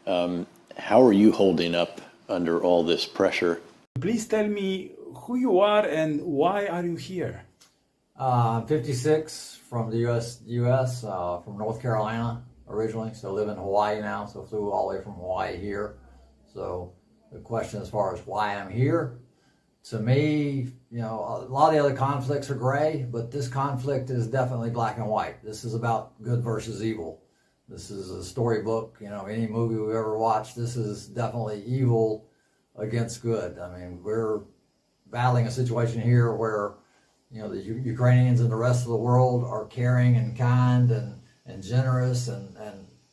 How are you holding up under all this pressure? Please tell me who you are and why are you here? I'm 56 from the U.S. From North Carolina originally, so live in Hawaii now. So flew all the way from Hawaii here. So the question as far as why I'm here, to me, you know, a lot of the other conflicts are gray, but this conflict is definitely black and white. This is about good versus evil. This is a storybook, you know, any movie we've ever watched, this is definitely evil against good. I mean, we're battling a situation here where, you know, the Ukrainians and the rest of the world are caring and kind and generous and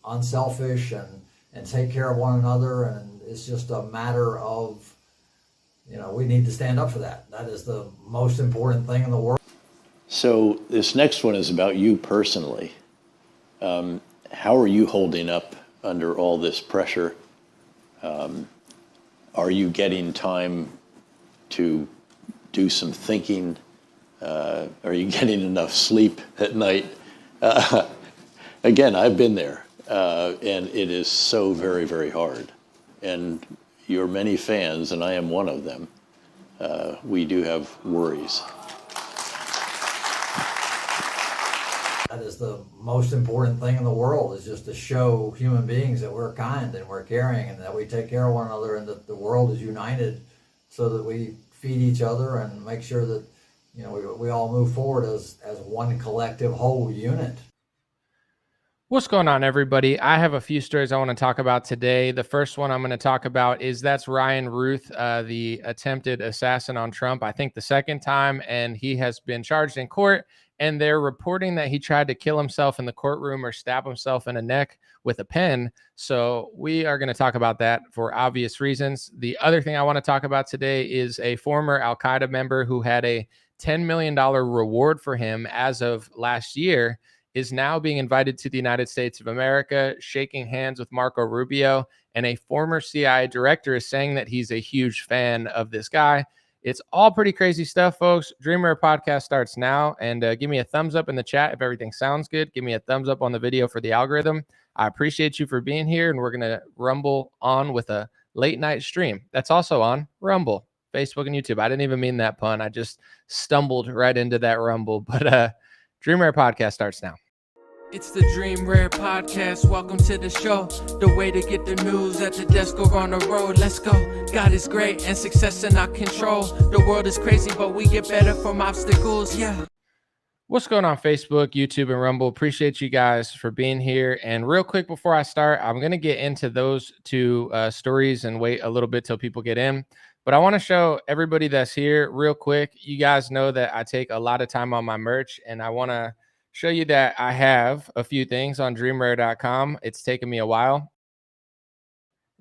unselfish and take care of one another. And it's just a matter of, you know, we need to stand up for that. That is the most important thing in the world. So this next one is about you personally. How are you holding up under all this pressure? Are you getting time to do some thinking? Are you getting enough sleep at night? Again, I've been there, and it is so very, very hard. And your many fans, and I am one of them, we do have worries. That is the most important thing in the world, is just to show human beings that we're kind and we're caring and that we take care of one another and that the world is united so that we feed each other and make sure that, you know, we all move forward as one collective whole unit. What's going on, everybody? I have a few stories I want to talk about today. The first one I'm going to talk about is that's Ryan Routh, the attempted assassin on Trump, I think the second time, and he has been charged in court, and they're reporting that he tried to kill himself in the courtroom or stab himself in the neck with a pen. So we are going to talk about that for obvious reasons. The other thing I want to talk about today is a former Al-Qaeda member who had a $10 million reward for him as of last year is now being invited to the United States of America, shaking hands with Marco Rubio, and a former CIA director is saying that he's a huge fan of this guy. It's all pretty crazy stuff, folks. Dreamer Podcast starts now, and give me a thumbs up in the chat if everything sounds good. Give me a thumbs up on the video for the algorithm. I appreciate you for being here, and we're going to rumble on with a late night stream. That's also on Rumble, Facebook, and YouTube. I didn't even mean that pun. I just stumbled right into that rumble, but Dreamer Podcast starts now. It's the Dream Rare Podcast. Welcome to the show. The way to get the news at the desk or on the road. Let's go. God is great and success in our control. The world is crazy, but we get better from obstacles. Yeah. What's going on, Facebook, YouTube, and Rumble? Appreciate you guys for being here. And real quick before I start, I'm going to get into those two stories and wait a little bit till people get in. But I want to show everybody that's here real quick. You guys know that I take a lot of time on my merch, and I want to show you that I have a few things on dreamrare.com. It's taken me a while.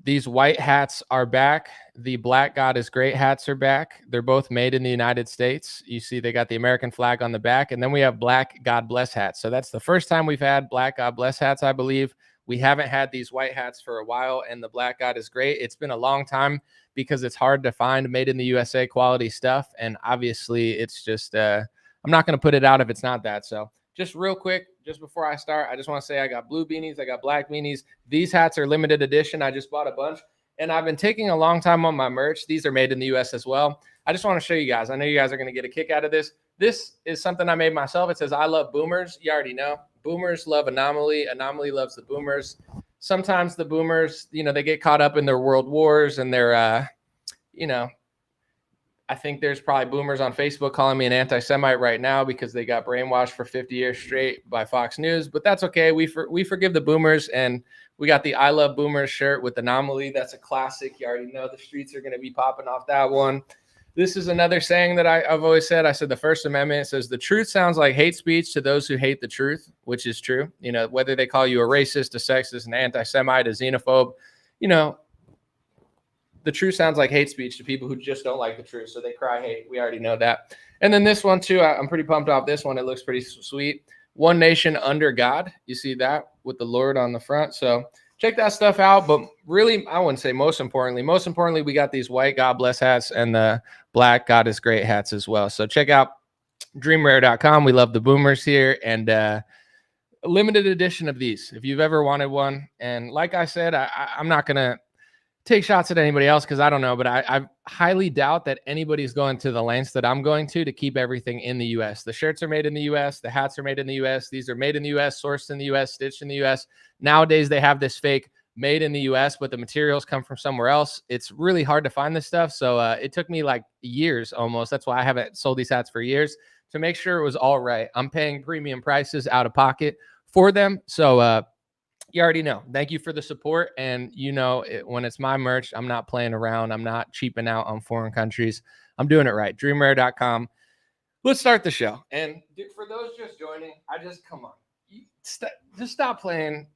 These white hats are back. The Black God is Great hats are back. They're both made in the United States. You see they got the American flag on the back. And then we have Black God Bless hats. So that's the first time we've had Black God Bless hats, I believe. We haven't had these white hats for a while, and the Black God is Great. It's been a long time because it's hard to find made in the USA quality stuff. And obviously it's just, I'm not going to put it out if it's not that. So just real quick, just before I start, I just want to say I got blue beanies. I got black beanies. These hats are limited edition. I just bought a bunch, and I've been taking a long time on my merch. These are made in the U.S. as well. I just want to show you guys. I know you guys are going to get a kick out of this. This is something I made myself. It says, I love boomers. You already know. Boomers love Anomaly. Anomaly loves the boomers. Sometimes the boomers, you know, they get caught up in their world wars and their, you know, I think there's probably boomers on Facebook calling me an anti-Semite right now because they got brainwashed for 50 years straight by Fox News, but that's okay. We forgive the boomers, and we got the I Love Boomers shirt with Anomaly. That's a classic. You already know the streets are going to be popping off that one. This is another saying that I've always said. I said the First Amendment says the truth sounds like hate speech to those who hate the truth, which is true. You know, whether they call you a racist, a sexist, an anti-Semite, a xenophobe, you know, the truth sounds like hate speech to people who just don't like the truth. So they cry hate. We already know that. And then this one too, I'm pretty pumped off this one. It looks pretty sweet. One nation under God. You see that with the Lord on the front. So check that stuff out. But really, I wouldn't say most importantly, we got these white God Bless hats and the Black God is Great hats as well. So check out dreamrare.com. We love the boomers here. And a limited edition of these if you've ever wanted one. And like I said, I'm not going to take shots at anybody else because I don't know, but I highly doubt that anybody's going to the lengths that I'm going to keep everything in the U.S. The shirts are made in the U.S. The hats are made in the U.S. These are made in the U.S., sourced in the U.S., stitched in the U.S. Nowadays, they have this fake made in the U.S., but the materials come from somewhere else. It's really hard to find this stuff. So it took me like years almost. That's why I haven't sold these hats for years, to make sure it was all right. I'm paying premium prices out of pocket for them. So you already know. Thank you for the support. And when it's my merch, I'm not playing around. I'm not cheaping out on foreign countries. I'm doing it right. Dreamrare.com. Let's start the show. And for those just joining, come on. Just stop playing.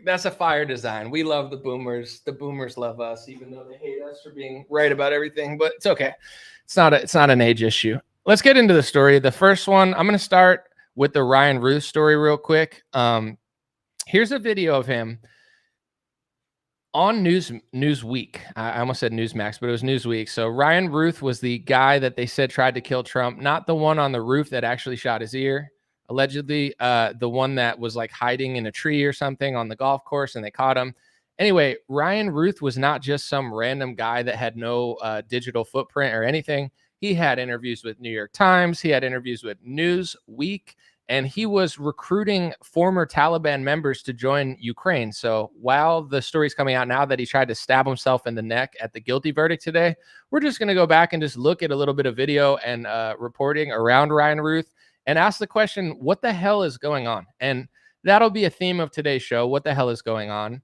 That's a fire design. We love the boomers. The boomers love us, even though they hate us for being right about everything. But it's okay. It's not an age issue. Let's get into the story. The first one, I'm going to start with the Ryan Routh story real quick. Here's a video of him on Newsweek. I almost said Newsmax, but it was Newsweek. So Ryan Routh was the guy that they said tried to kill Trump, not the one on the roof that actually shot his ear, allegedly, the one that was like hiding in a tree or something on the golf course and they caught him. Anyway, Ryan Routh was not just some random guy that had no digital footprint or anything. He had interviews with New York Times. He had interviews with Newsweek. And he was recruiting former Taliban members to join Ukraine. So while the story's coming out now that he tried to stab himself in the neck at the guilty verdict today, we're just going to go back and just look at a little bit of video and reporting around Ryan Routh and ask the question, what the hell is going on? And that'll be a theme of today's show. What the hell is going on?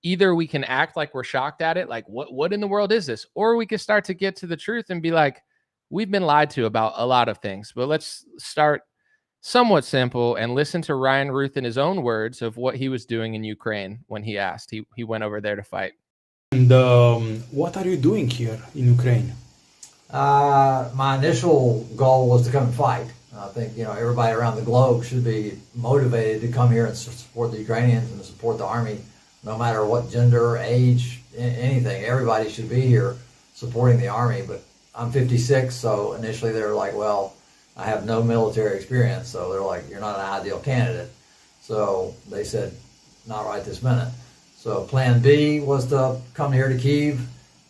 Either we can act like we're shocked at it, like what in the world is this? Or we can start to get to the truth and be like, we've been lied to about a lot of things. But let's start somewhat simple and listen to Ryan Routh in his own words of what he was doing in Ukraine when he asked. He went over there to fight. And what are you doing here in Ukraine? My initial goal was to come and fight. I think everybody around the globe should be motivated to come here and support the Ukrainians and support the army, no matter what gender, age, anything. Everybody should be here supporting the army. But I'm 56, so initially they were like, well, I have no military experience, so they're like, you're not an ideal candidate. So they said, not right this minute. So plan B was to come here to Kyiv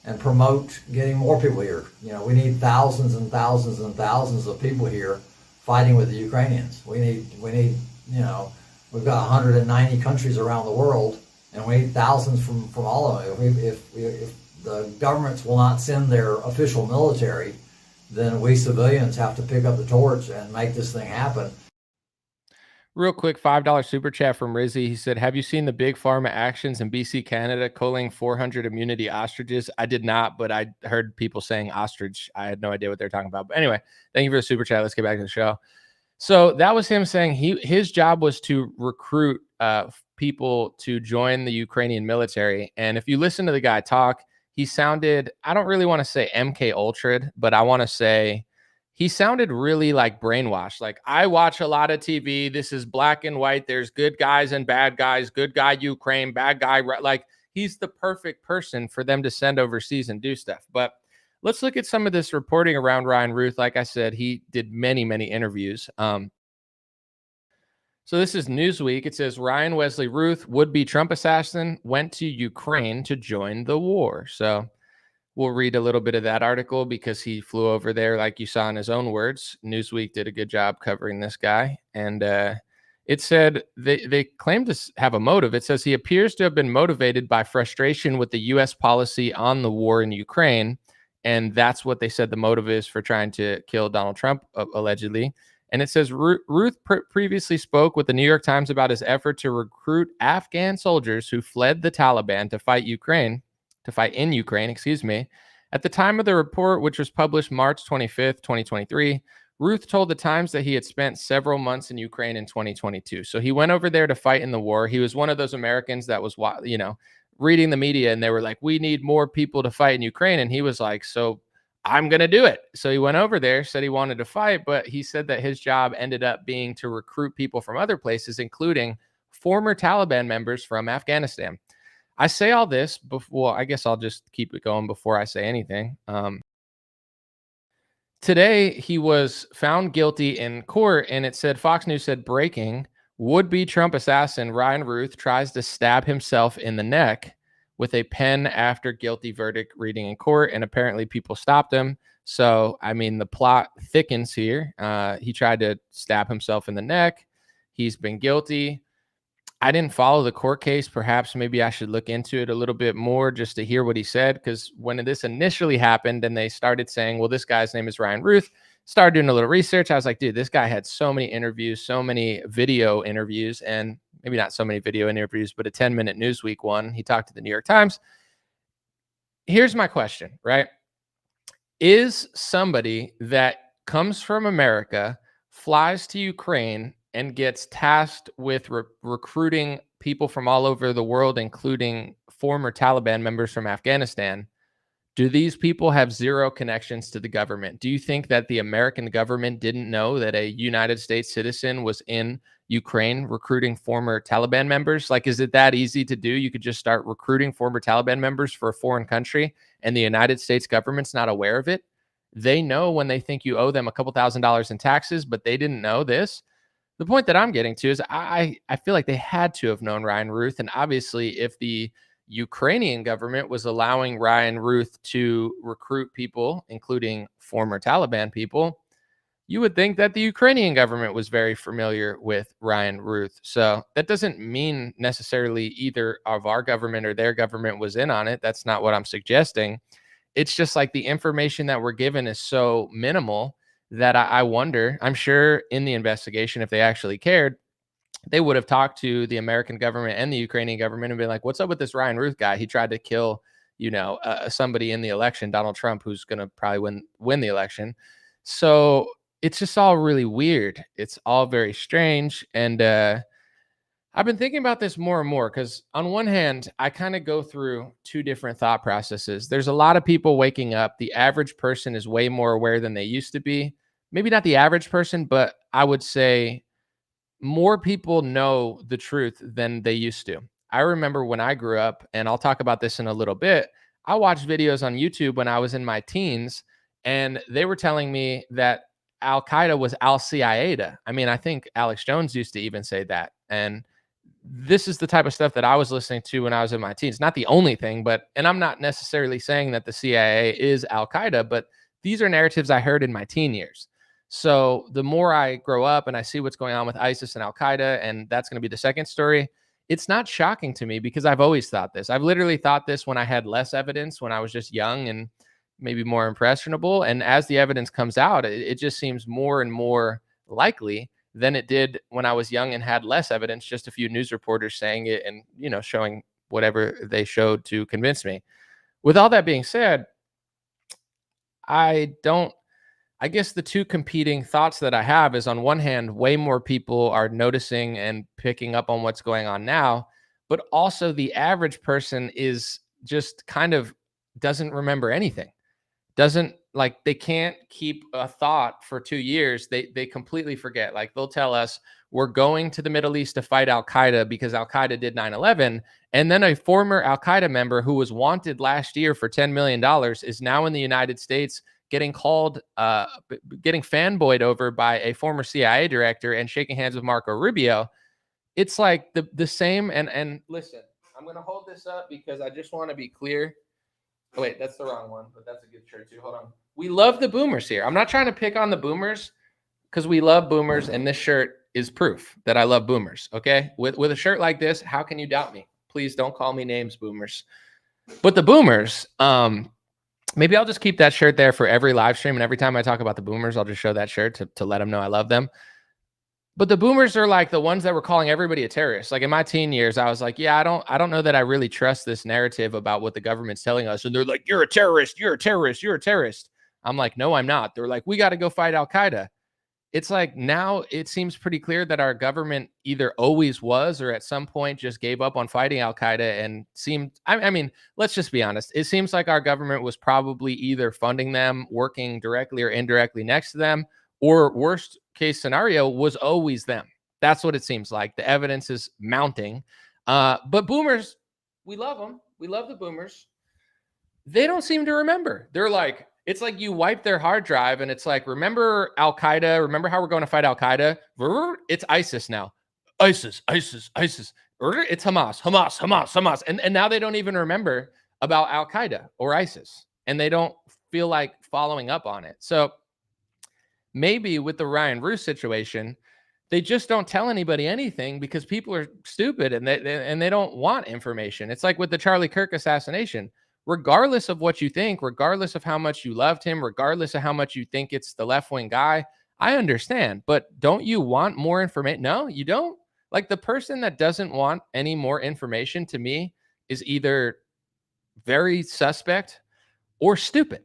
and promote getting more people here. We need thousands and thousands and thousands of people here fighting with the Ukrainians. We need, we've got 190 countries around the world, and we need thousands from all of them. If the governments will not send their official military, then we civilians have to pick up the torch and make this thing happen. Real quick, $5 super chat from Rizzy. He said, have you seen the big pharma actions in BC, Canada, culling 400 immunity ostriches? I did not, but I heard people saying ostrich. I had no idea what they're talking about. But anyway, thank you for the super chat. Let's get back to the show. So that was him saying his job was to recruit people to join the Ukrainian military. And if you listen to the guy talk, he sounded, I don't really want to say MK Ultra, but I want to say he sounded really like brainwashed. Like, I watch a lot of TV. This is black and white. There's good guys and bad guys. Good guy Ukraine, bad guy. Like, he's the perfect person for them to send overseas and do stuff. But let's look at some of this reporting around Ryan Routh. Like I said, he did many, many interviews. So this is Newsweek. It says Ryan Wesley Routh, would-be Trump assassin, went to Ukraine to join the war. So we'll read a little bit of that article because he flew over there, like you saw in his own words. Newsweek did a good job covering this guy. And it said they claim to have a motive. It says he appears to have been motivated by frustration with the U.S. policy on the war in Ukraine. And that's what they said the motive is for trying to kill Donald Trump, allegedly. And it says Routh previously spoke with the New York Times about his effort to recruit Afghan soldiers who fled the Taliban to fight in Ukraine, At the time of the report, which was published March 25th, 2023, Routh told the Times that he had spent several months in Ukraine in 2022. So he went over there to fight in the war. He was one of those Americans that was, reading the media, and they were like, we need more people to fight in Ukraine. And he was like, so I'm going to do it. So he went over there, said he wanted to fight, but he said that his job ended up being to recruit people from other places, including former Taliban members from Afghanistan. I say all this before, I guess I'll just keep it going before I say anything. Today, he was found guilty in court, and it said, Fox News said, breaking, Would-be Trump assassin Ryan Routh tries to stab himself in the neck with a pen after guilty verdict reading in court, and apparently people stopped him. So, I mean, the plot thickens here. He tried to stab himself in the neck. He's been guilty. I didn't follow the court case. Perhaps maybe I should look into it a little bit more just to hear what he said. Because when this initially happened and they started saying, well, this guy's name is Ryan Routh, started doing a little research. I was like, dude, this guy had so many interviews, so many video interviews, and maybe not so many video interviews, but a 10-minute Newsweek one. He talked to the New York Times. Here's my question, right? Is somebody that comes from America, flies to Ukraine, and gets tasked with recruiting people from all over the world, including former Taliban members from Afghanistan, do these people have zero connections to the government? Do you think that the American government didn't know that a United States citizen was in Ukraine recruiting former Taliban members? Like, is it that easy to do? You could just start recruiting former Taliban members for a foreign country and the United States government's not aware of it? They know when they think you owe them a couple $1,000s in taxes, but they didn't know this. The point that I'm getting to is I feel like they had to have known Ryan Routh. And obviously, if the Ukrainian government was allowing Ryan Routh to recruit people, including former Taliban people, you would think that the Ukrainian government was very familiar with Ryan Routh. So that doesn't mean necessarily either of our government or their government was in on it. That's not what I'm suggesting. It's just like the information that we're given is so minimal that I wonder, I'm sure in the investigation, if they actually cared, they would have talked to the American government and the Ukrainian government and been like, what's up with this Ryan Routh guy? He tried to kill, somebody in the election, Donald Trump, who's going to probably win the election. So it's just all really weird. It's all very strange. And I've been thinking about this more and more because on one hand, I kind of go through two different thought processes. There's a lot of people waking up. The average person is way more aware than they used to be. Maybe not the average person, but I would say more people know the truth than they used to. I remember when I grew up, and I'll talk about this in a little bit, I watched videos on YouTube when I was in my teens, and they were telling me that Al-Qaeda was Al-Qaeda. I mean, I think Alex Jones used to even say that. And this is the type of stuff that I was listening to when I was in my teens. Not the only thing, and I'm not necessarily saying that the CIA is Al-Qaeda, but these are narratives I heard in my teen years. So the more I grow up and I see what's going on with ISIS and Al-Qaeda, and that's going to be the second story, it's not shocking to me because I've always thought this. I've literally thought this when I had less evidence, when I was just young and maybe more impressionable. And as the evidence comes out, it just seems more and more likely than it did when I was young and had less evidence, just a few news reporters saying it and, showing whatever they showed to convince me. With all that being said, I guess the two competing thoughts that I have is on one hand, way more people are noticing and picking up on what's going on now, but also the average person is just kind of doesn't remember anything. They can't keep a thought for 2 years. They completely forget. Like they'll tell us we're going to the Middle East to fight Al-Qaeda because Al-Qaeda did 9/11. And then a former Al-Qaeda member who was wanted last year for $10 million is now in the United States getting fanboyed over by a former CIA director and shaking hands with Marco Rubio. It's like the same. And listen, I'm going to hold this up because I just want to be clear. Oh, wait, that's the wrong one, but that's a good shirt too. Hold on. We love the boomers here. I'm not trying to pick on the boomers because we love boomers, and this shirt is proof that I love boomers, okay? With a shirt like this, how can you doubt me? Please don't call me names, boomers. But the boomers, maybe I'll just keep that shirt there for every live stream, and every time I talk about the boomers, I'll just show that shirt to let them know I love them. But the boomers are like the ones that were calling everybody a terrorist. Like in my teen years, I was like, yeah, I don't know that I really trust this narrative about what the government's telling us. And they're like, you're a terrorist, you're a terrorist, you're a terrorist. I'm like, no, I'm not. They're like, we got to go fight Al-Qaeda. It's like now it seems pretty clear that our government either always was or at some point just gave up on fighting Al-Qaeda and I mean, let's just be honest. It seems like our government was probably either funding them, working directly or indirectly next to them, or worst case scenario was always them. That's what it seems like. The evidence is mounting. But boomers, we love them. We love the boomers. They don't seem to remember. They're like, it's like you wipe their hard drive and it's like, remember Al-Qaeda? Remember how we're going to fight Al-Qaeda? It's ISIS now. ISIS, ISIS, ISIS. Or it's Hamas, Hamas, Hamas, Hamas. And now they don't even remember about Al-Qaeda or ISIS. And they don't feel like following up on it. So maybe with the Ryan Routh situation, they just don't tell anybody anything because people are stupid and they don't want information. It's like with the Charlie Kirk assassination. Regardless of what you think, regardless of how much you loved him, regardless of how much you think it's the left-wing guy, I understand. But don't you want more information? No, you don't. Like, the person that doesn't want any more information, to me, is either very suspect or stupid,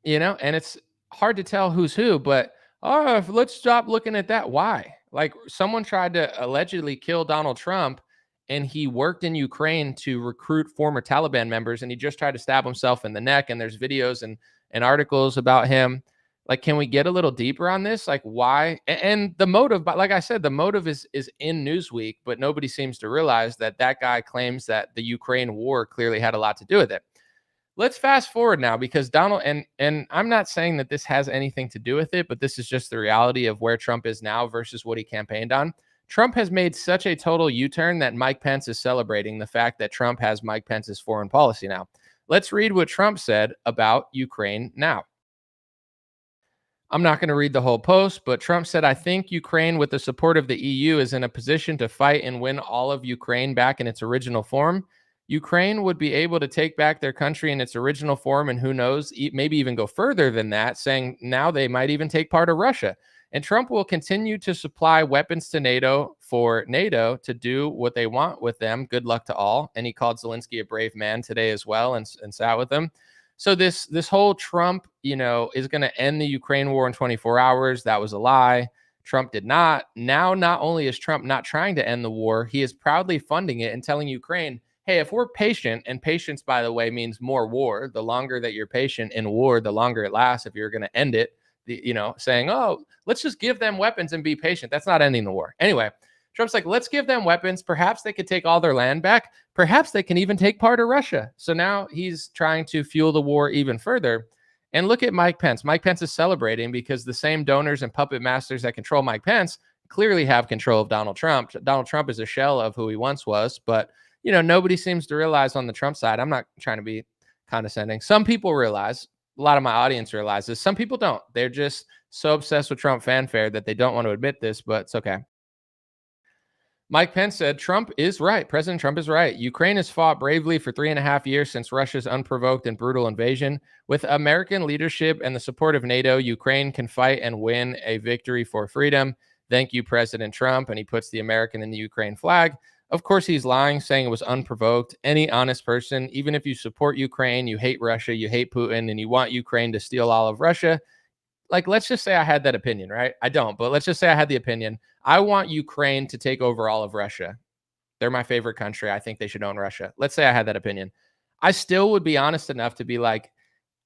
and it's hard to tell who's who, but let's stop looking at that. Why? Like, someone tried to allegedly kill Donald Trump, and he worked in Ukraine to recruit former Taliban members, and he just tried to stab himself in the neck, and there's videos and articles about him. Like, can we get a little deeper on this? Like, why? And the motive, but like I said, the motive is in Newsweek, but nobody seems to realize that guy claims that the Ukraine war clearly had a lot to do with it. Let's fast forward now, because Donald, and I'm not saying that this has anything to do with it, but this is just the reality of where Trump is now versus what he campaigned on. Trump has made such a total U-turn that Mike Pence is celebrating the fact that Trump has Mike Pence's foreign policy now. Let's read what Trump said about Ukraine now. I'm not going to read the whole post, but Trump said, "I think Ukraine, with the support of the EU, is in a position to fight and win all of Ukraine back in its original form. Ukraine would be able to take back their country in its original form, and who knows, maybe even go further than that, saying now they might even take part of Russia. And Trump will continue to supply weapons to NATO for NATO to do what they want with them. Good luck to all." And he called Zelensky a brave man today as well, and sat with him. So this whole Trump, is going to end the Ukraine war in 24 hours. That was a lie. Trump did not. Now, not only is Trump not trying to end the war, he is proudly funding it and telling Ukraine, hey, if we're patient, and patience, by the way, means more war. The longer that you're patient in war, the longer it lasts. If you're going to end it, saying, oh, let's just give them weapons and be patient. That's not ending the war. Anyway, Trump's like, let's give them weapons. Perhaps they could take all their land back. Perhaps they can even take part of Russia. So now he's trying to fuel the war even further. And look at Mike Pence. Mike Pence is celebrating because the same donors and puppet masters that control Mike Pence clearly have control of Donald Trump. Donald Trump is a shell of who he once was, but nobody seems to realize on the Trump side. I'm not trying to be condescending. Some people realize, a lot of my audience realizes, some people don't. They're just so obsessed with Trump fanfare that they don't want to admit this, but it's okay. Mike Pence said, Trump is right. President Trump is right. Ukraine has fought bravely for 3.5 years since Russia's unprovoked and brutal invasion. With American leadership and the support of NATO, Ukraine can fight and win a victory for freedom. Thank you, President Trump. And he puts the American and the Ukraine flag. Of course, he's lying, saying it was unprovoked. Any honest person, even if you support Ukraine, you hate Russia, you hate Putin, and you want Ukraine to steal all of Russia, like, let's just say I had that opinion, right? I don't, but let's just say I had the opinion. I want Ukraine to take over all of Russia. They're my favorite country. I think they should own Russia. Let's say I had that opinion. I still would be honest enough to be like,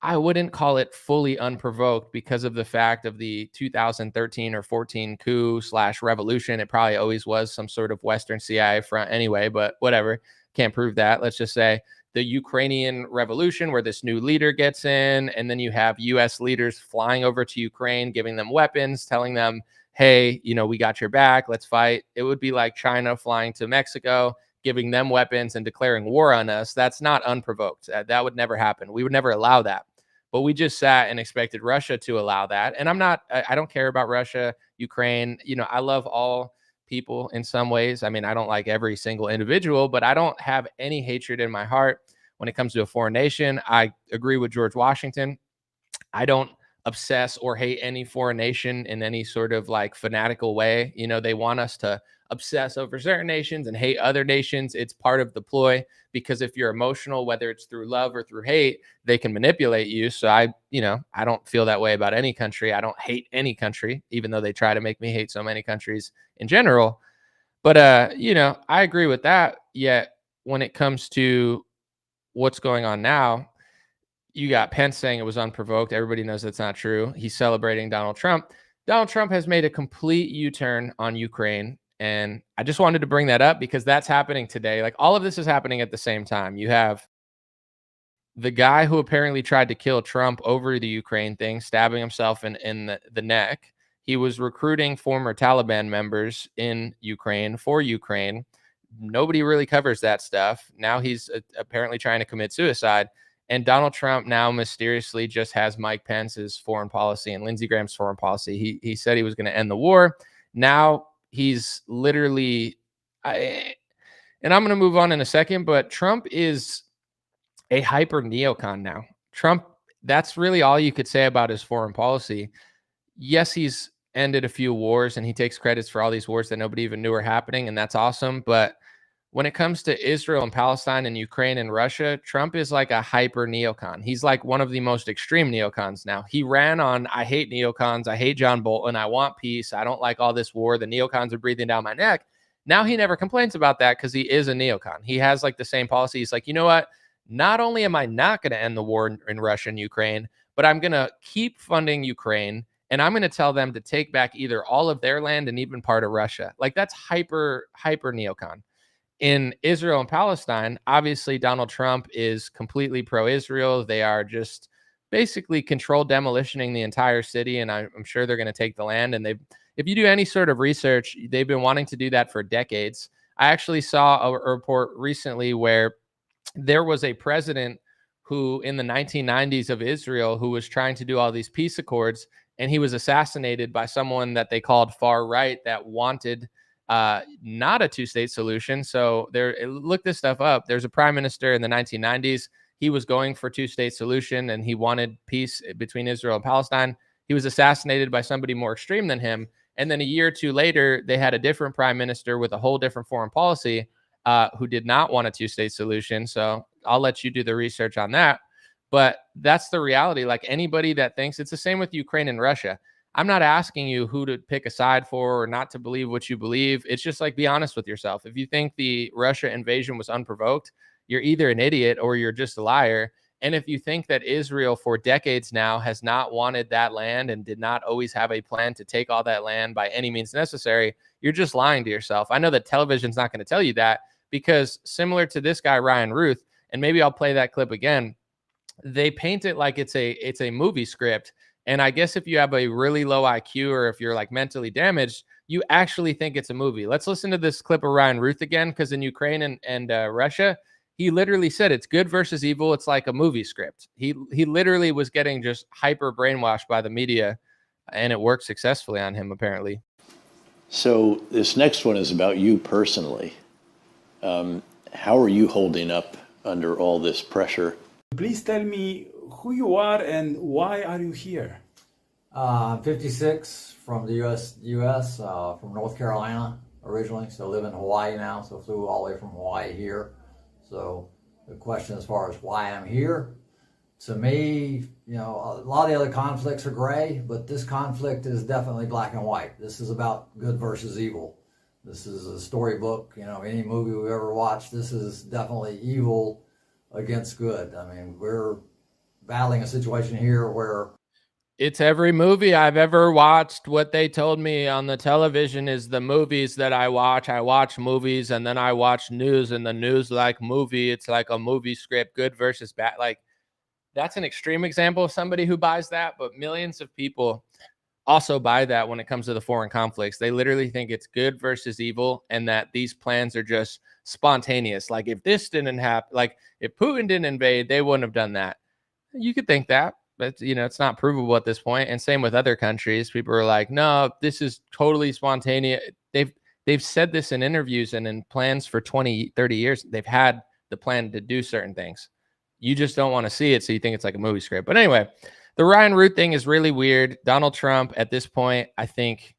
I wouldn't call it fully unprovoked because of the fact of the 2013 or 14 coup/revolution. It probably always was some sort of Western CIA front anyway, but whatever. Can't prove that. Let's just say the Ukrainian revolution, where this new leader gets in, and then you have U.S. leaders flying over to Ukraine, giving them weapons, telling them, hey, we got your back, let's fight. It would be like China flying to Mexico, giving them weapons and declaring war on us. That's not unprovoked. That would never happen. We would never allow that. But we just sat and expected Russia to allow that. And I don't care about Russia, Ukraine. I love all people in some ways. I mean, I don't like every single individual, but I don't have any hatred in my heart when it comes to a foreign nation. I agree with George Washington. I don't obsess or hate any foreign nation in any sort of like fanatical way. They want us to obsess over certain nations and hate other nations. It's part of the ploy, because if you're emotional, whether it's through love or through hate, they can manipulate you. So I don't feel that way about any country. I don't hate any country, even though they try to make me hate so many countries in general. But, I agree with that. Yet when it comes to what's going on now, you got Pence saying it was unprovoked. Everybody knows that's not true. He's celebrating Donald Trump. Donald Trump has made a complete U-turn on Ukraine. And I just wanted to bring that up because that's happening today. Like, all of this is happening at the same time. You have the guy who apparently tried to kill Trump over the Ukraine thing, stabbing himself in the neck. He was recruiting former Taliban members in Ukraine for Ukraine. Nobody really covers that stuff. Now he's apparently trying to commit suicide. And Donald Trump now mysteriously just has Mike Pence's foreign policy and Lindsey Graham's foreign policy. He said he was going to end the war. Now he's literally, and I'm going to move on in a second, but Trump is a hyper neocon now. Trump, that's really all you could say about his foreign policy. Yes, he's ended a few wars and he takes credits for all these wars that nobody even knew were happening, and that's awesome. But when it comes to Israel and Palestine and Ukraine and Russia, Trump is like a hyper neocon. He's like one of the most extreme neocons now. He ran on, I hate neocons, I hate John Bolton, I want peace, I don't like all this war, the neocons are breathing down my neck. Now he never complains about that because he is a neocon. He has like the same policy. He's like, you know what? Not only am I not going to end the war in Russia and Ukraine, but I'm going to keep funding Ukraine, and I'm going to tell them to take back either all of their land and even part of Russia. Like, that's hyper neocon. In Israel and Palestine, obviously Donald Trump is completely pro-Israel. They are just basically controlled demolitioning the entire city, and I'm sure they're going to take the land. And if you do any sort of research, they've been wanting to do that for decades. I actually saw a report recently where there was a president who in the 1990s of Israel who was trying to do all these peace accords, and he was assassinated by someone that they called far right that wanted not a two-state solution. So look this stuff up. There's a prime minister in the 1990s. He was going for two-state solution and he wanted peace between Israel and Palestine. He was assassinated by somebody more extreme than him. And then a year or two later, they had a different prime minister with a whole different foreign policy who did not want a two-state solution. So I'll let you do the research on that. But that's the reality. Like, anybody that thinks, it's the same with Ukraine and Russia. I'm not asking you who to pick a side for or not to believe what you believe. It's just like, be honest with yourself. If you think the Russia invasion was unprovoked, you're either an idiot or you're just a liar. And if you think that Israel for decades now has not wanted that land and did not always have a plan to take all that land by any means necessary, you're just lying to yourself. I know that television's not going to tell you that, because similar to this guy, Ryan Routh, and maybe I'll play that clip again, they paint it like it's a movie script. And I guess if you have a really low IQ or if you're like mentally damaged, you actually think it's a movie. Let's listen to this clip of Ryan Routh again, because in Ukraine and Russia, he literally said it's good versus evil. It's like a movie script. He literally was getting just hyper brainwashed by the media, and it worked successfully on him, apparently. So this next one is about you personally. How are you holding up under all this pressure? Please tell me who you are and why are you here? I'm 56, from the U.S., from North Carolina originally, so live in Hawaii now, so flew all the way from Hawaii here. So the question as far as why I'm here, to me, you know, a lot of the other conflicts are gray, but this conflict is definitely black and white. This is about good versus evil. This is a storybook, you know, any movie we've ever watched, this is definitely evil against good. I mean, we're battling a situation here where it's every movie I've ever watched. What they told me on the television is the movies that I watch movies, and then I watch news, and the news like movie, it's like a movie script, good versus bad. Like, that's an extreme example of somebody who buys that, but millions of people also buy that when it comes to the foreign conflicts. They literally think it's good versus evil, and that these plans are just spontaneous. Like, if this didn't happen, like if Putin didn't invade, they wouldn't have done that. You could think that, but you know, it's not provable at this point. And same with other countries. People are like, no, this is totally spontaneous. They've said this in interviews and in plans for 20, 30 years. They've had the plan to do certain things. You just don't want to see it, so you think it's like a movie script. But anyway, the Ryan Routh thing is really weird. Donald Trump at this point, I think,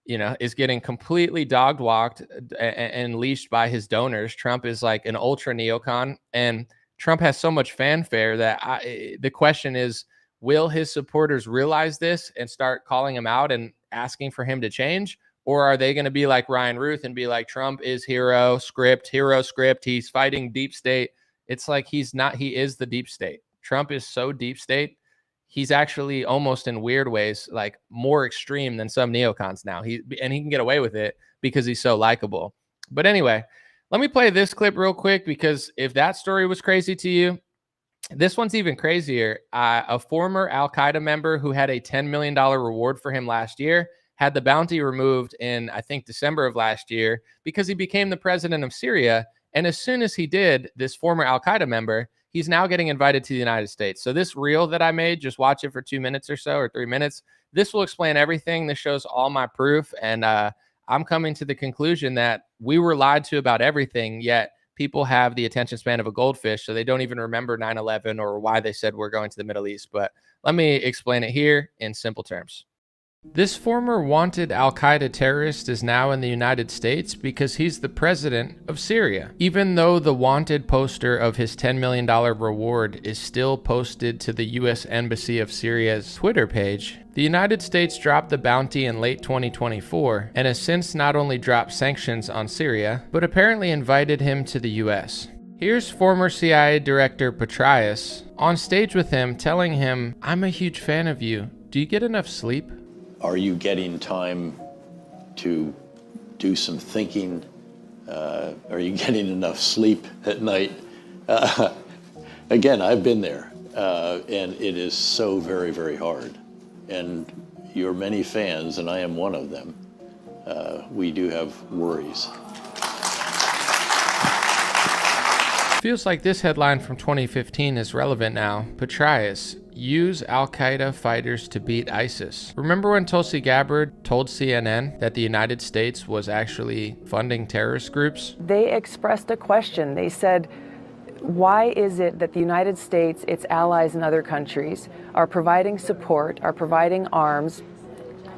you know, is getting completely dog walked and leashed by his donors. Trump is like an ultra neocon, and Trump has so much fanfare that the question is, will his supporters realize this and start calling him out and asking for him to change? Or are they going to be like Ryan Routh and be like, Trump is hero script, he's fighting deep state? It's like, he's not, he is the deep state. Trump is so deep state. He's actually almost in weird ways, like more extreme than some neocons now. He can get away with it because he's so likable. But anyway, let me play this clip real quick, because if that story was crazy to you, This one's even crazier. A former Al-Qaeda member who had a $10 million reward for him last year had the bounty removed in, I think, December of last year because he became the president of Syria. And as soon as he did, this former Al-Qaeda member, he's now getting invited to the United States. So this reel that I made, just watch it for 2 minutes or so, or 3 minutes. This will explain everything. This shows all my proof. And I'm coming to the conclusion that we were lied to about everything, yet people have the attention span of a goldfish, so they don't even remember 9/11 or why they said we're going to the Middle East. But let me explain it here in simple terms. This former wanted Al-Qaeda terrorist is now in the United States because he's the president of Syria. Even though the wanted poster of his $10 million reward is still posted to the U.S. Embassy of Syria's Twitter page, the United States dropped the bounty in late 2024 and has since not only dropped sanctions on Syria, but apparently invited him to the U.S. Here's former CIA Director Petraeus on stage with him telling him, "I'm a huge fan of you. Do you get enough sleep?" Are you getting time to do some thinking? Are you getting enough sleep at night? Again, I've been there, and it is so very, very hard. And your many fans, and I am one of them, we do have worries. Feels like this headline from 2015 is relevant now. Petraeus, use Al-Qaeda fighters to beat ISIS. Remember when Tulsi Gabbard told CNN that the United States was actually funding terrorist groups? They expressed a question. They said, why is it that the United States, its allies in other countries, are providing support, are providing arms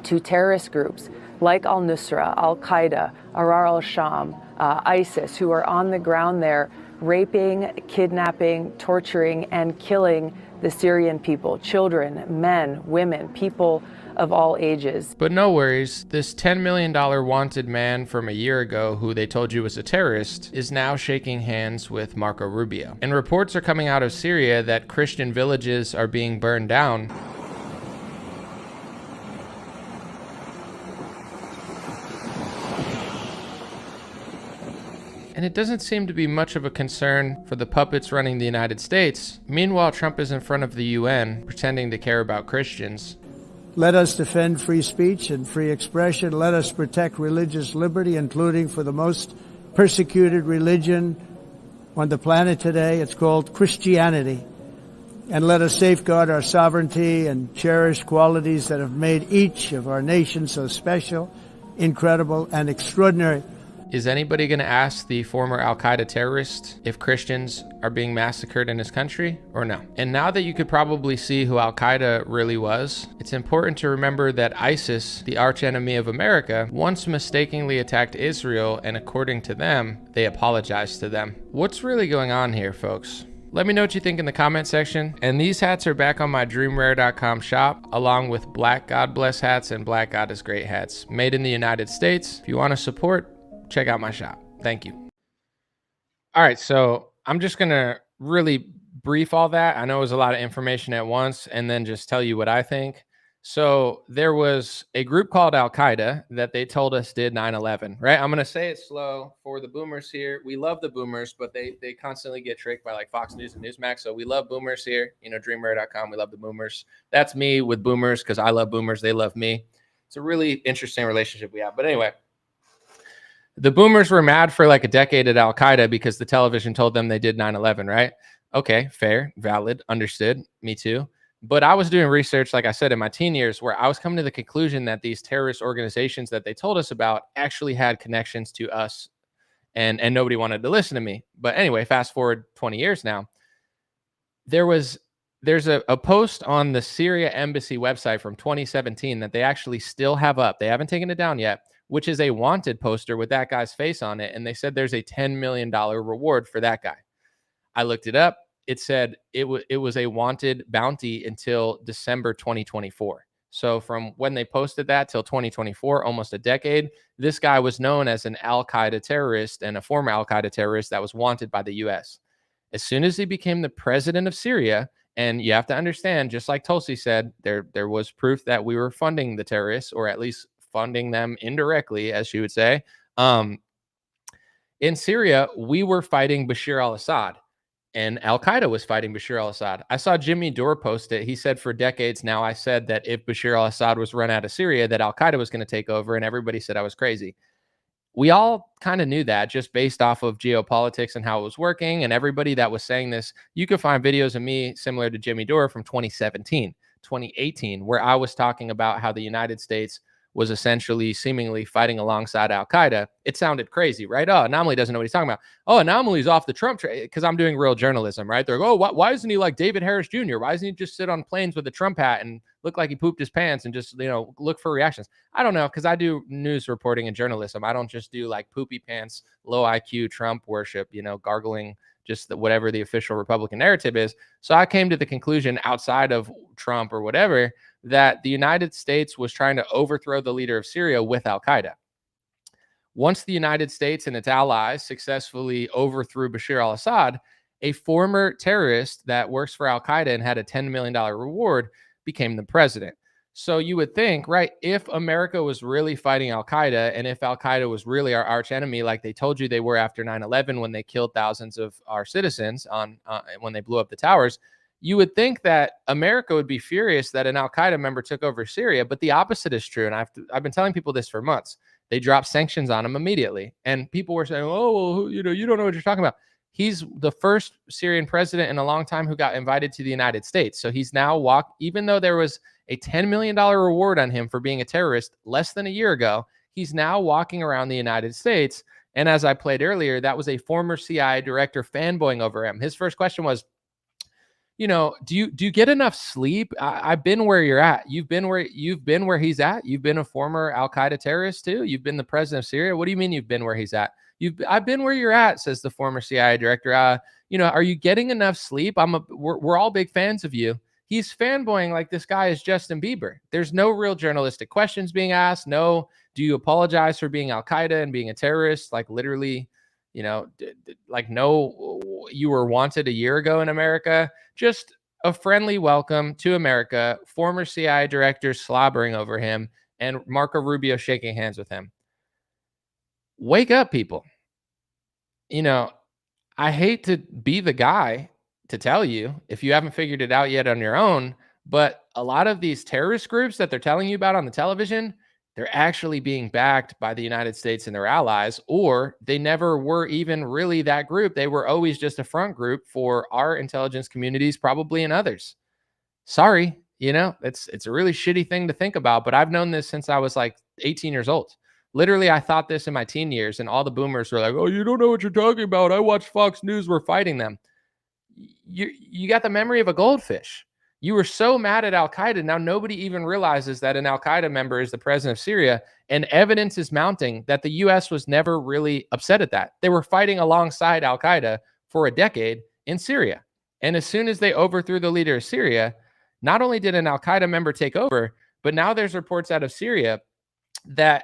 to terrorist groups like al-Nusra, Al-Qaeda, Arar al-Sham, ISIS, who are on the ground there raping, kidnapping, torturing, and killing the Syrian people, children, men, women, people of all ages. But no worries, this $10 million wanted man from a year ago who they told you was a terrorist is now shaking hands with Marco Rubio. And reports are coming out of Syria that Christian villages are being burned down. And it doesn't seem to be much of a concern for the puppets running the United States. Meanwhile, Trump is in front of the UN pretending to care about Christians. Let us defend free speech and free expression. Let us protect religious liberty, including for the most persecuted religion on the planet today. It's called Christianity. And let us safeguard our sovereignty and cherish qualities that have made each of our nations so special, incredible, and extraordinary. Is anybody going to ask the former Al-Qaeda terrorist if Christians are being massacred in his country or no? And now that you could probably see who Al-Qaeda really was, it's important to remember that ISIS, the archenemy of America, once mistakenly attacked Israel, and according to them, they apologized to them. What's really going on here, folks? Let me know what you think in the comment section. And these hats are back on my dreamrare.com shop, along with black God Bless hats and black God is Great hats, made in the United States. If you want to support, check out my shop. Thank you. All right, so I'm just going to really brief all that. I know it was a lot of information at once, and then just tell you what I think. So there was a group called Al-Qaeda that they told us did 9/11, right? I'm going to say it slow for the boomers here. We love the boomers, but they constantly get tricked by like Fox News and Newsmax. So we love boomers here. You know, dreamrare.com, we love the boomers. That's me with boomers because I love boomers. They love me. It's a really interesting relationship we have. But anyway, the boomers were mad for like a decade at Al-Qaeda because the television told them they did 9/11, right? Okay, fair, valid, understood. Me too. But I was doing research, like I said, in my teen years, where I was coming to the conclusion that these terrorist organizations that they told us about actually had connections to us, and nobody wanted to listen to me. But anyway, fast forward 20 years now, there's a post on the Syria embassy website from 2017 that they actually still have up. They haven't taken it down yet, which is a wanted poster with that guy's face on it. And they said there's a $10 million reward for that guy. I looked it up. It said it was a wanted bounty until December 2024. So from when they posted that till 2024, almost a decade, this guy was known as an Al-Qaeda terrorist and a former Al-Qaeda terrorist that was wanted by the U.S. As soon as he became the president of Syria, and you have to understand, just like Tulsi said, there was proof that we were funding the terrorists, or at least funding them indirectly, as she would say. In Syria, we were fighting Bashar al-Assad. and Al-Qaeda was fighting Bashar al-Assad. I saw Jimmy Dore post it. He said, for decades now, I said that if Bashar al-Assad was run out of Syria, that Al-Qaeda was going to take over, and everybody said I was crazy. We all kind of knew that just based off of geopolitics and how it was working, and everybody that was saying this, you could find videos of me similar to Jimmy Dore from 2017, 2018, where I was talking about how the United States was essentially seemingly fighting alongside Al-Qaeda. It sounded crazy, right? Oh, Anomaly doesn't know what he's talking about. Oh, Anomaly's off the Trump train, because I'm doing real journalism, right? They're like, oh, why isn't he like David Harris Jr.? Why doesn't he just sit on planes with a Trump hat and look like he pooped his pants and just, look for reactions? I don't know, because I do news reporting and journalism. I don't just do like poopy pants, low IQ Trump worship, gargling just whatever the official Republican narrative is. So I came to the conclusion, outside of Trump or whatever, that the United States was trying to overthrow the leader of Syria with Al-Qaeda. Once the United States and its allies successfully overthrew Bashar al-Assad, a former terrorist that works for Al-Qaeda and had a $10 million reward became the president. So you would think, right, if America was really fighting Al-Qaeda, and if Al-Qaeda was really our arch enemy, like they told you they were after 9/11 when they killed thousands of our citizens when they blew up the towers, you would think that America would be furious that an Al-Qaeda member took over Syria, but the opposite is true. And I've been telling people this for months. They dropped sanctions on him immediately. And people were saying, oh, well, you don't know what you're talking about. He's the first Syrian president in a long time who got invited to the United States. So he's now even though there was a $10 million reward on him for being a terrorist less than a year ago, he's now walking around the United States. And as I played earlier, that was a former CIA director fanboying over him. His first question was, do you get enough sleep? I've been where you're at. You've been where he's at. You've been a former Al-Qaeda terrorist too. You've been the president of Syria. What do you mean you've been where he's at? I've been where you're at, says the former CIA director. Are you getting enough sleep? We're all big fans of you. He's fanboying like this guy is Justin Bieber. There's no real journalistic questions being asked. No, do you apologize for being Al-Qaeda and being a terrorist? Like literally, no, you were wanted a year ago in America. Just a friendly welcome to America. Former CIA director slobbering over him, and Marco Rubio shaking hands with him. Wake up, people. I hate to be the guy to tell you if you haven't figured it out yet on your own, but a lot of these terrorist groups that they're telling you about on the television, they're actually being backed by the United States and their allies, or they never were even really that group. They were always just a front group for our intelligence communities, probably, and others. Sorry, it's a really shitty thing to think about, but I've known this since I was like 18 years old. Literally, I thought this in my teen years, and all the boomers were like, oh, you don't know what you're talking about. I watch Fox News. We're fighting them. You got the memory of a goldfish. You were so mad at Al-Qaeda. Now nobody even realizes that an Al-Qaeda member is the president of Syria, and evidence is mounting that the U.S. was never really upset at that. They were fighting alongside Al-Qaeda for a decade in Syria. And as soon as they overthrew the leader of Syria, not only did an Al-Qaeda member take over, but now there's reports out of Syria that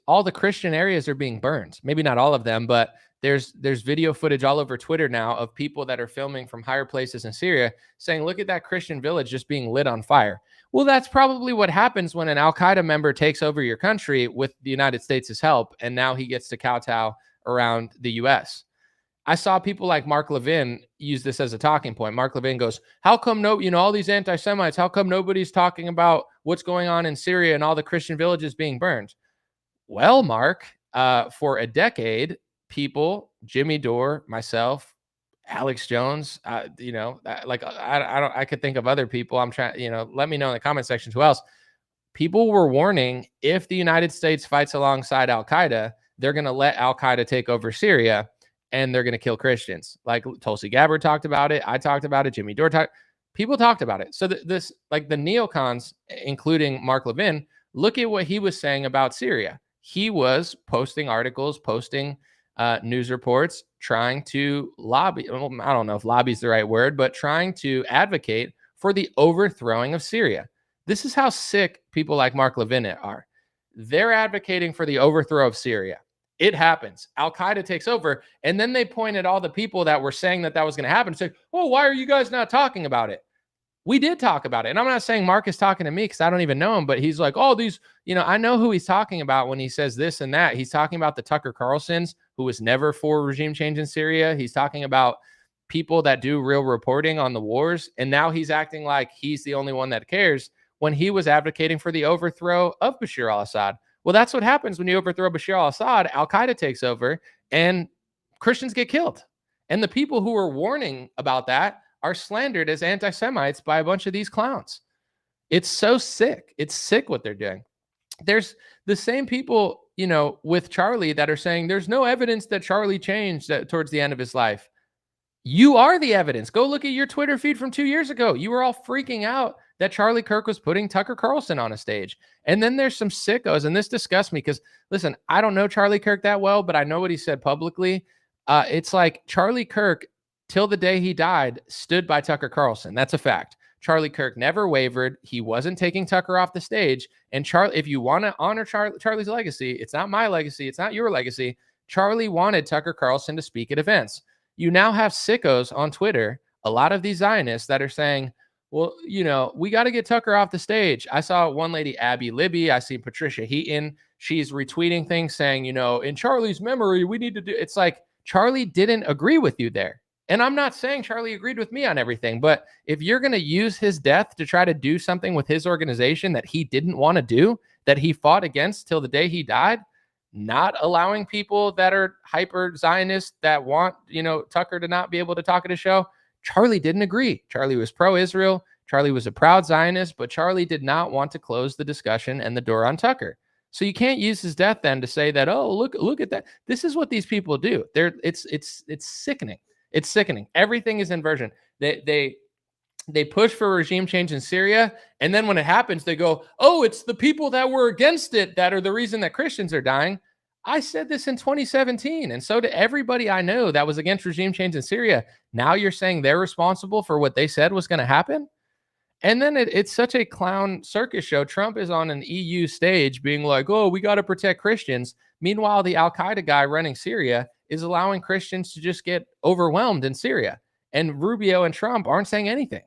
all the Christian areas are being burned. Maybe not all of them, but there's video footage all over Twitter now of people that are filming from higher places in Syria saying, look at that Christian village just being lit on fire. Well, that's probably what happens when an Al-Qaeda member takes over your country with the United States' help, and now he gets to kowtow around the U.S. I saw people like Mark Levin use this as a talking point. Mark Levin goes, how come all these anti-Semites, how come nobody's talking about what's going on in Syria and all the Christian villages being burned? Well, Mark, for a decade, people, Jimmy Dore, myself, Alex Jones, I could think of other people. I'm trying, let me know in the comment section who else. People were warning, if the United States fights alongside Al-Qaeda, they're going to let Al-Qaeda take over Syria, and they're going to kill Christians. Like Tulsi Gabbard talked about it. I talked about it. Jimmy Dore people talked about it. So the neocons, including Mark Levin, look at what he was saying about Syria. He was posting articles, posting news reports, trying to lobby. I don't know if lobby is the right word, but trying to advocate for the overthrowing of Syria. This is how sick people like Mark Levin are. They're advocating for the overthrow of Syria. It happens. Al-Qaeda takes over, and then they point at all the people that were saying that was going to happen and say, oh, why are you guys not talking about it? We did talk about it. And I'm not saying Mark is talking to me because I don't even know him, but he's like, oh, these, I know who he's talking about when he says this and that. He's talking about the Tucker Carlsons, who was never for regime change in Syria. He's talking about people that do real reporting on the wars, and now he's acting like he's the only one that cares when he was advocating for the overthrow of Bashar al-Assad. Well, that's what happens when you overthrow Bashar al-Assad. Al-Qaeda takes over and Christians get killed. And the people who are warning about that are slandered as anti-Semites by a bunch of these clowns. It's so sick. It's sick what they're doing. There's the same people, you know, with Charlie that are saying there's no evidence that Charlie changed towards the end of his life. You are the evidence. Go look at your Twitter feed from 2 years ago. You were all freaking out that Charlie Kirk was putting Tucker Carlson on a stage. And then there's some sickos, and this disgusts me because, listen, I don't know Charlie Kirk that well, but I know what he said publicly. It's like Charlie Kirk, till the day he died, stood by Tucker Carlson. That's a fact. Charlie Kirk never wavered. He wasn't taking Tucker off the stage. And Charlie, if you want to honor Charlie's legacy, it's not my legacy. It's not your legacy. Charlie wanted Tucker Carlson to speak at events. You now have sickos on Twitter, a lot of these Zionists that are saying, well, you know, we got to get Tucker off the stage. I saw one lady, Abby Libby. I see Patricia Heaton. She's retweeting things saying, you know, in Charlie's memory, we need to do. It's like Charlie didn't agree with you there. And I'm not saying Charlie agreed with me on everything, but if you're going to use his death to try to do something with his organization that he didn't want to do, that he fought against till the day he died, not allowing people that are hyper Zionist that want, you know, Tucker to not be able to talk at a show, Charlie didn't agree. Charlie was pro-Israel. Charlie was a proud Zionist, but Charlie did not want to close the discussion and the door on Tucker. So you can't use his death then to say that, oh, look at that. This is what these people do. It's sickening. It's sickening. Everything is inversion. They push for regime change in Syria, and then when it happens, they go, oh, it's the people that were against it that are the reason that Christians are dying. I said this in 2017, and so did everybody I know that was against regime change in Syria. Now you're saying they're responsible for what they said was going to happen? And then it's such a clown circus show. Trump is on an EU stage being like, oh, we got to protect Christians. Meanwhile, the Al-Qaeda guy running Syria is allowing Christians to just get overwhelmed in Syria. And Rubio and Trump aren't saying anything.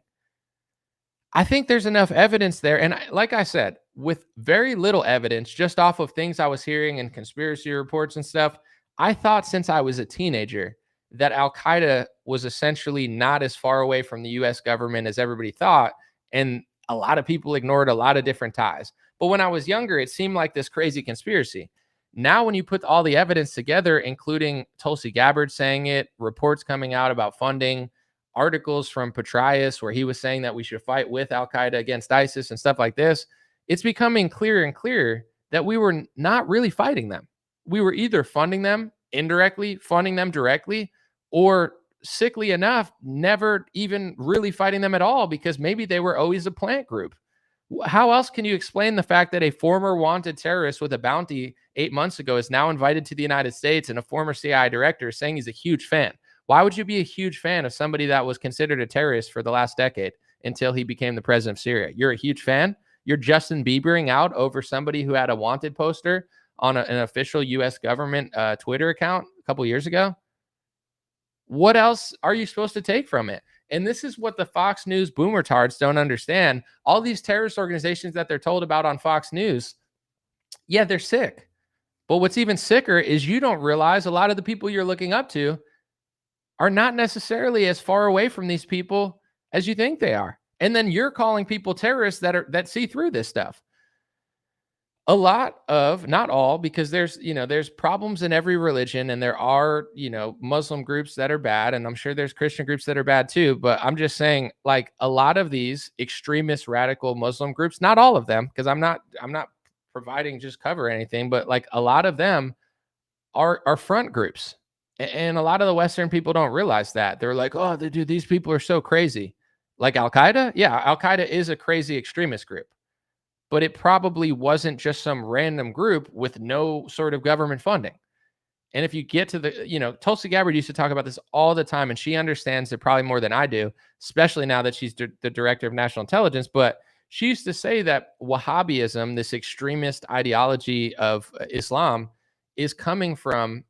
I think there's enough evidence there. And like I said, with very little evidence, just off of things I was hearing and conspiracy reports and stuff, I thought since I was a teenager that Al-Qaeda was essentially not as far away from the U.S. government as everybody thought. And a lot of people ignored a lot of different ties. But when I was younger, it seemed like this crazy conspiracy. Now, when you put all the evidence together, including Tulsi Gabbard saying it, reports coming out about funding, articles from Petraeus where he was saying that we should fight with Al-Qaeda against ISIS and stuff like this, it's becoming clearer and clearer that we were not really fighting them. We were either funding them indirectly, funding them directly, or sickly enough, never even really fighting them at all because maybe they were always a plant group. How else can you explain the fact that a former wanted terrorist with a bounty 8 months ago is now invited to the United States and a former CIA director is saying he's a huge fan? Why would you be a huge fan of somebody that was considered a terrorist for the last decade until he became the president of Syria? You're a huge fan? You're Justin Biebering out over somebody who had a wanted poster on an official U.S. government Twitter account a couple years ago? What else are you supposed to take from it? And this is what the Fox News boomertards don't understand. All these terrorist organizations that they're told about on Fox News, yeah, they're sick. But what's even sicker is you don't realize a lot of the people you're looking up to are not necessarily as far away from these people as you think they are. And then you're calling people terrorists that see through this stuff. A lot of, not all, because there's problems in every religion, and there are, Muslim groups that are bad, and I'm sure there's Christian groups that are bad too. But I'm just saying, like, a lot of these extremist radical Muslim groups, not all of them, because I'm not providing just cover or anything, but like a lot of them are front groups. And a lot of the Western people don't realize that. They're like, oh, dude, these people are so crazy. Like Al-Qaeda? Yeah, Al-Qaeda is a crazy extremist group. But it probably wasn't just some random group with no sort of government funding. And if you get to the, Tulsi Gabbard used to talk about this all the time, and she understands it probably more than I do, especially now that she's the director of national intelligence. But she used to say that Wahhabism, this extremist ideology of Islam, is coming from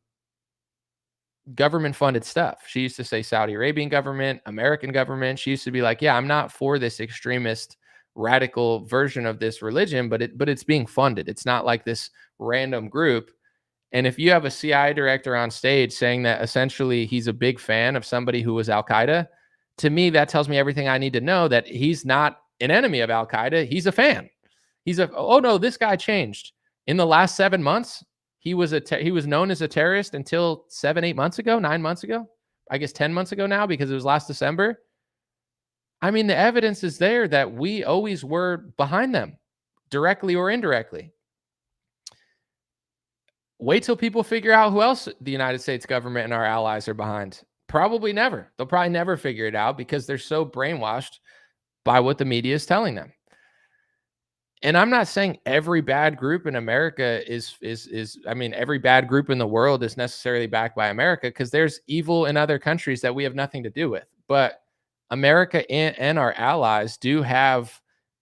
government-funded stuff. She used to say Saudi Arabian government, American government. She used to be like, yeah, I'm not for this extremist radical version of this religion, but it's being funded. It's not like this random group. And if you have a CIA director on stage saying that essentially he's a big fan of somebody who was Al-Qaeda, to me, that tells me everything I need to know, that he's not an enemy of Al-Qaeda. He's a fan. Oh no, this guy changed. In the last 7 months, he was known as a terrorist until 7-8 months ago, 9 months ago, I guess 10 months ago now, because it was last December. I mean, the evidence is there that we always were behind them, directly or indirectly. Wait till people figure out who else the United States government and our allies are behind. Probably never. They'll probably never figure it out because they're so brainwashed by what the media is telling them. And I'm not saying every bad group in America every bad group in the world is necessarily backed by America, because there's evil in other countries that we have nothing to do with. But America and our allies do have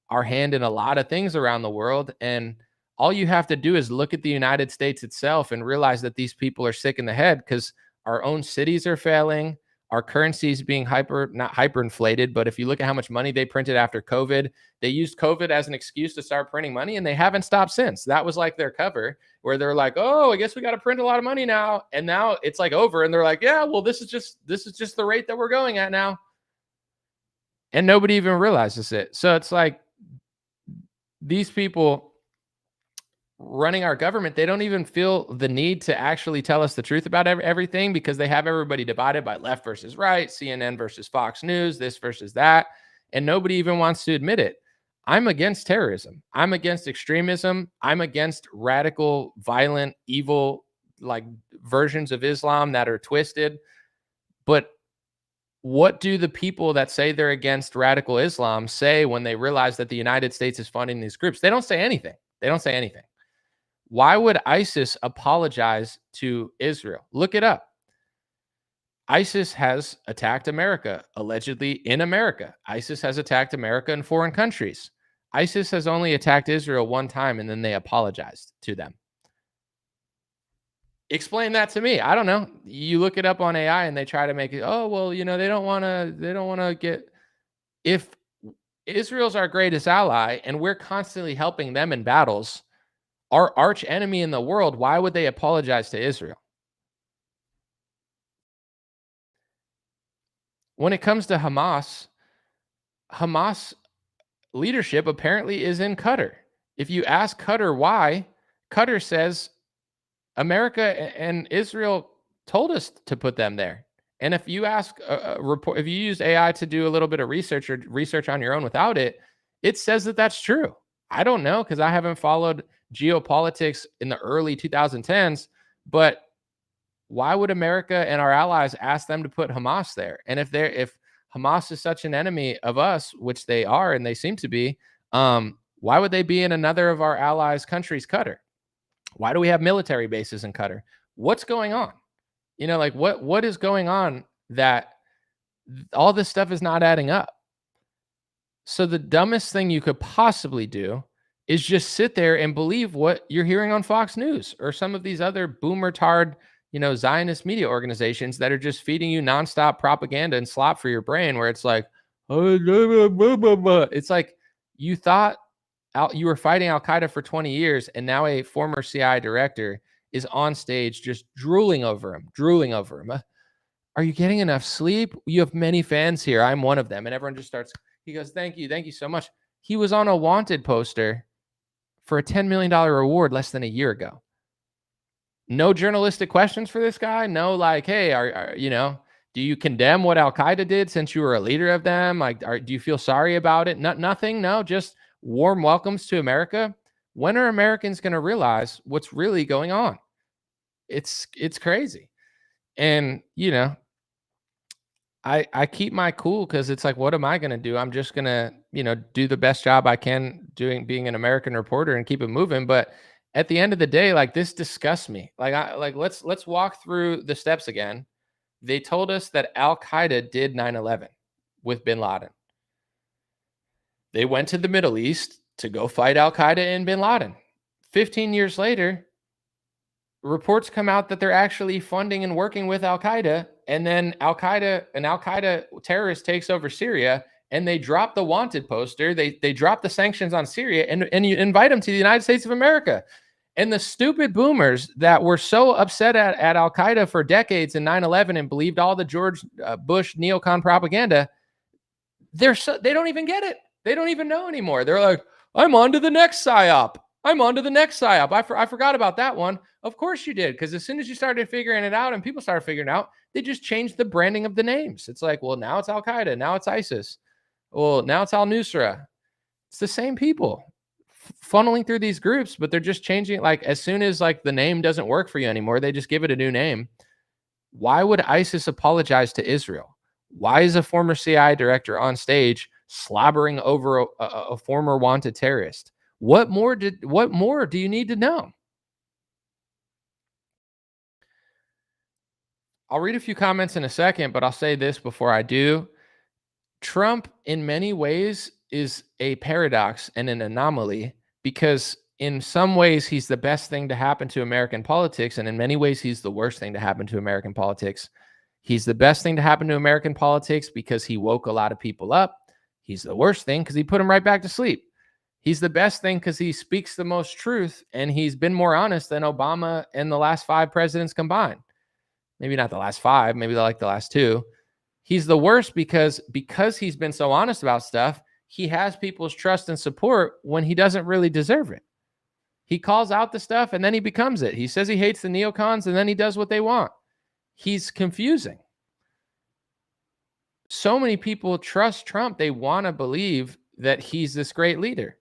our hand in a lot of things around the world. And all you have to do is look at the United States itself and realize that these people are sick in the head, because our own cities are failing. Our currency is being not hyperinflated, but if you look at how much money they printed after COVID, they used COVID as an excuse to start printing money, and they haven't stopped since. That was like their cover, where they're like, oh, I guess we got to print a lot of money now. And now it's like over, and they're like, yeah, well, this is just the rate that we're going at now. And nobody even realizes it. So it's like these people running our government, they don't even feel the need to actually tell us the truth about everything, because they have everybody divided by left versus right, CNN versus Fox News, this versus that, and nobody even wants to admit it. I'm against terrorism. I'm against extremism. I'm against radical, violent, evil, like versions of Islam that are twisted. But what do the people that say they're against radical Islam say when they realize that the United States is funding these groups? They don't say anything. They don't say anything. Why would ISIS apologize to Israel? Look it up. ISIS has attacked America, allegedly in America. ISIS has attacked America in foreign countries. ISIS has only attacked Israel one time, and then they apologized to them. Explain that to me. I don't know. You look it up on AI and they try to make it, oh, well, they don't want to get, if Israel's our greatest ally and we're constantly helping them in battles, our arch enemy in the world, why would they apologize to Israel? When it comes to Hamas leadership apparently is in Qatar. If you ask Qatar why, Qatar says America and Israel told us to put them there. And if you ask if you use AI to do a little bit of research or research on your own without it, it says that that's true. I don't know, because I haven't followed geopolitics in the early 2010s, but why would America and our allies ask them to put Hamas there? And if Hamas is such an enemy of us, which they are and they seem to be, why would they be in another of our allies' countries, Qatar? Why do we have military bases in Qatar? What's going on? What is going on that all this stuff is not adding up? So the dumbest thing you could possibly do is just sit there and believe what you're hearing on Fox News or some of these other boomer-tard, Zionist media organizations that are just feeding you nonstop propaganda and slop for your brain, where it's like, it's like you thought you were fighting Al-Qaeda for 20 years, and now a former CIA director is on stage just drooling over him. Are you getting enough sleep? You have many fans here. I'm one of them. And everyone just starts, he goes, thank you so much. He was on a wanted poster for a $10 million reward less than a year ago. No journalistic questions for this guy. No, like, hey, do you condemn what Al-Qaeda did since you were a leader of them? Like, do you feel sorry about it? Nothing. No, just warm welcomes to America. When are Americans going to realize what's really going on? It's crazy. And, I keep my cool because it's like, what am I going to do? I'm just going to, do the best job I can being an American reporter and keep it moving. But at the end of the day, like, this disgusts me. Let's walk through the steps again. They told us that Al-Qaeda did 9/11 with bin Laden. They went to the Middle East to go fight Al-Qaeda and bin Laden. 15 years later, reports come out that they're actually funding and working with Al-Qaeda, and then an Al-Qaeda terrorist takes over Syria, and they drop the wanted poster. They drop the sanctions on Syria, and you invite them to the United States of America. And the stupid boomers that were so upset at Al-Qaeda for decades in 9/11 and believed all the George Bush neocon propaganda, they don't even get it. They don't even know anymore. They're like, I'm on to the next PSYOP. I'm on to the next PSYOP. I forgot about that one. Of course you did, because as soon as you started figuring it out and people started figuring it out, they just changed the branding of the names. It's like, well, now it's Al-Qaeda. Now it's ISIS. Well, now it's Al-Nusra. It's the same people funneling through these groups, but they're just changing. Like, as soon as like the name doesn't work for you anymore, they just give it a new name. Why would ISIS apologize to Israel? Why is a former CIA director on stage slobbering over a former wanted terrorist? What more do you need to know? I'll read a few comments in a second, but I'll say this before I do. Trump, in many ways, is a paradox and an anomaly, because in some ways he's the best thing to happen to American politics, and in many ways he's the worst thing to happen to American politics. He's the best thing to happen to American politics because he woke a lot of people up. He's the worst thing because he put them right back to sleep. He's the best thing because he speaks the most truth, and he's been more honest than Obama and the last 5 presidents combined. Maybe not the last 5, maybe like the last 2. He's the worst because he's been so honest about stuff, he has people's trust and support when he doesn't really deserve it. He calls out the stuff and then he becomes it. He says he hates the neocons and then he does what they want. He's confusing. So many people trust Trump. They want to believe that he's this great leader.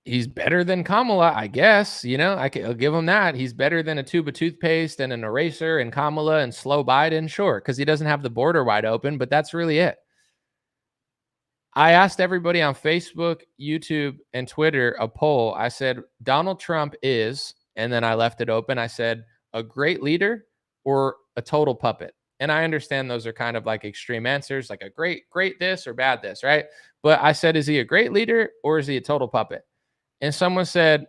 He's better than Kamala, I guess. You know, I'll give him that. He's better than a tube of toothpaste and an eraser and Kamala and slow Biden, sure, because he doesn't have the border wide open, but that's really it. I asked everybody on Facebook, YouTube, and Twitter a poll. I said, Donald Trump is, and then I left it open. I said, a great leader or a total puppet? And I understand those are kind of like extreme answers, like a great this or bad this, right? But I said, is he a great leader or is he a total puppet? And someone said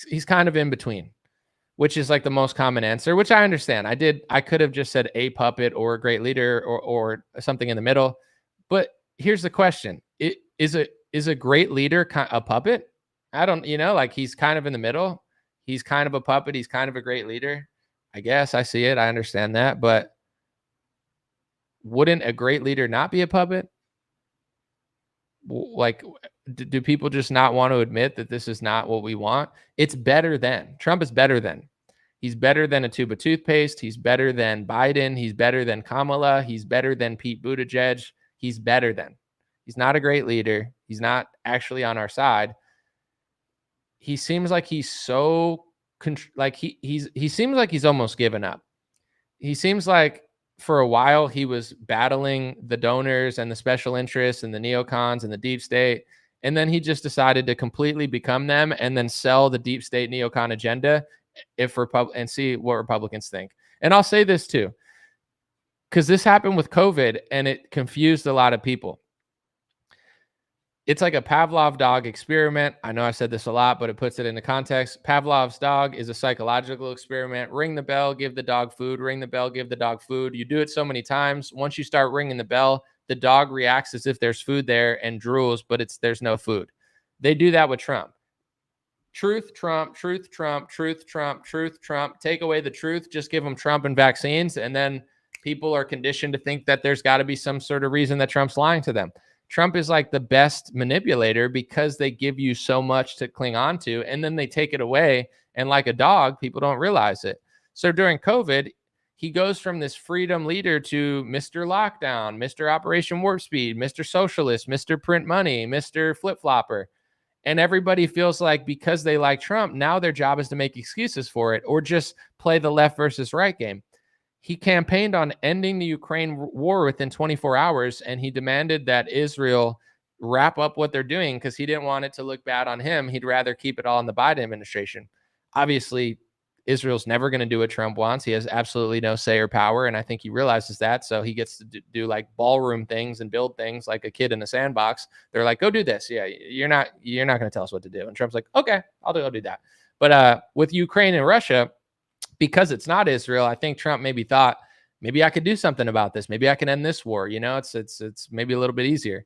he's kind of in between, which is like the most common answer, which I understand. I could have just said a puppet or a great leader or something in the middle. But here's the question. Is a great leader a puppet? I don't, like he's kind of in the middle. He's kind of a puppet. He's kind of a great leader. I guess I see it. I understand that. But wouldn't a great leader not be a puppet? Like, do people just not want to admit that this is not what we want? It's better than. Trump is better than. He's better than a tube of toothpaste. He's better than Biden. He's better than Kamala. He's better than Pete Buttigieg. He's better than. He's not a great leader. He's not actually on our side. He seems like he's so he seems like he's almost given up. He seems like for a while he was battling the donors and the special interests and the neocons and the deep state, and then he just decided to completely become them and then sell the deep state neocon agenda and see what Republicans think. And I'll say this too, because this happened with COVID and it confused a lot of people. It's like a Pavlov dog experiment. I know I said this a lot, but it puts it into context. Pavlov's dog is a psychological experiment. Ring the bell, give the dog food. Ring the bell, give the dog food. You do it so many times. Once you start ringing the bell, the dog reacts as if there's food there and drools, but there's no food. They do that with Trump. Truth, Trump, truth, Trump, truth, Trump, truth, Trump. Take away the truth, just give them Trump and vaccines, and then people are conditioned to think that there's got to be some sort of reason that Trump's lying to them. Trump is like the best manipulator because they give you so much to cling on to, and then they take it away. And like a dog, people don't realize it. So during COVID, he goes from this freedom leader to Mr. Lockdown, Mr. Operation Warp Speed, Mr. Socialist, Mr. Print Money, Mr. Flip-Flopper. And everybody feels like because they like Trump, now their job is to make excuses for it or just play the left versus right game. He campaigned on ending the Ukraine war within 24 hours, and he demanded that Israel wrap up what they're doing because he didn't want it to look bad on him. He'd rather keep it all in the Biden administration. Obviously, Israel's never going to do what Trump wants. He has absolutely no say or power, and I think he realizes that. So he gets to do like ballroom things and build things like a kid in a sandbox. They're like, go do this. Yeah, you're not going to tell us what to do. And Trump's like, okay, I'll do that. But with Ukraine and Russia, because it's not Israel, I think Trump maybe thought, maybe I could do something about this. Maybe I can end this war. It's maybe a little bit easier.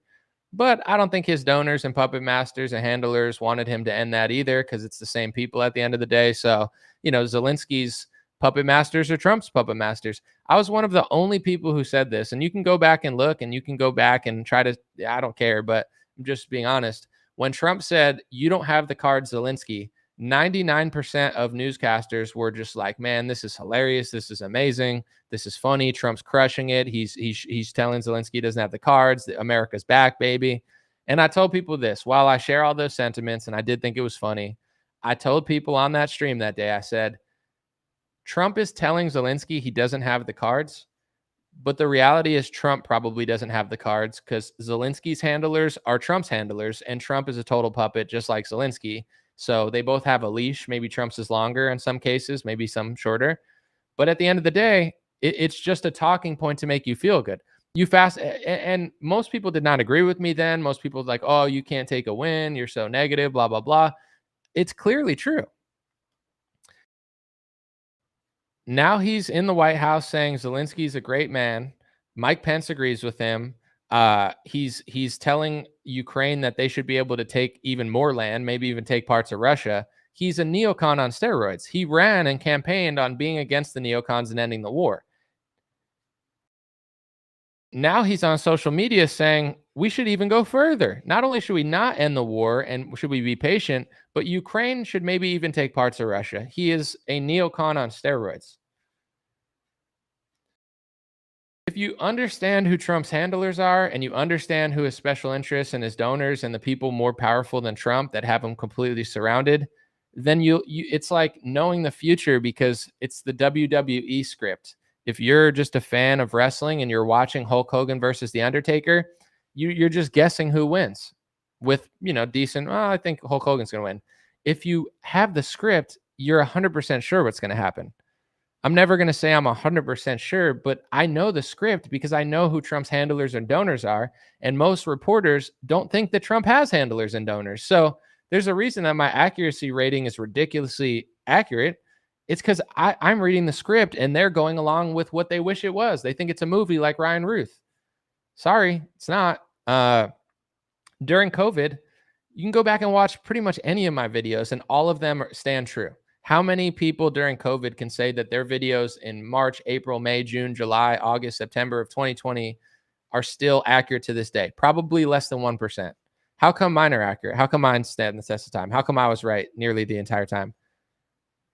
But I don't think his donors and puppet masters and handlers wanted him to end that either, because it's the same people at the end of the day. So, Zelensky's puppet masters are Trump's puppet masters. I was one of the only people who said this, and you can go back and look, and you can go back and try to, I don't care, but I'm just being honest. When Trump said, "You don't have the card, Zelensky," 99% of newscasters were just like, "Man, this is hilarious. This is amazing. This is funny. Trump's crushing it. He's telling Zelensky he doesn't have the cards. America's back, baby." And I told people this, while I share all those sentiments, and I did think it was funny, I told people on that stream that day, I said, Trump is telling Zelensky he doesn't have the cards, but the reality is Trump probably doesn't have the cards, because Zelensky's handlers are Trump's handlers, and Trump is a total puppet just like Zelensky. So they both have a leash. Maybe Trump's is longer in some cases, maybe some shorter. But at the end of the day, it's just a talking point to make you feel good. And most people did not agree with me then. Most people were like, "Oh, you can't take a win. You're so negative, blah, blah, blah." It's clearly true. Now he's in the White House saying Zelensky's a great man. Mike Pence agrees with him. He's telling Ukraine that they should be able to take even more land, maybe even take parts of Russia. He's a neocon on steroids. He ran and campaigned on being against the neocons and ending the war. Now he's on social media saying we should even go further. Not only should we not end the war and should we be patient, but Ukraine should maybe even take parts of Russia. He is a neocon on steroids. If you understand who Trump's handlers are, and you understand who his special interests and his donors and the people more powerful than Trump that have him completely surrounded, then it's like knowing the future, because it's the WWE script. If you're just a fan of wrestling and you're watching Hulk Hogan versus The Undertaker, you're just guessing who wins with, decent, I think Hulk Hogan's going to win. If you have the script, you're 100% sure what's going to happen. I'm never going to say I'm 100% sure, but I know the script because I know who Trump's handlers and donors are. And most reporters don't think that Trump has handlers and donors. So there's a reason that my accuracy rating is ridiculously accurate. It's because I'm reading the script and they're going along with what they wish it was. They think it's a movie like Ryan Routh. Sorry, it's not. During COVID, you can go back and watch pretty much any of my videos and all of them stand true. How many people during COVID can say that their videos in March, April, May, June, July, August, September of 2020 are still accurate to this day? Probably less than 1%. How come mine are accurate? How come mine stand the test of time? How come I was right nearly the entire time?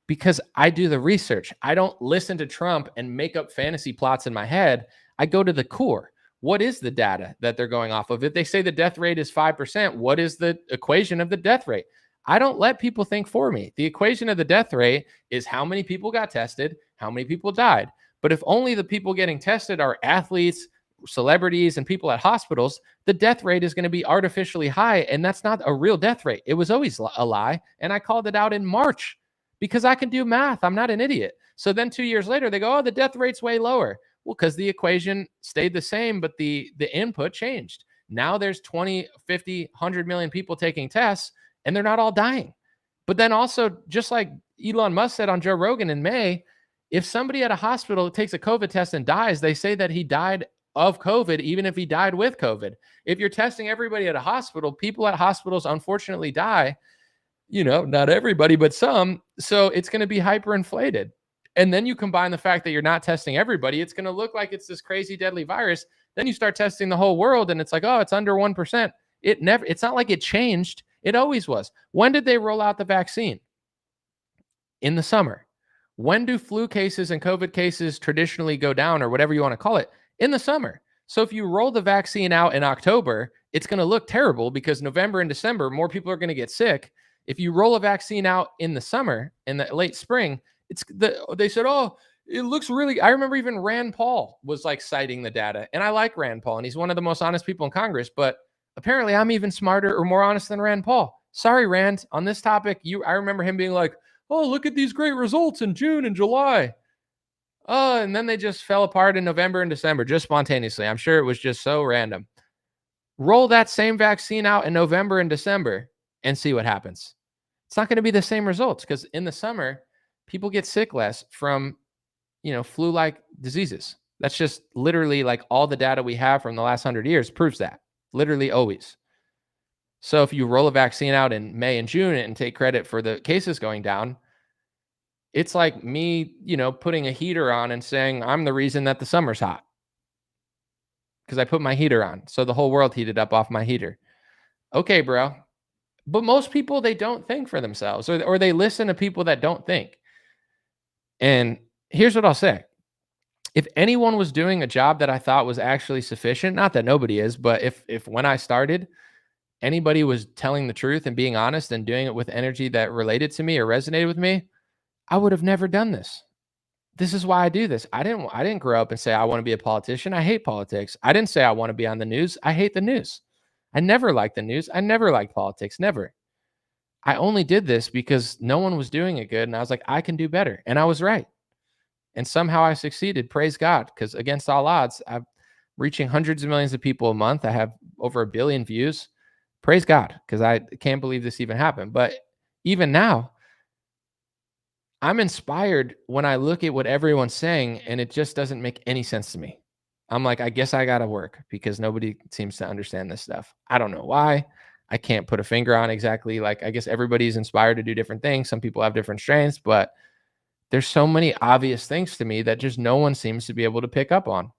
Because I do the research. I don't listen to Trump and make up fantasy plots in my head. I go to the core. What is the data that they're going off of? If they say the death rate is 5%, what is the equation of the death rate? I don't let people think for me. The equation of the death rate is how many people got tested, how many people died. But if only the people getting tested are athletes, celebrities, and people at hospitals, the death rate is going to be artificially high. And that's not a real death rate. It was always a lie. And I called it out in March because I can do math. I'm not an idiot. So then 2 years later, they go, "Oh, the death rate's way lower." Well, because the equation stayed the same, but the input changed. Now there's 20, 50, 100 million people taking tests, and they're not all dying. But then also, just like Elon Musk said on Joe Rogan in May, if somebody at a hospital takes a COVID test and dies, they say that he died of COVID, even if he died with COVID. If you're testing everybody at a hospital, people at hospitals unfortunately die. Not everybody, but some. So it's going to be hyperinflated. And then you combine the fact that you're not testing everybody, it's going to look like it's this crazy deadly virus. Then you start testing the whole world and it's like, oh, it's under 1%. It's not like it changed. It always was. When did they roll out the vaccine? In the summer. When do flu cases and COVID cases traditionally go down, or whatever you want to call it? In the summer. So if you roll the vaccine out in October, it's going to look terrible because November and December, more people are going to get sick. If you roll a vaccine out in the summer, in the late spring, they said, "Oh, it looks really." I remember even Rand Paul was like citing the data, and I like Rand Paul, and he's one of the most honest people in Congress, but apparently I'm even smarter or more honest than Rand Paul. Sorry, Rand, on this topic, I remember him being like, "Oh, look at these great results in June and July." Oh, and then they just fell apart in November and December, just spontaneously. I'm sure it was just so random. Roll that same vaccine out in November and December and see what happens. It's not going to be the same results because in the summer, people get sick less from, flu-like diseases. That's just literally like all the data we have from the last 100 years proves that. literally always. So if you roll a vaccine out in May and June and take credit for the cases going down, it's like me, putting a heater on and saying I'm the reason that the summer's hot because I put my heater on. So the whole world heated up off my heater. Okay, bro. But most people, they don't think for themselves, or they listen to people that don't think. And here's what I'll say. If anyone was doing a job that I thought was actually sufficient, not that nobody is, but if when I started, anybody was telling the truth and being honest and doing it with energy that related to me or resonated with me, I would have never done this. This is why I do this. I didn't grow up and say I want to be a politician. I hate politics. I didn't say I want to be on the news. I hate the news. I never liked the news. I never liked politics. Never. I only did this because no one was doing it good. And I was like, I can do better. And I was right. And somehow I succeeded. Praise God. Because against all odds, I'm reaching hundreds of millions of people a month. I have over 1 billion views. Praise God. Because I can't believe this even happened. But even now, I'm inspired when I look at what everyone's saying and it just doesn't make any sense to me. I'm like, I guess I got to work because nobody seems to understand this stuff. I don't know why. I can't put a finger on exactly. Like, I guess everybody's inspired to do different things. Some people have different strengths, but there's so many obvious things to me that just no one seems to be able to pick up on.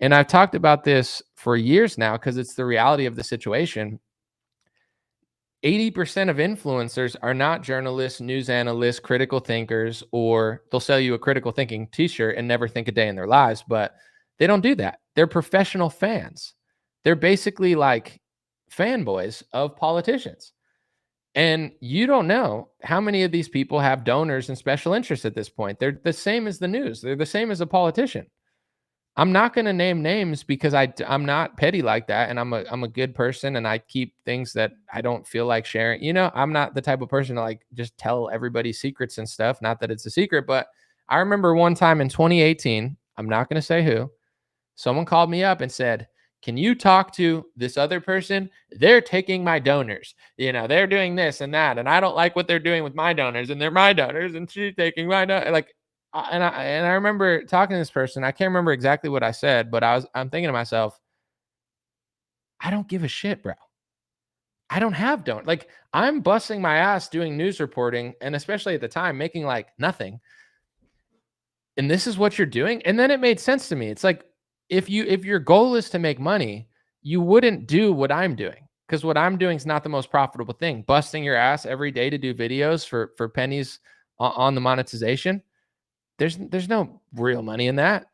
And I've talked about this for years now because it's the reality of the situation. 80% of influencers are not journalists, news analysts, critical thinkers, or they'll sell you a critical thinking t-shirt and never think a day in their lives, but they don't do that. They're professional fans. They're basically like fanboys of politicians. And you don't know how many of these people have donors and special interests at this point. They're the same as the news. They're the same as a politician. I'm not going to name names because I'm not petty like that. And I'm a good person and I keep things that I don't feel like sharing. I'm not the type of person to like just tell everybody secrets and stuff. Not that it's a secret, but I remember one time in 2018, I'm not going to say who, someone called me up and said, can you talk to this other person? They're taking my donors. They're doing this and that. And I don't like what they're doing with my donors and they're my donors and she's taking my donors. Like, and I remember talking to this person. I can't remember exactly what I said, but I'm thinking to myself, I don't give a shit, bro. I don't have donors. Like, I'm busting my ass doing news reporting, and especially at the time, making like nothing. And this is what you're doing. And then it made sense to me. It's like, if your goal is to make money, you wouldn't do what I'm doing, because what I'm doing is not the most profitable thing. Busting your ass every day to do videos for pennies on the monetization. There's no real money in that.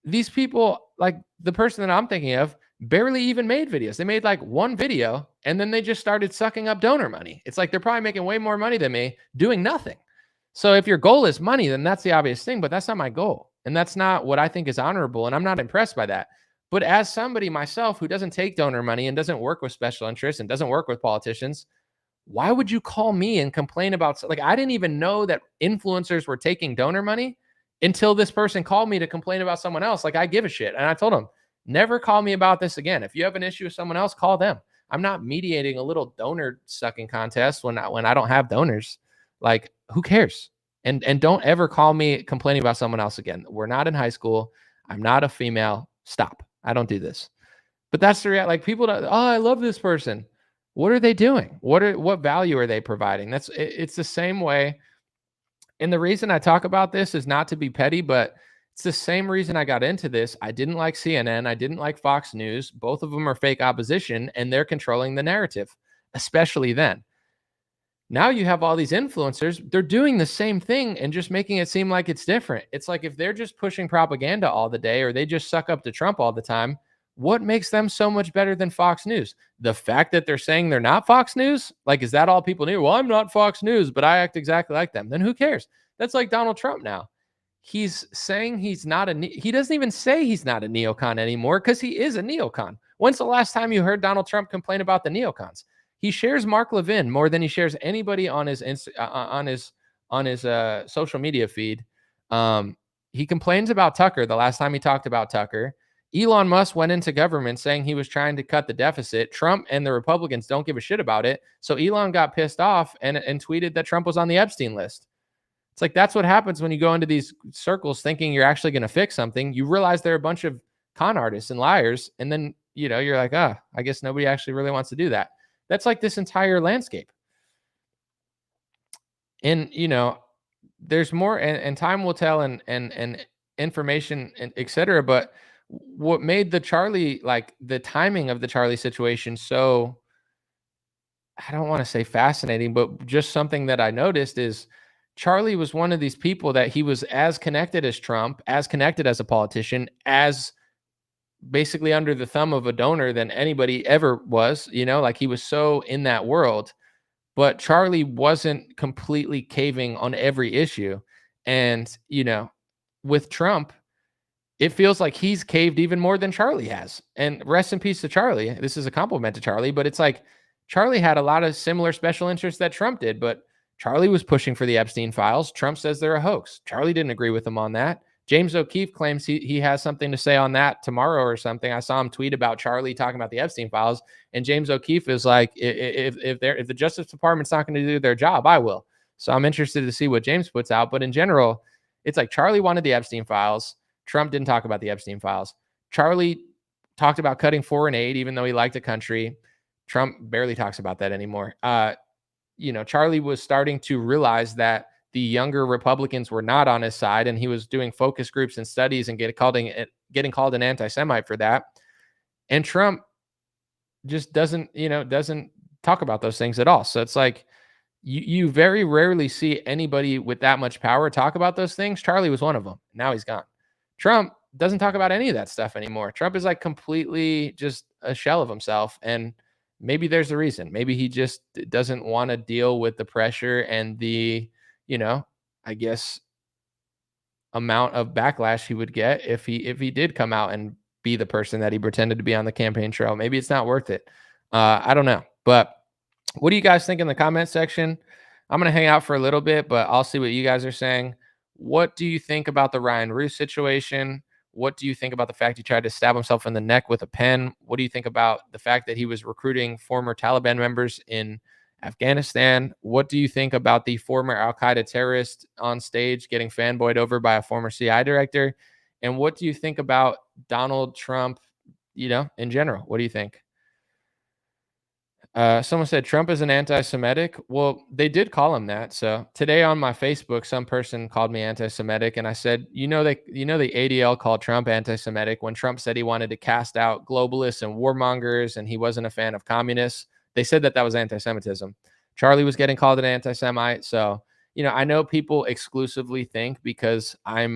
These people, like the person that I'm thinking of, barely even made videos. They made like one video and then they just started sucking up donor money. It's like they're probably making way more money than me doing nothing. So if your goal is money, then that's the obvious thing, but that's not my goal. And that's not what I think is honorable. And I'm not impressed by that. But as somebody myself who doesn't take donor money and doesn't work with special interests and doesn't work with politicians, why would you call me and complain about, like, I didn't even know that influencers were taking donor money until this person called me to complain about someone else. Like, I give a shit. And I told him, never call me about this again. If you have an issue with someone else, call them. I'm not mediating a little donor sucking contest when I don't have donors. Like, who cares? And don't ever call me complaining about someone else again. We're not in high school. I'm not a female. Stop. I don't do this. But that's the reality. Like, people don't, I love this person. What are they doing? What value are they providing? It's the same way. And the reason I talk about this is not to be petty, but it's the same reason I got into this. I didn't like CNN. I didn't like Fox News. Both of them are fake opposition, and they're controlling the narrative, especially then. Now you have all these influencers. They're doing the same thing and just making it seem like it's different. It's like if they're just pushing propaganda all the day, or they just suck up to Trump all the time, what makes them so much better than Fox News? The fact that they're saying they're not Fox News? Like, is that all people need? Well, I'm not Fox News, but I act exactly like them. Then who cares? That's like Donald Trump now. He's saying he's not he doesn't even say he's not a neocon anymore, because he is a neocon. When's the last time you heard Donald Trump complain about the neocons? He shares Mark Levin more than he shares anybody on his social media feed. He complains about Tucker the last time he talked about Tucker. Elon Musk went into government saying he was trying to cut the deficit. Trump and the Republicans don't give a shit about it. So Elon got pissed off and tweeted that Trump was on the Epstein list. It's like, that's what happens when you go into these circles thinking you're actually going to fix something. You realize they're a bunch of con artists and liars, and then you're like, I guess nobody actually really wants to do that. That's like this entire landscape. And, there's more, and time will tell, and information, and et cetera. But what made the Charlie, like the timing of the Charlie situation so, I don't want to say fascinating, but just something that I noticed is Charlie was one of these people that he was as connected as Trump, as connected as a politician, as basically under the thumb of a donor than anybody ever was, like he was so in that world. But Charlie wasn't completely caving on every issue. And, with Trump, it feels like he's caved even more than Charlie has. And rest in peace to Charlie. This is a compliment to Charlie, but it's like Charlie had a lot of similar special interests that Trump did, but Charlie was pushing for the Epstein files. Trump says they're a hoax. Charlie didn't agree with him on that. James O'Keefe claims he has something to say on that tomorrow or something. I saw him tweet about Charlie talking about the Epstein files, and James O'Keefe is like, if the Justice Department's not going to do their job, I will. So I'm interested to see what James puts out. But in general, it's like Charlie wanted the Epstein files. Trump didn't talk about the Epstein files. Charlie talked about cutting foreign aid, even though he liked the country. Trump barely talks about that anymore. Charlie was starting to realize that the younger Republicans were not on his side, and he was doing focus groups and studies and getting called an anti-Semite for that. And Trump just doesn't talk about those things at all. So it's like you very rarely see anybody with that much power talk about those things. Charlie was one of them. Now he's gone. Trump doesn't talk about any of that stuff anymore. Trump is like completely just a shell of himself. And maybe there's a reason. Maybe he just doesn't want to deal with the pressure and the, I guess, amount of backlash he would get if he did come out and be the person that he pretended to be on the campaign trail. Maybe it's not worth it. I don't know. But what do you guys think in the comment section? I'm going to hang out for a little bit, but I'll see what you guys are saying. What do you think about the Ryan Routh situation? What do you think about the fact he tried to stab himself in the neck with a pen? What do you think about the fact that he was recruiting former Taliban members in Afghanistan? What do you think about the former Al-Qaeda terrorist on stage getting fanboyed over by a former CI director? And what do you think about Donald Trump, in general? What do you think? Someone said Trump is an anti-Semitic. Well, they did call him that. So today on my Facebook, some person called me anti-Semitic, and I said, the ADL called Trump anti-Semitic when Trump said he wanted to cast out globalists and warmongers, and he wasn't a fan of communists. They said that was anti-Semitism. Charlie was getting called an anti-Semite. So, I know people exclusively think because I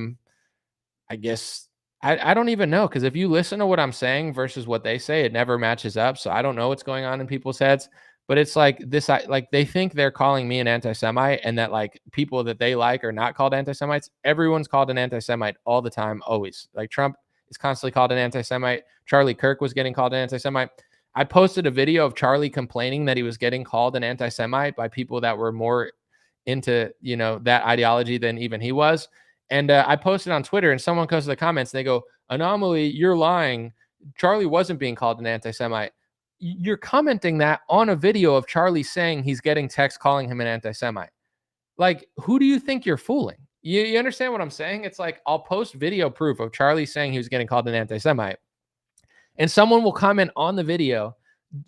don't even know, because if you listen to what I'm saying versus what they say, it never matches up. So I don't know what's going on in people's heads, but it's like this, like they think they're calling me an anti-Semite, and that like people that they like are not called anti-Semites. Everyone's called an anti-Semite all the time, always. Like Trump is constantly called an anti-Semite. Charlie Kirk was getting called an anti-Semite. I posted a video of Charlie complaining that he was getting called an anti-Semite by people that were more into, that ideology than even he was. And I posted on Twitter, and someone goes to the comments and they go, "Anomaly, you're lying. Charlie wasn't being called an anti-Semite." You're commenting that on a video of Charlie saying he's getting texts calling him an anti-Semite. Like, who do you think you're fooling? You understand what I'm saying? It's like, I'll post video proof of Charlie saying he was getting called an anti-Semite, and someone will comment on the video.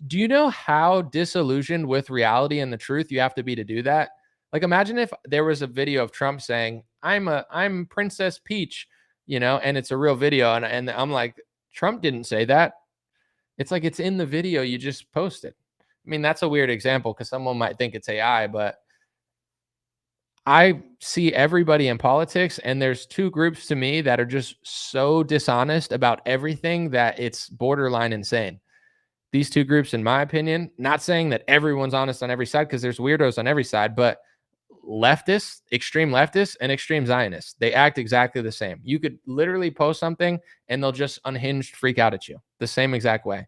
Do you know how disillusioned with reality and the truth you have to be to do that? Like, imagine if there was a video of Trump saying, I'm Princess Peach, and it's a real video. And I'm like, Trump didn't say that. It's like, it's in the video. You just posted. I mean, that's a weird example because someone might think it's AI, but I see everybody in politics, and there's two groups to me that are just so dishonest about everything that it's borderline insane. These two groups, in my opinion, not saying that everyone's honest on every side, because there's weirdos on every side, but leftists, extreme leftists, and extreme Zionists, they act exactly the same. You could literally post something and they'll just unhinged freak out at you the same exact way.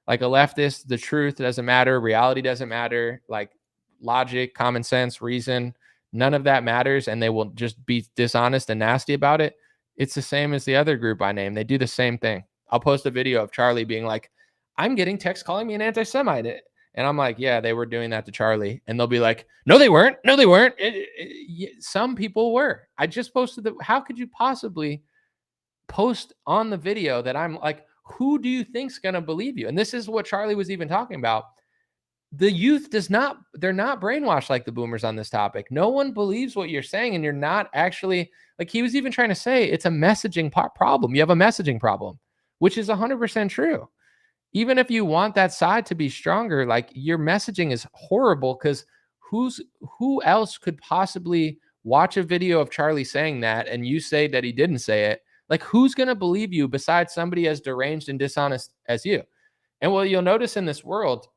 Like a leftist, the truth doesn't matter, reality doesn't matter, like logic, common sense, reason, none of that matters, and they will just be dishonest and nasty about it. It's the same as the other group I named. They do the same thing. I'll post a video of Charlie being like, "I'm getting texts calling me an anti-Semite." And I'm like, yeah, they were doing that to Charlie. And they'll be like, no, they weren't. No, they weren't. Some people were. I just posted how could you possibly post on the video that I'm like, who do you think's going to believe you? And this is what Charlie was even talking about. The youth they're not brainwashed like the boomers on this topic. No one believes what you're saying, and you're not actually, like he was even trying to say, it's a messaging problem. You have a messaging problem, which is 100% true. Even if you want that side to be stronger, like your messaging is horrible, because who else could possibly watch a video of Charlie saying that and you say that he didn't say it? Like, who's going to believe you besides somebody as deranged and dishonest as you? And what you'll notice in this world,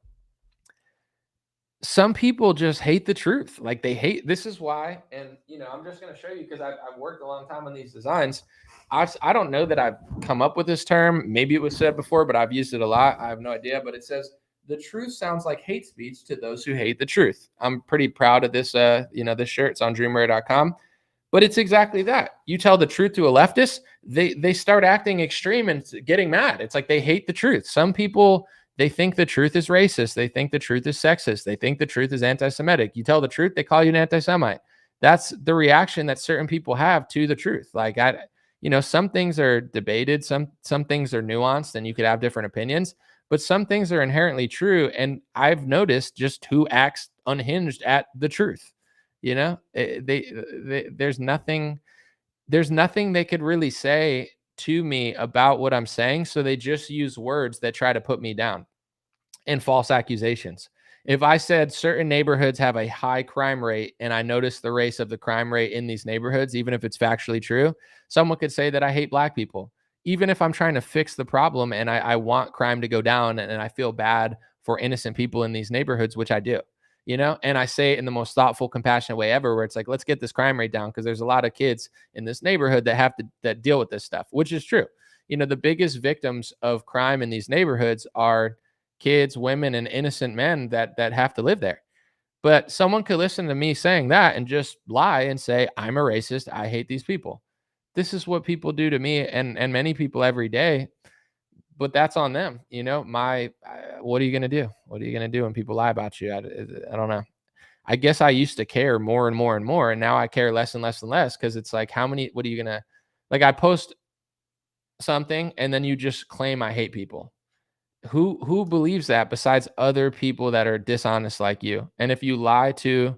some people just hate the truth. Like they hate, this is why. And, I'm just going to show you, because I've worked a long time on these designs. I don't know that I've come up with this term. Maybe it was said before, but I've used it a lot. I have no idea, but it says, the truth sounds like hate speech to those who hate the truth. I'm pretty proud of this, this shirt. It's on dreamrare.com. But it's exactly that. You tell the truth to a leftist, they start acting extreme and getting mad. It's like they hate the truth. Some people, they think the truth is racist. They think the truth is sexist. They think the truth is anti-Semitic. You tell the truth, they call you an anti-Semite. That's the reaction that certain people have to the truth. Like some things are debated, some things are nuanced, and you could have different opinions, but some things are inherently true. And I've noticed just who acts unhinged at the truth. There's nothing they could really say to me about what I'm saying. So they just use words that try to put me down and false accusations. If I said certain neighborhoods have a high crime rate and I notice the race of the crime rate in these neighborhoods, even if it's factually true, someone could say that I hate black people. Even if I'm trying to fix the problem and I want crime to go down and I feel bad for innocent people in these neighborhoods, which I do. And I say it in the most thoughtful, compassionate way ever, where it's like, let's get this crime rate down, because there's a lot of kids in this neighborhood that deal with this stuff, which is true. The biggest victims of crime in these neighborhoods are kids, women, and innocent men that have to live there. But someone could listen to me saying that and just lie and say, I'm a racist, I hate these people. This is what people do to me and many people every day. But that's on them. What are you going to do? What are you going to do when people lie about you? I don't know. I guess I used to care more and more and more. And now I care less and less and less, because it's like, what are you going to, like, I post something and then you just claim I hate people. Who believes that besides other people that are dishonest like you? And if you lie to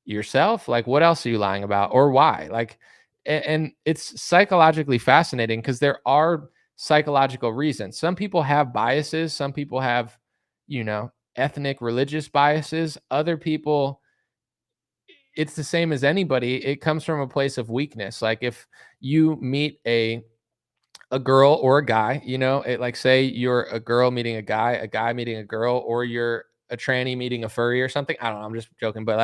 yourself, like, what else are you lying about, or why? Like, and it's psychologically fascinating, because there are psychological reasons. Some people have biases. Some people have, ethnic, religious biases. Other people, it's the same as anybody. It comes from a place of weakness. Like if you meet a girl or a guy, like say you're a girl meeting a guy meeting a girl, or you're a tranny meeting a furry or something. I don't know. I'm just joking, but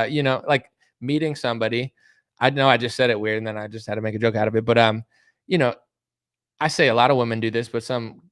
like meeting somebody. I know I just said it weird and then I just had to make a joke out of it. But I say a lot of women do this, but some,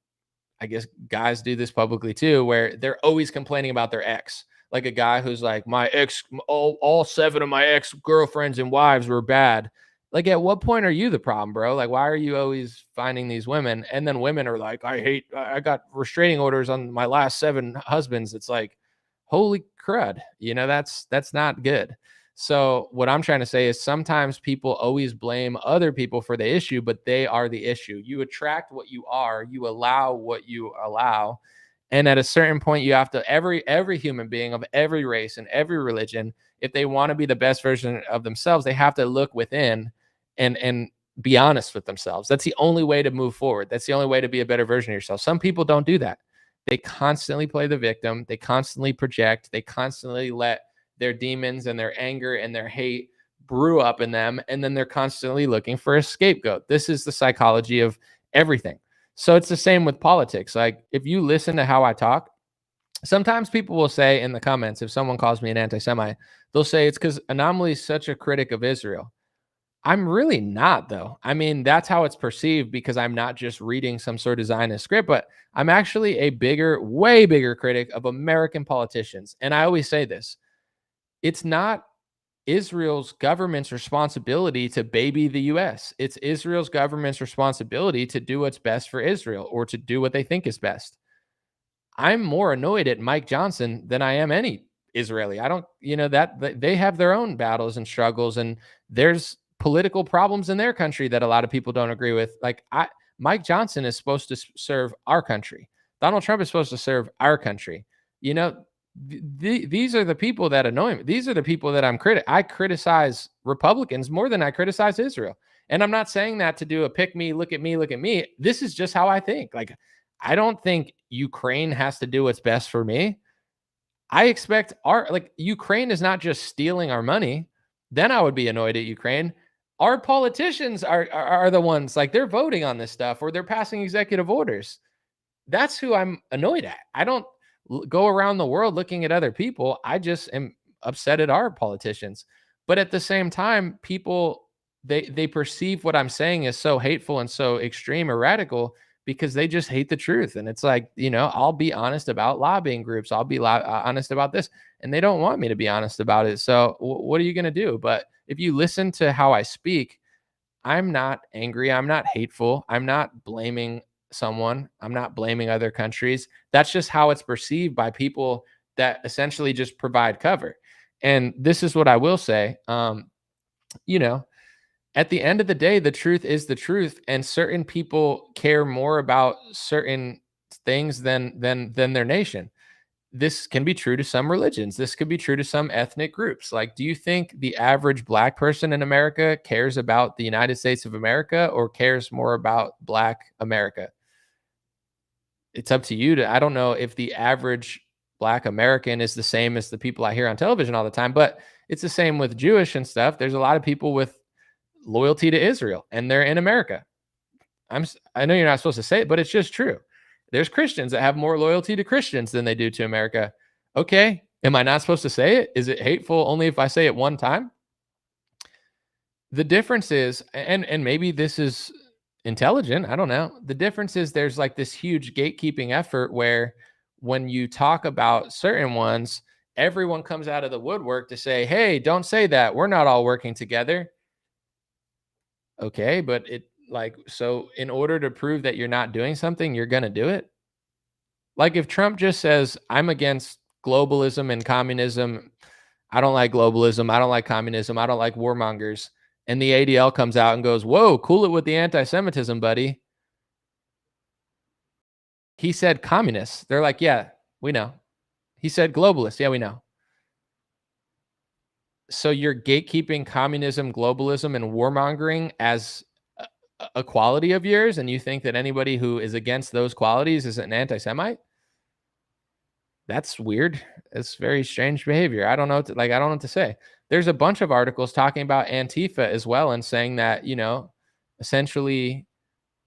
I guess, guys do this publicly too, where they're always complaining about their ex. Like a guy who's like, my ex, all 7 of my ex girlfriends and wives were bad. Like, at what point are you the problem, bro? Like, why are you always finding these women? And then women are like, I got restraining orders on my last 7 husbands. It's like, holy crud. That's not good. So what I'm trying to say is sometimes people always blame other people for the issue, but they are the issue. You attract what you are, you allow what you allow. And at a certain point, you have to, every human being of every race and every religion, if they want to be the best version of themselves, they have to look within and be honest with themselves. That's the only way to move forward. That's the only way to be a better version of yourself. Some people don't do that. They constantly play the victim. They constantly project. They constantly let their demons and their anger and their hate brew up in them. And then they're constantly looking for a scapegoat. This is the psychology of everything. So it's the same with politics. Like if you listen to how I talk, sometimes people will say in the comments, if someone calls me an anti-Semite, they'll say it's because Anomaly is such a critic of Israel. I'm really not, though. I mean, that's how it's perceived because I'm not just reading some sort of Zionist script, but I'm actually a bigger, way bigger critic of American politicians. And I always say this. It's not Israel's government's responsibility to baby the U.S. It's Israel's government's responsibility to do what's best for Israel or to do what they think is best. I'm more annoyed at Mike Johnson than I am any Israeli. I don't, that they have their own battles and struggles, and there's political problems in their country that a lot of people don't agree with. Like Mike Johnson is supposed to serve our country. Donald Trump is supposed to serve our country. You know, these are the people that annoy me. These are the people that I criticize Republicans more than I criticize Israel. And I'm not saying that to do a pick me, look at me, look at me. This is just how I think. Like, I don't think Ukraine has to do what's best for me. I expect Ukraine is not just stealing our money. Then I would be annoyed at Ukraine. Our politicians are the ones, like, they're voting on this stuff or they're passing executive orders. That's who I'm annoyed at. I don't go around the world looking at other people. I just am upset at our politicians. But at the same time, people, they perceive what I'm saying as so hateful and so extreme or radical because they just hate the truth. And it's like, I'll be honest about lobbying groups. I'll be honest about this. And they don't want me to be honest about it. So what are you going to do? But if you listen to how I speak, I'm not angry. I'm not hateful. I'm not blaming someone. I'm not blaming other countries. That's just how it's perceived by people that essentially just provide cover. And this is what I will say. At the end of the day, the truth is the truth, and certain people care more about certain things than their nation. This can be true to some religions. This could be true to some ethnic groups. Like, do you think the average Black person in America cares about the United States of America or cares more about Black America? It's up to you I don't know if the average Black American is the same as the people I hear on television all the time, but it's the same with Jewish and stuff. There's a lot of people with loyalty to Israel and they're in America. I know you're not supposed to say it, but it's just true. There's Christians that have more loyalty to Christians than they do to America. Okay. Am I not supposed to say it? Is it hateful only if I say it one time? The difference is, and maybe this is intelligent, I don't know. The difference is there's like this huge gatekeeping effort where when you talk about certain ones, everyone comes out of the woodwork to say, hey, don't say that. We're not all working together. Okay, but so in order to prove that you're not doing something, you're going to do it. Like if Trump just says, I'm against globalism and communism, I don't like globalism, I don't like communism, I don't like warmongers, and the ADL comes out and goes, whoa, cool it with the anti-Semitism, buddy. He said communists. They're like, yeah, we know. He said globalists. Yeah, we know. So you're gatekeeping communism, globalism, and warmongering as a quality of yours, and you think that anybody who is against those qualities is an anti-Semite? That's weird. It's very strange behavior. I don't know I don't know what to say. There's a bunch of articles talking about Antifa as well and saying that, essentially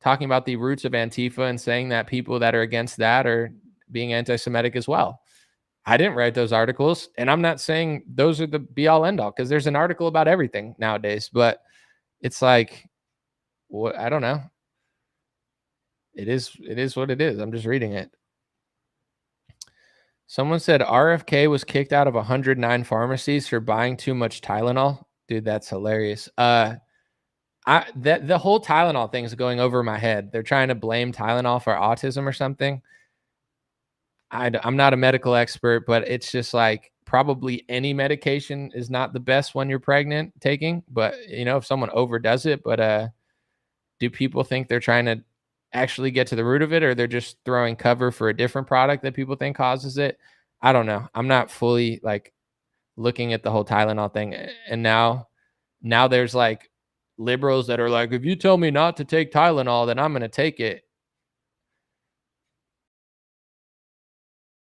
talking about the roots of Antifa and saying that people that are against that are being anti-Semitic as well. I didn't write those articles, and I'm not saying those are the be all end all because there's an article about everything nowadays, but it's like, I don't know. It is what it is. I'm just reading it. Someone said RFK was kicked out of 109 pharmacies for buying too much Tylenol. Dude, that's hilarious. The whole Tylenol thing is going over my head. They're trying to blame Tylenol for autism or something. I'm not a medical expert, but it's just like probably any medication is not the best when you're pregnant taking. But, if someone overdoes it, but do people think they're trying to actually get to the root of it, or they're just throwing cover for a different product that people think causes it? I don't know. I'm not fully looking at the whole Tylenol thing. And now there's liberals that are like, if you tell me not to take Tylenol, then I'm going to take it.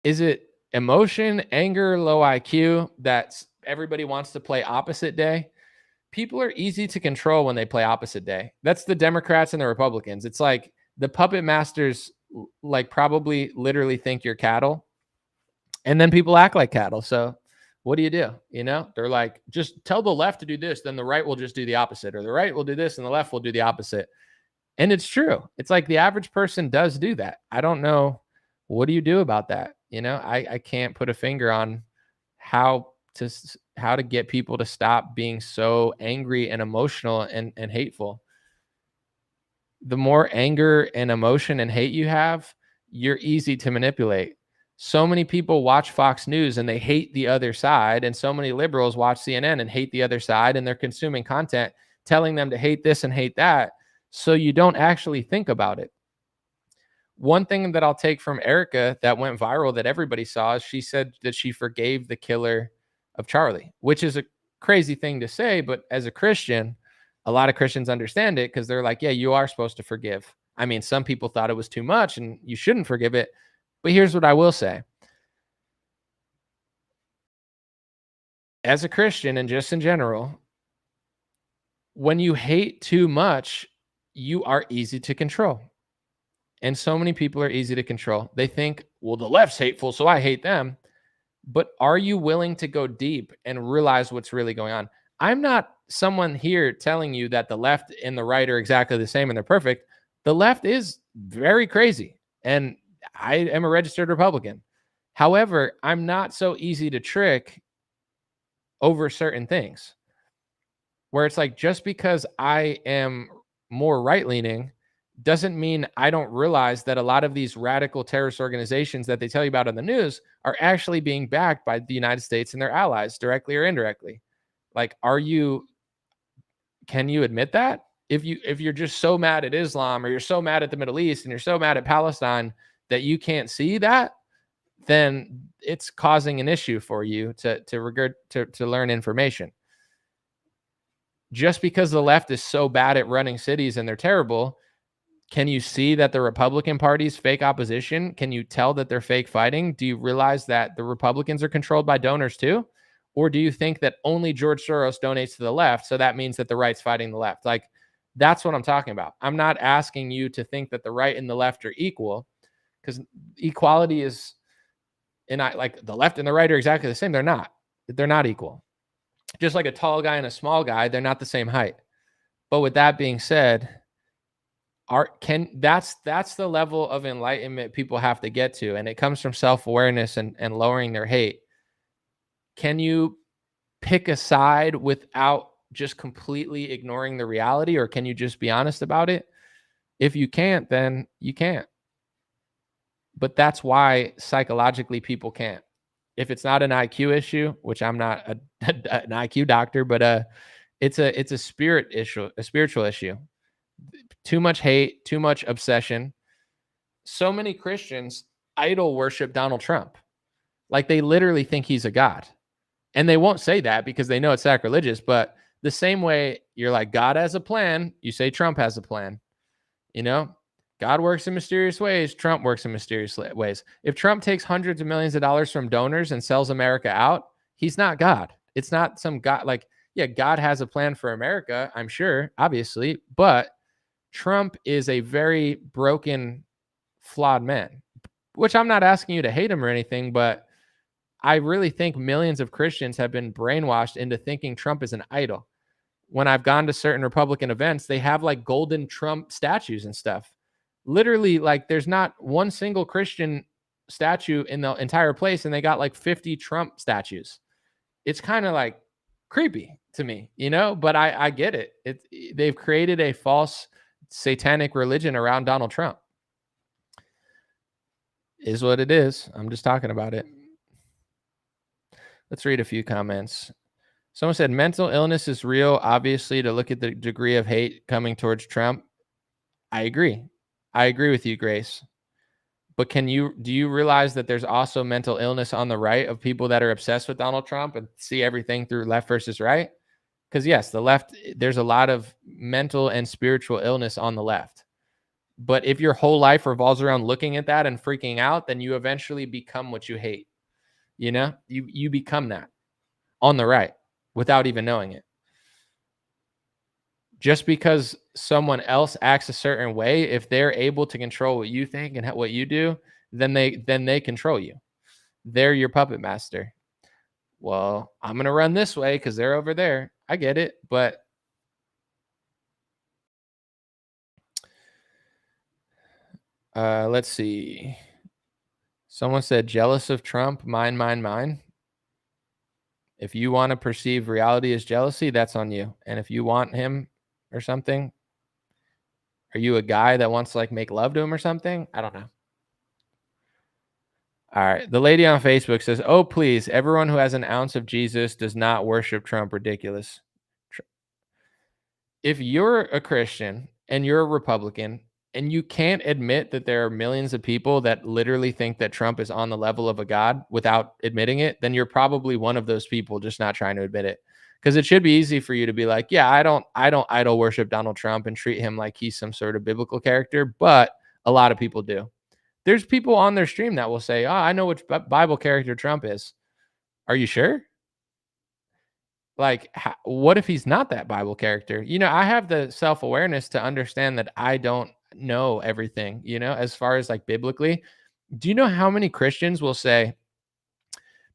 Is it emotion, anger, low IQ that everybody wants to play opposite day? People are easy to control when they play opposite day. That's the Democrats and the Republicans. It's like the puppet masters probably literally think you're cattle, and then people act like cattle. So what do? They're like, just tell the left to do this, then the right will just do the opposite, or the right will do this and the left will do the opposite. And it's true. It's like the average person does do that. I don't know. What do you do about that? I can't put a finger on how to get people to stop being so angry and emotional and hateful. The more anger and emotion and hate you have, you're easy to manipulate. So many people watch Fox News and they hate the other side, and so many liberals watch CNN and hate the other side, and they're consuming content telling them to hate this and hate that. so you don't actually think about it. One thing that I'll take from Erica that went viral that everybody saw is she said that she forgave the killer of Charlie, which is a crazy thing to say, but as a Christian, a lot of Christians understand it because they're like, yeah, you are supposed to forgive. I mean, some people thought it was too much and you shouldn't forgive it. But here's what I will say. As a Christian and just in general, when you hate too much, you are easy to control. And so many people are easy to control. They think, well, the left's hateful, so I hate them. But are you willing to go deep and realize what's really going on? I'm not someone here telling you that the left and the right are exactly the same and they're perfect. The left is very crazy, and I am a registered Republican. However, I'm not so easy to trick over certain things, where it's like, just because I am more right-leaning doesn't mean I don't realize that a lot of these radical terrorist organizations that they tell you about on the news are actually being backed by the United States and their allies, directly or indirectly. Like, can you admit that? If you're just so mad at Islam, or you're so mad at the Middle East, and you're so mad at Palestine that you can't see that, then it's causing an issue for you to learn information. Just because the left is so bad at running cities and they're terrible, can you see that the Republican Party's fake opposition? Can you tell that they're fake fighting? Do you realize that the Republicans are controlled by donors too? Or do you think that only George Soros donates to the left, so that means that the right's fighting the left? Like, that's what I'm talking about. I'm not asking you to think that the right and the left are equal, because equality is, and like the left and the right are exactly the same. They're not. They're not equal. Just like a tall guy and a small guy, they're not the same height. But with that being said, that's the level of enlightenment people have to get to, and it comes from self-awareness and lowering their hate. Can you pick a side without just completely ignoring the reality, or can you just be honest about it? If you can't, then you can't. But that's why psychologically people can't. If it's not an IQ issue, which I'm not an IQ doctor, but it's a spirit issue, a spiritual issue. Too much hate, too much obsession. So many Christians idol worship Donald Trump. Like, they literally think he's a god. And they won't say that because they know it's sacrilegious. But the same way you're like, God has a plan, you say Trump has a plan. You know, God works in mysterious ways. Trump works in mysterious ways. If Trump takes hundreds of millions of dollars from donors and sells America out, he's not God. It's not some God. Like, yeah, God has a plan for America, I'm sure, obviously. But Trump is a very broken, flawed man, which I'm not asking you to hate him or anything, but I really think millions of Christians have been brainwashed into thinking Trump is an idol. When I've gone to certain Republican events, they have like golden Trump statues and stuff. Literally, like, there's not one single Christian statue in the entire place, and they got like 50 Trump statues. It's kind of like creepy to me, you know, but I get it. They've created a false satanic religion around Donald Trump. Is what it is. I'm just talking about it. Let's read a few comments. Someone said mental illness is real, obviously, to look at the degree of hate coming towards Trump. I agree. I agree with you, Grace. But do you realize that there's also mental illness on the right of people that are obsessed with Donald Trump and see everything through left versus right? Because yes, the left, there's a lot of mental and spiritual illness on the left. But if your whole life revolves around looking at that and freaking out, then you eventually become what you hate. You know, you become that on the right without even knowing it. Just because someone else acts a certain way, if they're able to control what you think and what you do, then they control you. They're your puppet master. Well, I'm going to run this way because they're over there. I get it, but let's see. Someone said jealous of Trump, mine. If you want to perceive reality as jealousy, that's on you. And if you want him or something, are you a guy that wants to like make love to him or something? I don't know. All right. The lady on Facebook says, oh, please, everyone who has an ounce of Jesus does not worship Trump. Ridiculous. If you're a Christian and you're a Republican, and you can't admit that there are millions of people that literally think that Trump is on the level of a god without admitting it, then you're probably one of those people just not trying to admit it. Because it should be easy for you to be like, yeah, I don't idol worship Donald Trump and treat him like he's some sort of biblical character, but a lot of people do. There's people on their stream that will say, oh, I know which Bible character Trump is. Are you sure? Like, what if he's not that Bible character? I have the self-awareness to understand that I don't know everything, as far as like biblically. Do you know how many Christians will say,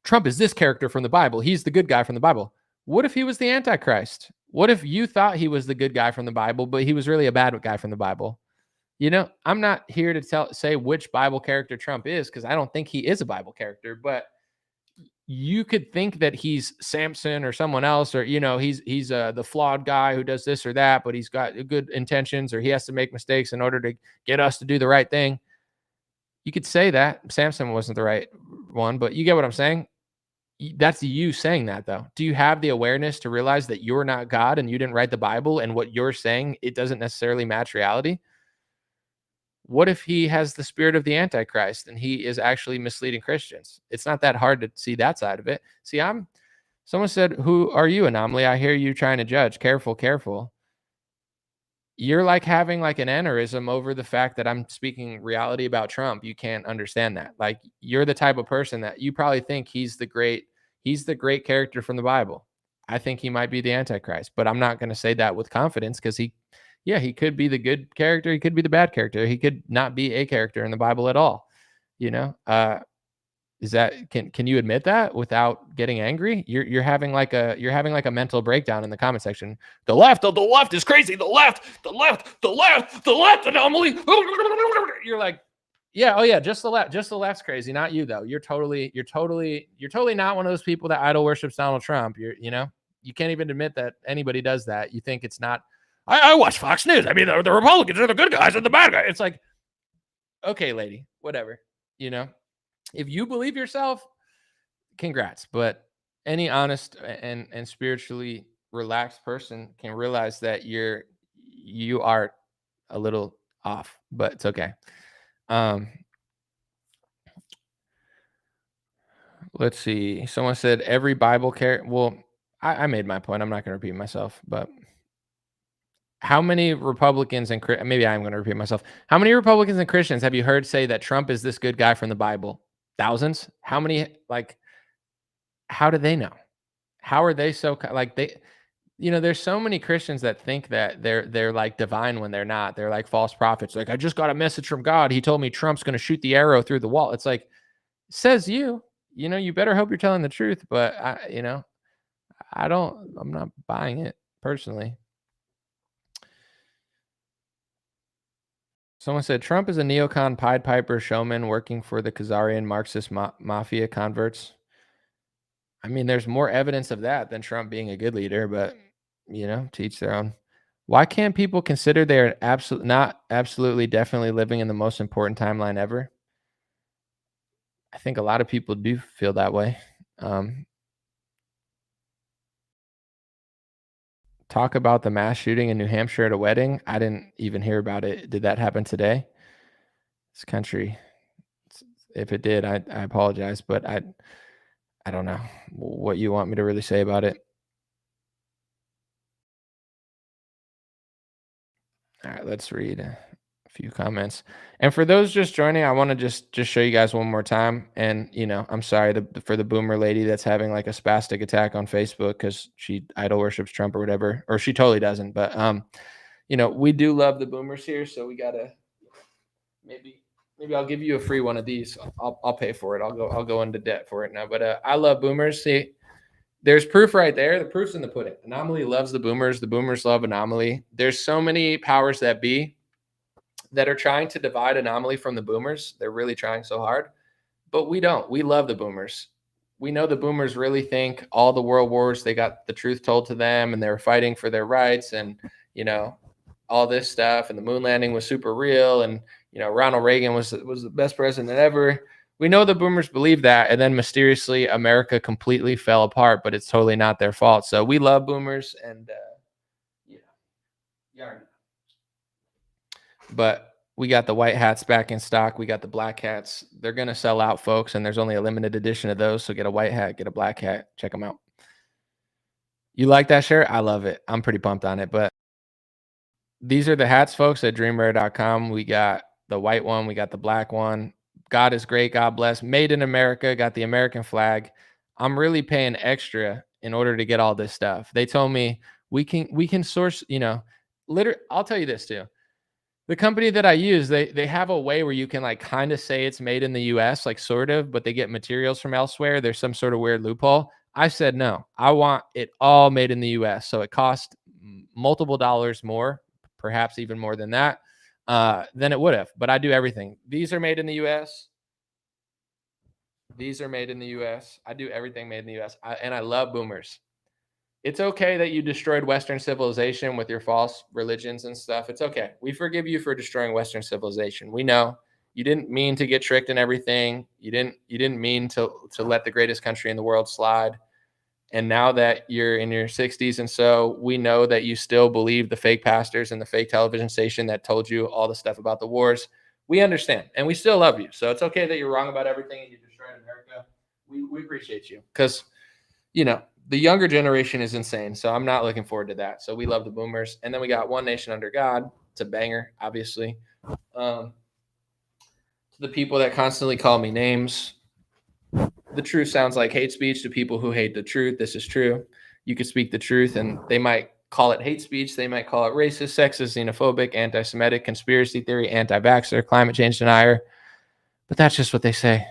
Trump is this character from the Bible? He's the good guy from the Bible. What if he was the Antichrist? What if you thought he was the good guy from the Bible, but he was really a bad guy from the Bible? I'm not here to say which Bible character Trump is, because I don't think he is a Bible character, but you could think that he's Samson or someone else, or, he's the flawed guy who does this or that, but he's got good intentions, or he has to make mistakes in order to get us to do the right thing. You could say that Samson wasn't the right one, but you get what I'm saying? That's you saying that, though. Do you have the awareness to realize that you're not God and you didn't write the Bible, and what you're saying, it doesn't necessarily match reality? What if he has the spirit of the Antichrist and he is actually misleading Christians? It's not that hard to see that side of it. See, someone said, who are you, Anomaly? I hear you trying to judge. Careful, careful. You're like having like an aneurysm over the fact that I'm speaking reality about Trump. You can't understand that. Like, you're the type of person that you probably think he's the great character from the Bible. I think he might be the Antichrist, but I'm not going to say that with confidence, because he could be the good character. He could be the bad character. He could not be a character in the Bible at all. Is that, can you admit that without getting angry? You're having like a mental breakdown in the comment section. The left is crazy. The left anomaly. You're like, yeah, oh yeah, just the left. Just the left's crazy, not you though. You're totally not one of those people that idol worships Donald Trump. You can't even admit that anybody does that. You think it's not. I watch Fox News. I mean, the Republicans are the good guys and the bad guys. It's like, okay, lady, whatever. If you believe yourself, congrats. But any honest and spiritually relaxed person can realize that you are a little off, but it's okay. Let's see. Someone said every Bible character. Well, I made my point. I'm not going to repeat myself, but how many Republicans and maybe I'm going to repeat myself. How many Republicans and Christians have you heard say that Trump is this good guy from the Bible? Thousands. How many? Like, how do they know? How are they so like they? There's so many Christians that think that they're like divine when they're not. They're like false prophets. Like, I just got a message from God. He told me Trump's going to shoot the arrow through the wall. It's like, says you. You better hope you're telling the truth. But I'm not buying it personally. Someone said Trump is a neocon Pied Piper showman working for the Khazarian Marxist mafia converts. I mean, there's more evidence of that than Trump being a good leader, but to each their own. Why can't people consider they're absolutely definitely living in the most important timeline ever? I think a lot of people do feel that way. Talk about the mass shooting in New Hampshire at a wedding. I didn't even hear about it. Did that happen today? This country, if it did, I apologize, but I don't know what you want me to really say about it. All right, let's read a few comments. And for those just joining, I want to just show you guys one more time. And, I'm sorry for the boomer lady that's having like a spastic attack on Facebook because she idol worships Trump or whatever, or she totally doesn't. But, we do love the boomers here. So we got to maybe I'll give you a free one of these. I'll pay for it. I'll go into debt for it now. But I love boomers. See, there's proof right there. The proof's in the pudding. Anomaly loves the boomers. The boomers love Anomaly. There's so many powers that be that are trying to divide Anomaly from the boomers. They're really trying so hard, but we don't. We love the boomers. We know the boomers really think all the world wars, they got the truth told to them and they were fighting for their rights and, all this stuff. And the moon landing was super real. And, Ronald Reagan was the best president ever. We know the boomers believe that. And then mysteriously America completely fell apart, but it's totally not their fault. So we love boomers and, yeah. But we got the white hats back in stock. We got the black hats. They're going to sell out, folks, and there's only a limited edition of those. So get a white hat, get a black hat. Check them out. You like that shirt? I love it. I'm pretty pumped on it. But these are the hats, folks, at dreamrare.com. We got the white one. We got the black one. God is great. God bless. Made in America. Got the American flag. I'm really paying extra in order to get all this stuff. They told me we can source, literally. I'll tell you this too. The company that I use, they have a way where you can like kind of say it's made in the US, like sort of, but they get materials from elsewhere. There's some sort of weird loophole. I said, no, I want it all made in the US. So it cost multiple dollars more, perhaps even more than that, than it would have. But I do everything. These are made in the US. These are made in the US. I do everything made in the US. And I love boomers. It's okay that you destroyed Western civilization with your false religions and stuff. It's okay. We forgive you for destroying Western civilization. We know you didn't mean to get tricked in everything. You didn't mean to let the greatest country in the world slide. And now that you're in your 60s and so, we know that you still believe the fake pastors and the fake television station that told you all the stuff about the wars. We understand, and we still love you. So it's okay that you're wrong about everything and you destroyed America. We appreciate you because, the younger generation is insane. So I'm not looking forward to that. So we love the boomers. And then we got One Nation Under God. It's a banger, obviously. To the people that constantly call me names, the truth sounds like hate speech to people who hate the truth. This is true. You could speak the truth and they might call it hate speech. They might call it racist, sexist, xenophobic, anti-Semitic, conspiracy theory, anti-vaxxer, climate change denier. But that's just what they say.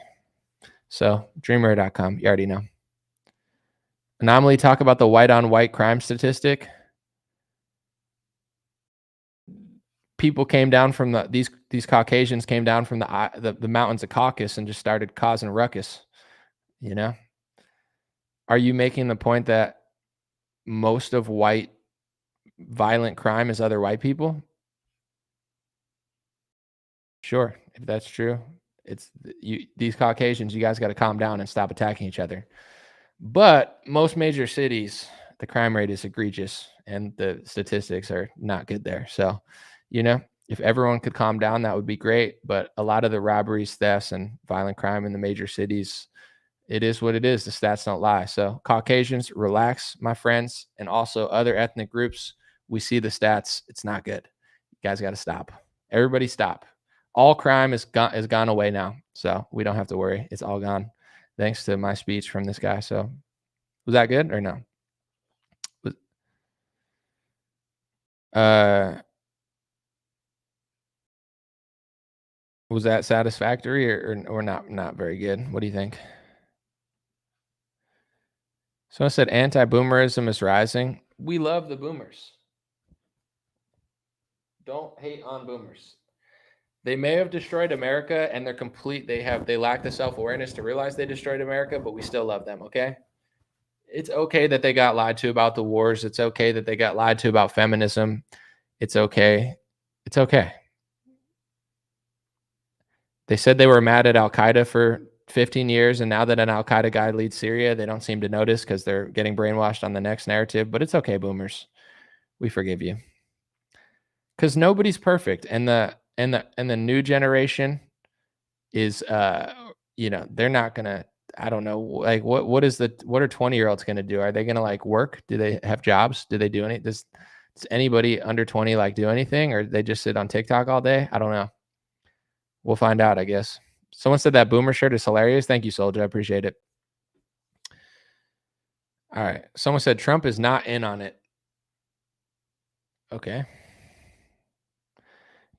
So dreamer.com, you already know. Anomaly, talk about the white on white crime statistic. People came down from these Caucasians came down from the mountains of Caucasus and just started causing ruckus. Are you making the point that most of white violent crime is other white people? Sure, if that's true, it's these Caucasians. You guys got to calm down and stop attacking each other. But most major cities, the crime rate is egregious and the statistics are not good there. So, if everyone could calm down, that would be great. But a lot of the robberies, thefts, and violent crime in the major cities, it is what it is. The stats don't lie. So Caucasians, relax, my friends, and also other ethnic groups. We see the stats. It's not good. You guys got to stop. Everybody stop. All crime is gone away now. So we don't have to worry. It's all gone. Thanks to my speech from this guy. So was that good or no? Was that satisfactory or not very good? What do you think? So I said anti-boomerism is rising. We love the boomers. Don't hate on boomers. They may have destroyed America and they lack the self-awareness to realize they destroyed America, but we still love them, okay? It's okay that they got lied to about the wars. It's okay that they got lied to about feminism. It's okay. It's okay. They said they were mad at Al-Qaeda for 15 years, and now that an Al-Qaeda guy leads Syria, they don't seem to notice because they're getting brainwashed on the next narrative. But it's okay, boomers. We forgive you. Because nobody's perfect. And the new generation is they're not gonna, I don't know, like what are 20-year-olds gonna do? Are they gonna like work? Do they have jobs? Do they do any does anybody under 20 like do anything, or they just sit on TikTok all day? I don't know. We'll find out, I guess. Someone said that boomer shirt is hilarious. Thank you, Soldier. I appreciate it. All right. Someone said Trump is not in on it. Okay.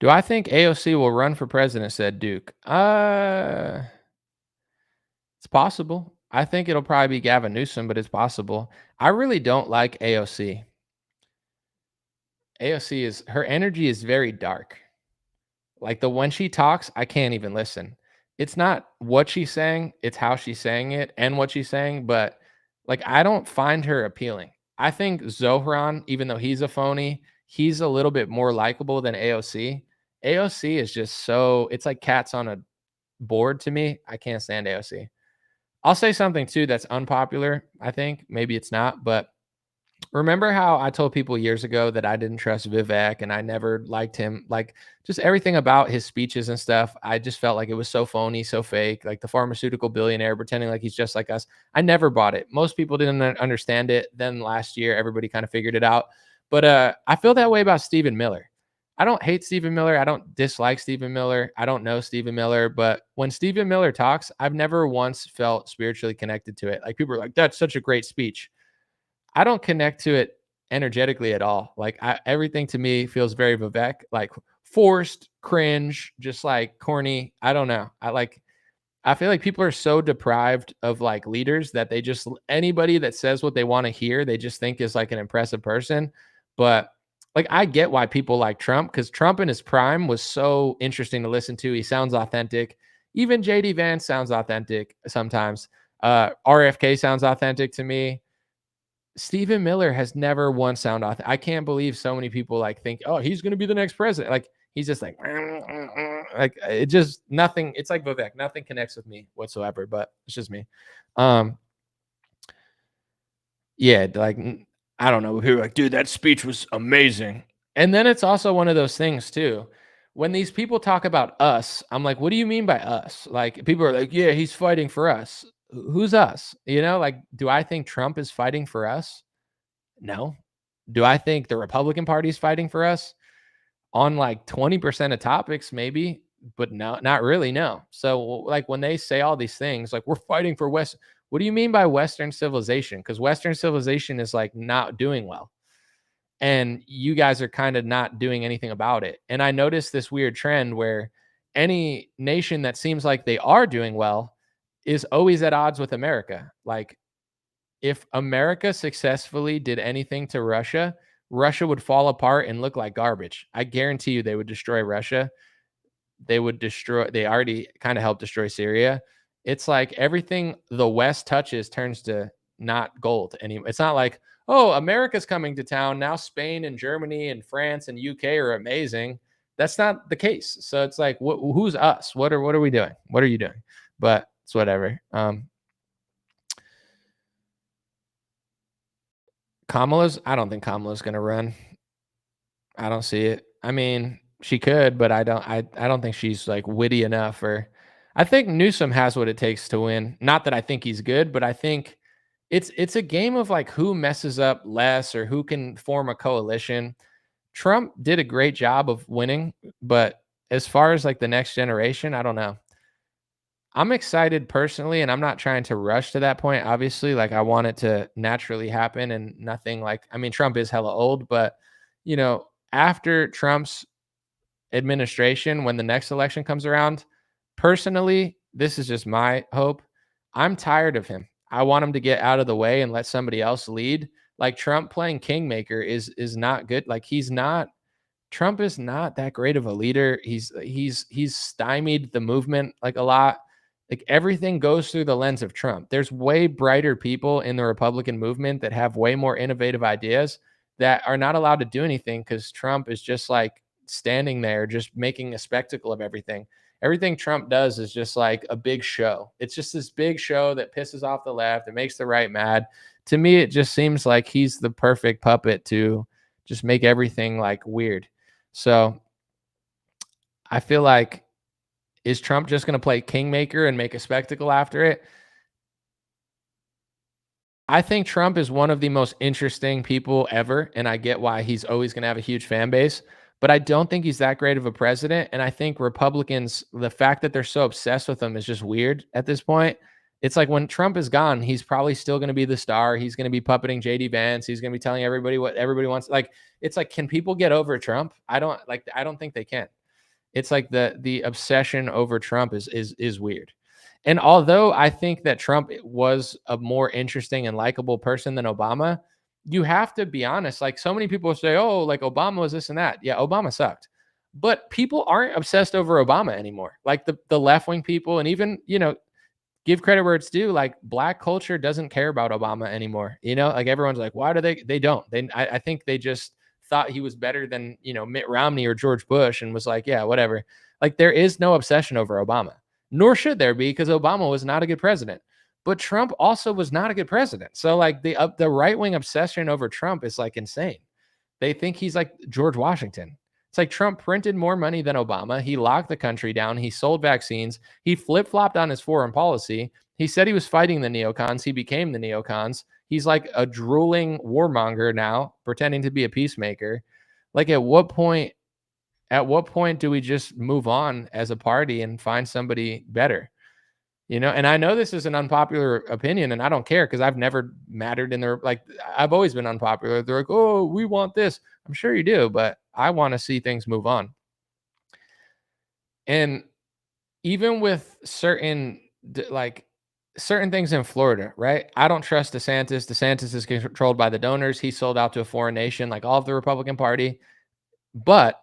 Do I think AOC will run for president, said Duke? It's possible. I think it'll probably be Gavin Newsom, but it's possible. I really don't like AOC. Her energy is very dark. Like when she talks, I can't even listen. It's not what she's saying, it's how she's saying it and what she's saying. But like, I don't find her appealing. I think Zohran, even though he's a phony, he's a little bit more likable than AOC. AOC is just it's like cats on a board to me. I can't stand AOC. I'll say something too that's unpopular. I think maybe it's not, but Remember how I told people years ago that I didn't trust Vivek and I never liked him? Like, just everything about his speeches and stuff, I just felt like it was so phony, so fake. Like the pharmaceutical billionaire pretending like he's just like us. I never bought it. Most people didn't understand it. Then last year, everybody kind of figured it out. But I feel that way about Stephen Miller. I don't hate Stephen Miller. I don't dislike Stephen Miller. I don't know Stephen Miller. But when Stephen Miller talks, I've never once felt spiritually connected to it. Like people are like, that's such a great speech. I don't connect to it energetically at all. Like everything to me feels very Vivek, like forced, cringe, just like corny. I don't know. I feel like people are so deprived of like leaders that they just anybody that says what they want to hear, they just think is like an impressive person. But like I get why people like Trump, because Trump in his prime was so interesting to listen to. He sounds authentic. Even JD Vance sounds authentic sometimes. RFK sounds authentic to me. Stephen Miller has never once sound authentic. I can't believe so many people like think, oh, he's going to be the next president. Like he's just like it just nothing. It's like Vivek. Nothing connects with me whatsoever, but it's just me. Yeah, like I don't know. People are like, dude, that speech was amazing. And then it's also one of those things too. When these people talk about us, I'm like, what do you mean by us? Like people are like, yeah, he's fighting for us. Who's us? You know, like, do I think Trump is fighting for us? No. Do I think the Republican Party is fighting for us? On like 20% of topics, maybe, but no, not really. No. So, like, when they say all these things, like, we're fighting for West, what do you mean by Western civilization? Because Western civilization is like not doing well. And you guys are kind of not doing anything about it. And I noticed this weird trend where any nation that seems like they are doing well is always at odds with America. Like, if America successfully did anything to Russia, Russia would fall apart and look like garbage. I guarantee you they would destroy Russia. They already kind of helped destroy Syria. It's like everything the West touches turns to not gold anymore. It's not like, oh, America's coming to town. Now Spain and Germany and France and UK are amazing. That's not the case. So it's like, who's us? What are we doing? What are you doing? But it's whatever. I don't think Kamala's going to run. I don't see it. I mean, she could, but I don't think she's like witty enough, or I think Newsom has what it takes to win. Not that I think he's good, but I think it's a game of like who messes up less or who can form a coalition. Trump did a great job of winning, but as far as like the next generation, I don't know. I'm excited personally, and I'm not trying to rush to that point. Obviously, like I want it to naturally happen and nothing like, I mean, Trump is hella old, but you know, after Trump's administration, when the next election comes around, personally, this is just my hope. I'm tired of him. I want him to get out of the way and let somebody else lead. Like Trump playing kingmaker is not good. Like Trump is not that great of a leader. He's stymied the movement like a lot. Like everything goes through the lens of Trump. There's way brighter people in the Republican movement that have way more innovative ideas that are not allowed to do anything because Trump is just like standing there, just making a spectacle of everything. Everything Trump does is just like a big show. It's just this big show that pisses off the left. It makes the right mad. To me, it just seems like he's the perfect puppet to just make everything like weird. So I feel like, is Trump just going to play kingmaker and make a spectacle after it? I think Trump is one of the most interesting people ever, and I get why he's always going to have a huge fan base, but I don't think he's that great of a president, and I think Republicans, the fact that they're so obsessed with him is just weird at this point. It's like when Trump is gone, he's probably still going to be the star. He's going to be puppeting JD Vance. He's going to be telling everybody what everybody wants. Like, it's like, can people get over Trump? I don't think they can. It's like the obsession over Trump is weird. And although I think that Trump was a more interesting and likable person than Obama, you have to be honest. Like so many people say, oh, like Obama was this and that. Yeah, Obama sucked. But people aren't obsessed over Obama anymore. Like the left-wing people, and even, you know, give credit where it's due. Like black culture doesn't care about Obama anymore. You know, like everyone's like, why do they don't? I think they just thought he was better than, you know, Mitt Romney or George Bush and was like, yeah, whatever. Like there is no obsession over Obama, nor should there be, because Obama was not a good president. but Trump also was not a good president. So like the right-wing obsession over Trump is like insane. They think he's like George Washington. It's like Trump printed more money than Obama. He locked the country down. He sold vaccines. He flip-flopped on his foreign policy. He said he was fighting the neocons. He became the neocons. He's like a drooling warmonger now, pretending to be a peacemaker. Like at what point do we just move on as a party and find somebody better? You know, and I know this is an unpopular opinion, and I don't care because I've never mattered in their, like, I've always been unpopular. They're like, oh, we want this. I'm sure you do, but I want to see things move on. And even with certain things in Florida, right? I don't trust DeSantis. DeSantis is controlled by the donors. He sold out to a foreign nation, like all of the Republican Party. But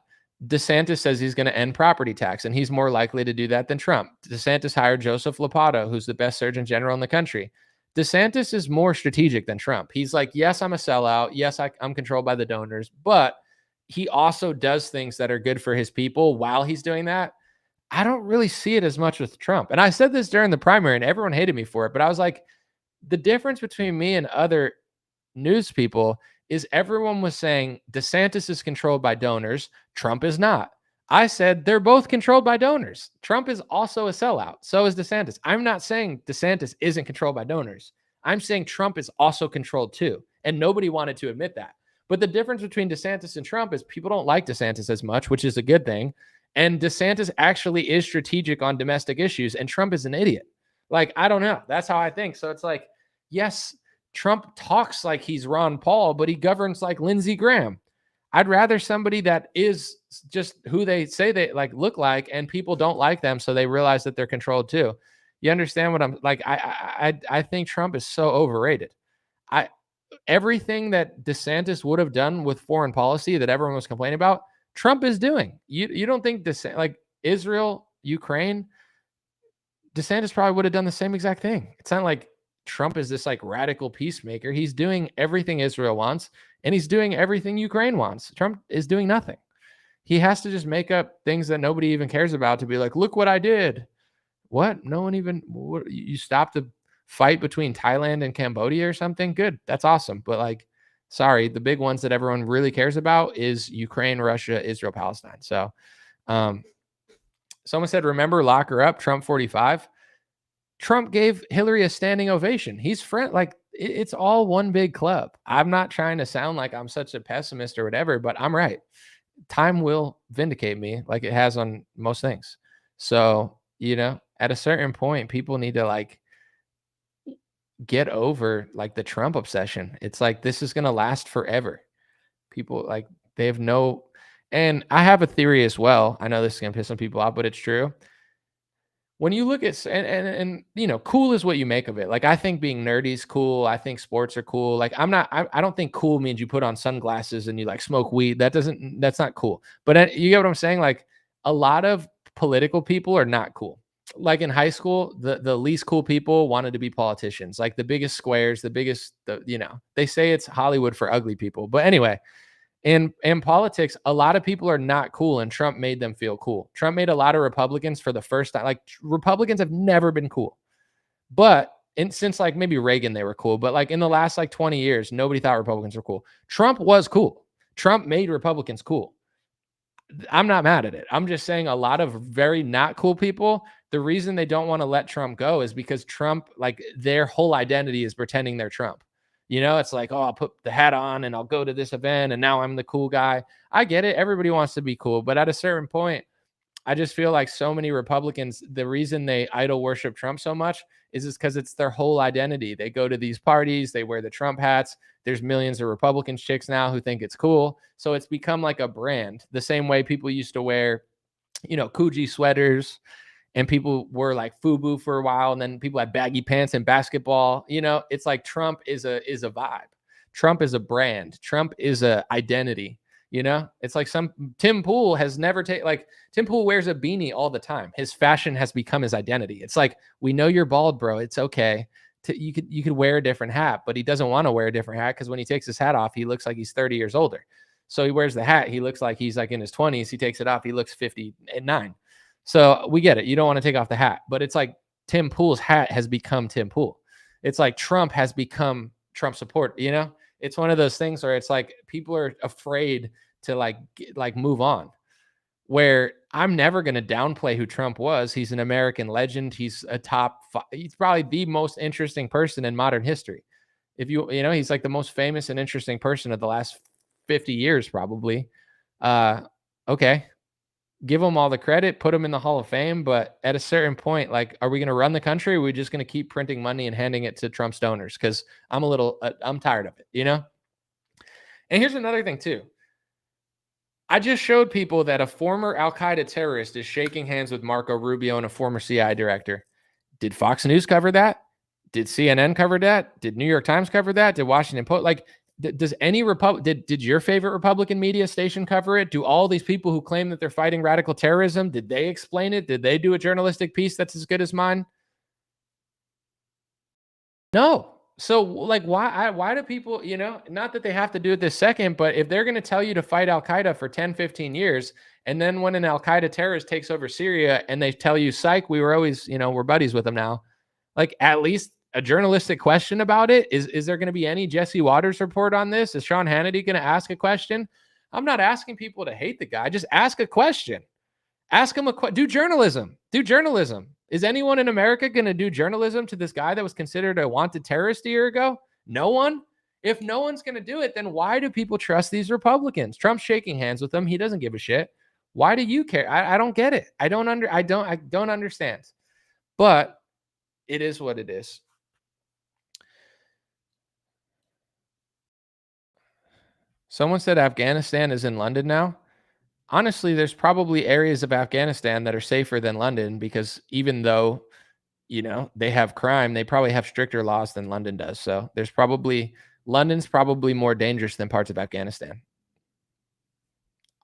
DeSantis says he's going to end property tax, and he's more likely to do that than Trump. DeSantis hired Joseph Lopata, who's the best surgeon general in the country. DeSantis is more strategic than Trump. He's like, yes, I'm a sellout. Yes, I'm controlled by the donors, but he also does things that are good for his people while he's doing that. I don't really see it as much with Trump. And I said this during the primary, and everyone hated me for it, but I was like, the difference between me and other news people is everyone was saying DeSantis is controlled by donors. Trump is not. I said they're both controlled by donors. Trump is also a sellout. So is DeSantis. I'm not saying DeSantis isn't controlled by donors. I'm saying Trump is also controlled too. And nobody wanted to admit that. But the difference between DeSantis and Trump is people don't like DeSantis as much, which is a good thing. And DeSantis actually is strategic on domestic issues, and Trump is an idiot. Like, I don't know. That's how I think. So it's like, yes, Trump talks like he's Ron Paul, but he governs like Lindsey Graham. I'd rather somebody that is just who they say they like look like, and people don't like them, so they realize that they're controlled too. You understand what I'm like? I think Trump is so overrated. Everything that DeSantis would have done with foreign policy that everyone was complaining about, Trump is doing. You don't think like Israel, Ukraine, DeSantis probably would have done the same exact thing. It's not like Trump is this like radical peacemaker. He's doing everything Israel wants, and he's doing everything Ukraine wants. Trump is doing nothing. He has to just make up things that nobody even cares about to be like, look what I did. What? No one even, you stopped the fight between Thailand and Cambodia or something? Good. That's awesome. But like, sorry, the big ones that everyone really cares about is Ukraine, Russia, Israel, Palestine. So someone said, remember, lock her up, Trump 45. Trump gave Hillary a standing ovation. He's like, it's all one big club. I'm not trying to sound like I'm such a pessimist or whatever, but I'm right. Time will vindicate me like it has on most things. So, you know, at a certain point, people need to like get over like the Trump obsession. It's like, this is going to last forever. People like, they have no, and I have a theory as well. I know this is going to piss some people off, but it's true. When you look at, and you know, cool is what you make of it. Like, I think being nerdy is cool. I think sports are cool. Like, I don't think cool means you put on sunglasses and you like smoke weed. That's not cool. But you get what I'm saying? Like, a lot of political people are not cool. Like in high school, the least cool people wanted to be politicians, like the biggest squares, you know, they say it's Hollywood for ugly people. But anyway, in politics, a lot of people are not cool, and Trump made them feel cool. Trump made a lot of Republicans for the first time. Like, Republicans have never been cool. But since like maybe Reagan, they were cool. But like in the last like 20 years, nobody thought Republicans were cool. Trump was cool. Trump made Republicans cool. I'm not mad at it. I'm just saying a lot of very not cool people, the reason they don't want to let Trump go is because Trump, like, their whole identity is pretending they're Trump. You know, it's like, oh, I'll put the hat on and I'll go to this event and now I'm the cool guy. I get it. Everybody wants to be cool. But at a certain point, I just feel like so many Republicans, the reason they idol worship Trump so much is because it's their whole identity. They go to these parties, they wear the Trump hats. There's millions of Republican chicks now who think it's cool. So it's become like a brand, the same way people used to wear, you know, Coogee sweaters, and people were like FUBU for a while. And then people had baggy pants and basketball. You know, it's like Trump is a vibe. Trump is a brand. Trump is a identity. You know, it's like Tim Pool has never Tim Pool wears a beanie all the time. His fashion has become his identity. It's like, we know you're bald, bro. It's okay. You could wear a different hat, but he doesn't want to wear a different hat because when he takes his hat off, he looks like he's 30 years older. So he wears the hat. He looks like he's like in his 20s. He takes it off. He looks 59. So we get it. You don't want to take off the hat, but it's like Tim Pool's hat has become Tim Pool. it's like Trump has become Trump support, you know? It's one of those things where it's like people are afraid to like move on. Where I'm never going to downplay who Trump was. He's an American legend. He's he's probably the most interesting person in modern history. If you know, he's like the most famous and interesting person of the last 50 years, probably. Okay. Give him all the credit, put him in the Hall of Fame. But at a certain point, like, are we going to run the country? Or are we just going to keep printing money and handing it to Trump's donors? Because I'm tired of it, you know? And here's another thing, too. I just showed people that a former Al-Qaeda terrorist is shaking hands with Marco Rubio and a former CIA director. Did Fox News cover that? Did CNN cover that? Did New York Times cover that? Did Washington Post? Like, does any did your favorite Republican media station cover it? Do all these people who claim that they're fighting radical terrorism, did they explain it? Did they do a journalistic piece that's as good as mine? No. So, like, why do people, you know, not that they have to do it this second, but if they're going to tell you to fight Al-Qaeda for 10, 15 years, and then when an Al-Qaeda terrorist takes over Syria and they tell you, psych, we were always, you know, we're buddies with them now, like, at least a journalistic question about it. Is there going to be any Jesse Waters report on this? Is Sean Hannity going to ask a question? I'm not asking people to hate the guy. Just ask a question. Ask him do journalism. Do journalism. Is anyone in America going to do journalism to this guy that was considered a wanted terrorist a year ago? No one. If no one's going to do it, then why do people trust these Republicans? Trump's shaking hands with them. He doesn't give a shit. Why do you care? I don't get it. I don't understand. But it is what it is. Someone said Afghanistan is in London now. Honestly, there's probably areas of Afghanistan that are safer than London because even though, you know, they have crime, they probably have stricter laws than London does. So London's probably more dangerous than parts of Afghanistan.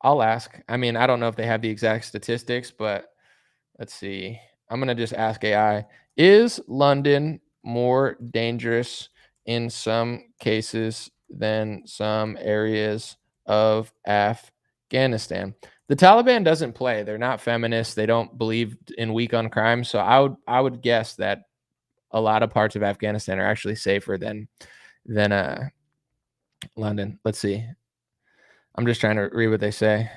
I'll ask. I mean, I don't know if they have the exact statistics, but let's see. I'm going to just ask AI. Is London more dangerous in some cases than some areas of Afghanistan? The Taliban doesn't play. They're not feminists. They don't believe in weak on crime. So I would guess that a lot of parts of Afghanistan are actually safer than London. Let's see. I'm just trying to read what they say.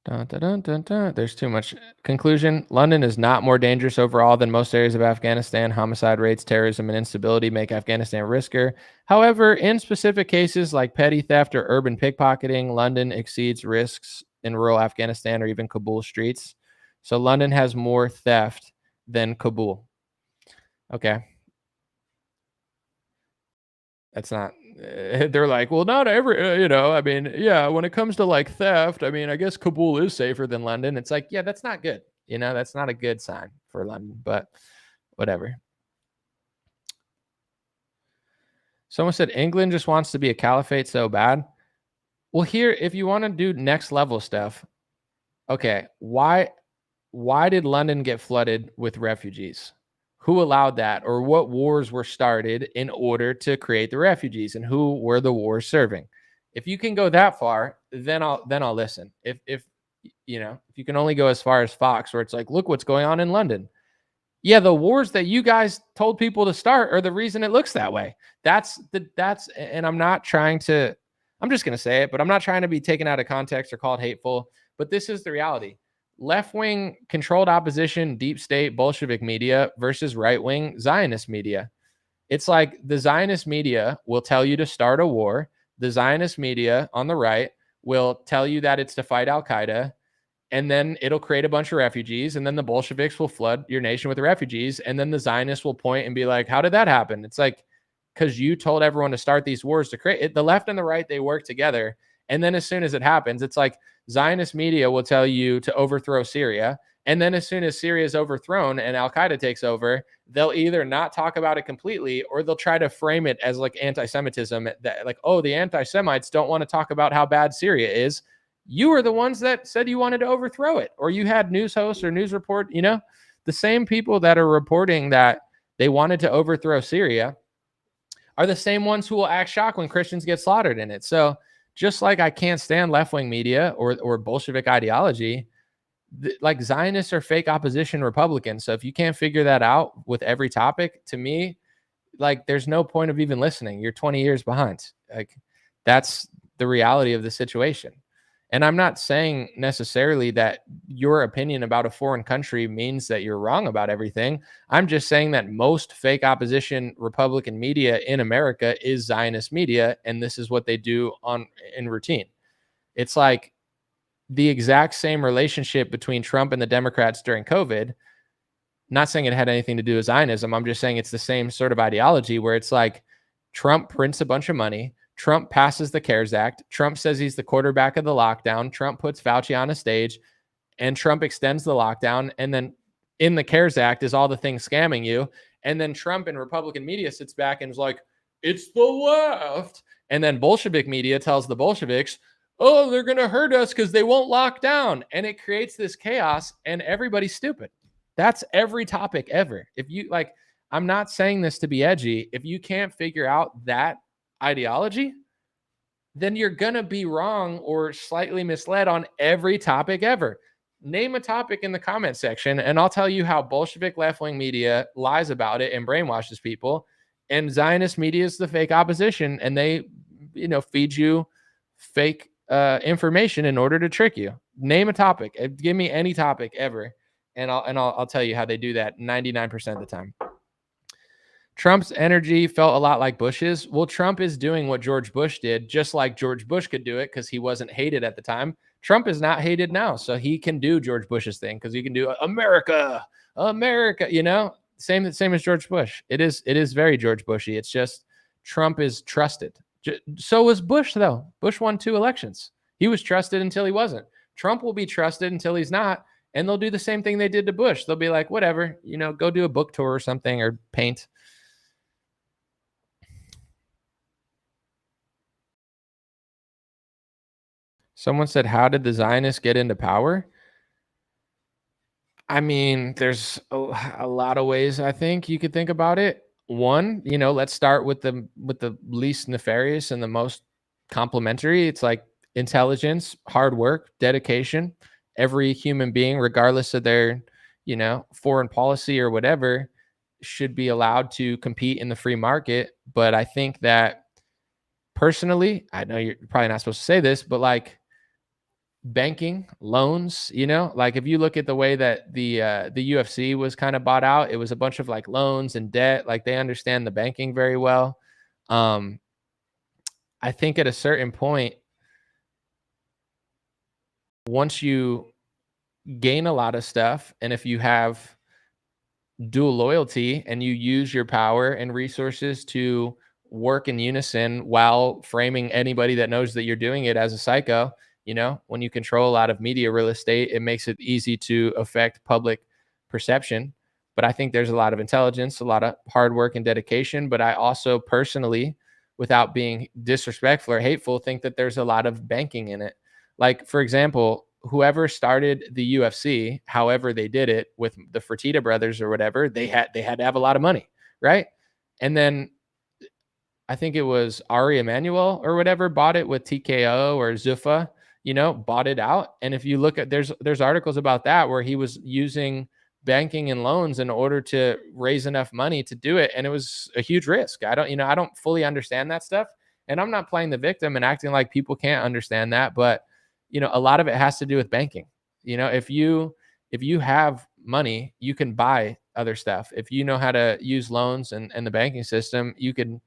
Dun, dun, dun, dun, dun. There's too much. Conclusion: London is not more dangerous overall than most areas of Afghanistan. Homicide rates, terrorism, and instability make Afghanistan riskier. However, in specific cases like petty theft or urban pickpocketing, London exceeds risks in rural Afghanistan or even Kabul streets. So London has more theft than Kabul. Okay. That's not, they're like, well, not every, you know, I mean, yeah, when it comes to like theft, I mean, I guess Kabul is safer than London. It's like, yeah, that's not good. You know, that's not a good sign for London, but whatever. Someone said England just wants to be a caliphate so bad. Well, here, if you want to do next level stuff, okay, why did London get flooded with refugees? Who allowed that, or what wars were started in order to create the refugees, and who were the wars serving? If you can go that far, then I'll listen. If you know, if you can only go as far as Fox, where it's like, look what's going on in London. Yeah, the wars that you guys told people to start are the reason it looks that way. And I'm not trying to, I'm just going to say it, but I'm not trying to be taken out of context or called hateful, but this is the reality. Left-wing controlled opposition, deep state Bolshevik media versus right-wing Zionist media. It's like the Zionist media will tell you to start a war. The Zionist media on the right will tell you that it's to fight Al-Qaeda, and then it'll create a bunch of refugees, and then the Bolsheviks will flood your nation with refugees, and then the Zionists will point and be like, how did that happen? It's like, because you told everyone to start these wars to create it. The left and the right, they work together. And then as soon as it happens, it's like Zionist media will tell you to overthrow Syria. And then as soon as Syria is overthrown and Al-Qaeda takes over, they'll either not talk about it completely, or they'll try to frame it as like anti-Semitism, that like, oh, the anti-Semites don't want to talk about how bad Syria is. You were the ones that said you wanted to overthrow it, or you had news hosts or news report, you know, the same people that are reporting that they wanted to overthrow Syria are the same ones who will act shocked when Christians get slaughtered in it. So just like I can't stand left-wing media or Bolshevik ideology, like Zionists are fake opposition Republicans. So if you can't figure that out with every topic, to me, like there's no point of even listening. You're 20 years behind. Like that's the reality of the situation. And I'm not saying necessarily that your opinion about a foreign country means that you're wrong about everything. I'm just saying that most fake opposition Republican media in America is Zionist media, and this is what they do in routine. It's like the exact same relationship between Trump and the Democrats during COVID. Not saying it had anything to do with Zionism. I'm just saying it's the same sort of ideology where it's like Trump prints a bunch of money. Trump passes the CARES Act. Trump says he's the quarterback of the lockdown. Trump puts Fauci on a stage, and Trump extends the lockdown. And then in the CARES Act is all the things scamming you. And then Trump and Republican media sits back and is like, it's the left. And then Bolshevik media tells the Bolsheviks, oh, they're going to hurt us because they won't lock down. And it creates this chaos, and everybody's stupid. That's every topic ever. If you like, I'm not saying this to be edgy. If you can't figure out that ideology, then you're going to be wrong or slightly misled on every topic ever. Name a topic in the comment section, and I'll tell you how Bolshevik left-wing media lies about it and brainwashes people, and Zionist media is the fake opposition, and they, feed you fake information in order to trick you. Name a topic. Give me any topic ever, and I'll tell you how they do that 99% of the time. Trump's energy felt a lot like Bush's. Well, Trump is doing what George Bush did, just like George Bush could do it because he wasn't hated at the time. Trump is not hated now, so he can do George Bush's thing because he can do America, same as George Bush. It is very George Bushy. It's just Trump is trusted. So was Bush, though. Bush won 2 elections. He was trusted until he wasn't. Trump will be trusted until he's not, and they'll do the same thing they did to Bush. They'll be like, whatever, go do a book tour or something or paint. Someone said, how did the Zionists get into power? I mean, there's a lot of ways I think you could think about it. One, let's start with the least nefarious and the most complimentary. It's like intelligence, hard work, dedication. Every human being, regardless of their, foreign policy or whatever, should be allowed to compete in the free market. But I think that personally, I know you're probably not supposed to say this, but like banking, loans, like if you look at the way that the UFC was kind of bought out, it was a bunch of like loans and debt. Like they understand the banking very well. I think at a certain point, once you gain a lot of stuff, and if you have dual loyalty and you use your power and resources to work in unison while framing anybody that knows that you're doing it as a psycho, when you control a lot of media real estate, it makes it easy to affect public perception. But I think there's a lot of intelligence, a lot of hard work and dedication. But I also personally, without being disrespectful or hateful, think that there's a lot of banking in it. Like, for example, whoever started the UFC, however they did it with the Fertitta brothers or whatever, they had to have a lot of money, right? And then I think it was Ari Emanuel or whatever bought it with TKO or Zuffa, bought it out. And if you look at, there's articles about that where he was using banking and loans in order to raise enough money to do it. And it was a huge risk. I don't fully understand that stuff. And I'm not playing the victim and acting like people can't understand that. But, a lot of it has to do with banking. If you have money, you can buy other stuff. If you know how to use loans and the banking system, you can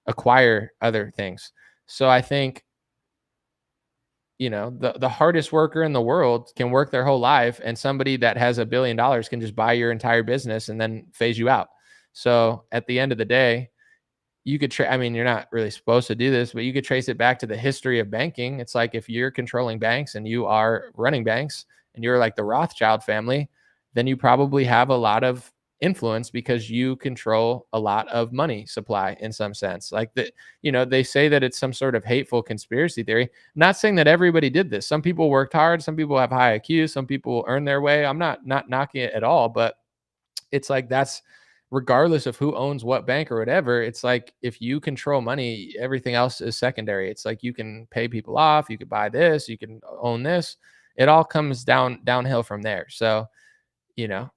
acquire other things. So I think, the hardest worker in the world can work their whole life, and somebody that has $1 billion can just buy your entire business and then phase you out. So at the end of the day, you could you're not really supposed to do this, but you could trace it back to the history of banking. It's like if you're controlling banks and you are running banks and you're like the Rothschild family, then you probably have a lot of influence because you control a lot of money supply in some sense. Like they say that it's some sort of hateful conspiracy theory. Not saying that everybody did this. Some people worked hard. Some people have high IQ. Some people earn their way. I'm not knocking it at all, but it's like that's regardless of who owns what bank or whatever. It's like if you control money, everything else is secondary. It's like you can pay people off. You could buy this. You can own this. it all comes downhill from there. So,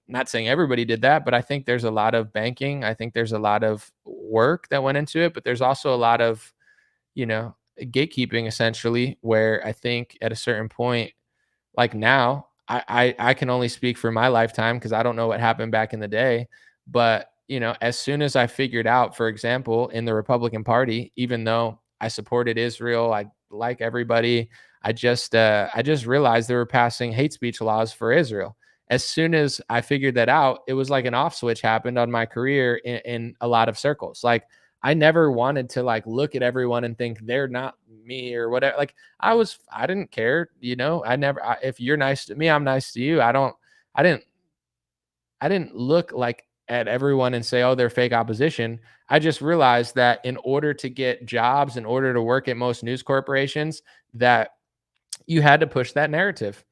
not saying everybody did that, but I think there's a lot of banking. I think there's a lot of work that went into it, but there's also a lot of, gatekeeping essentially, where I think at a certain point, like now, I can only speak for my lifetime because I don't know what happened back in the day. But, as soon as I figured out, for example, in the Republican Party, even though I supported Israel, I like everybody, I just realized they were passing hate speech laws for Israel. As soon as I figured that out, it was like an off switch happened on my career in a lot of circles. Like I never wanted to like look at everyone and think they're not me or whatever. Like I didn't care, if you're nice to me, I'm nice to you. I didn't, I didn't look like at everyone and say, oh, they're fake opposition. I just realized that in order to get jobs, in order to work at most news corporations, that you had to push that narrative.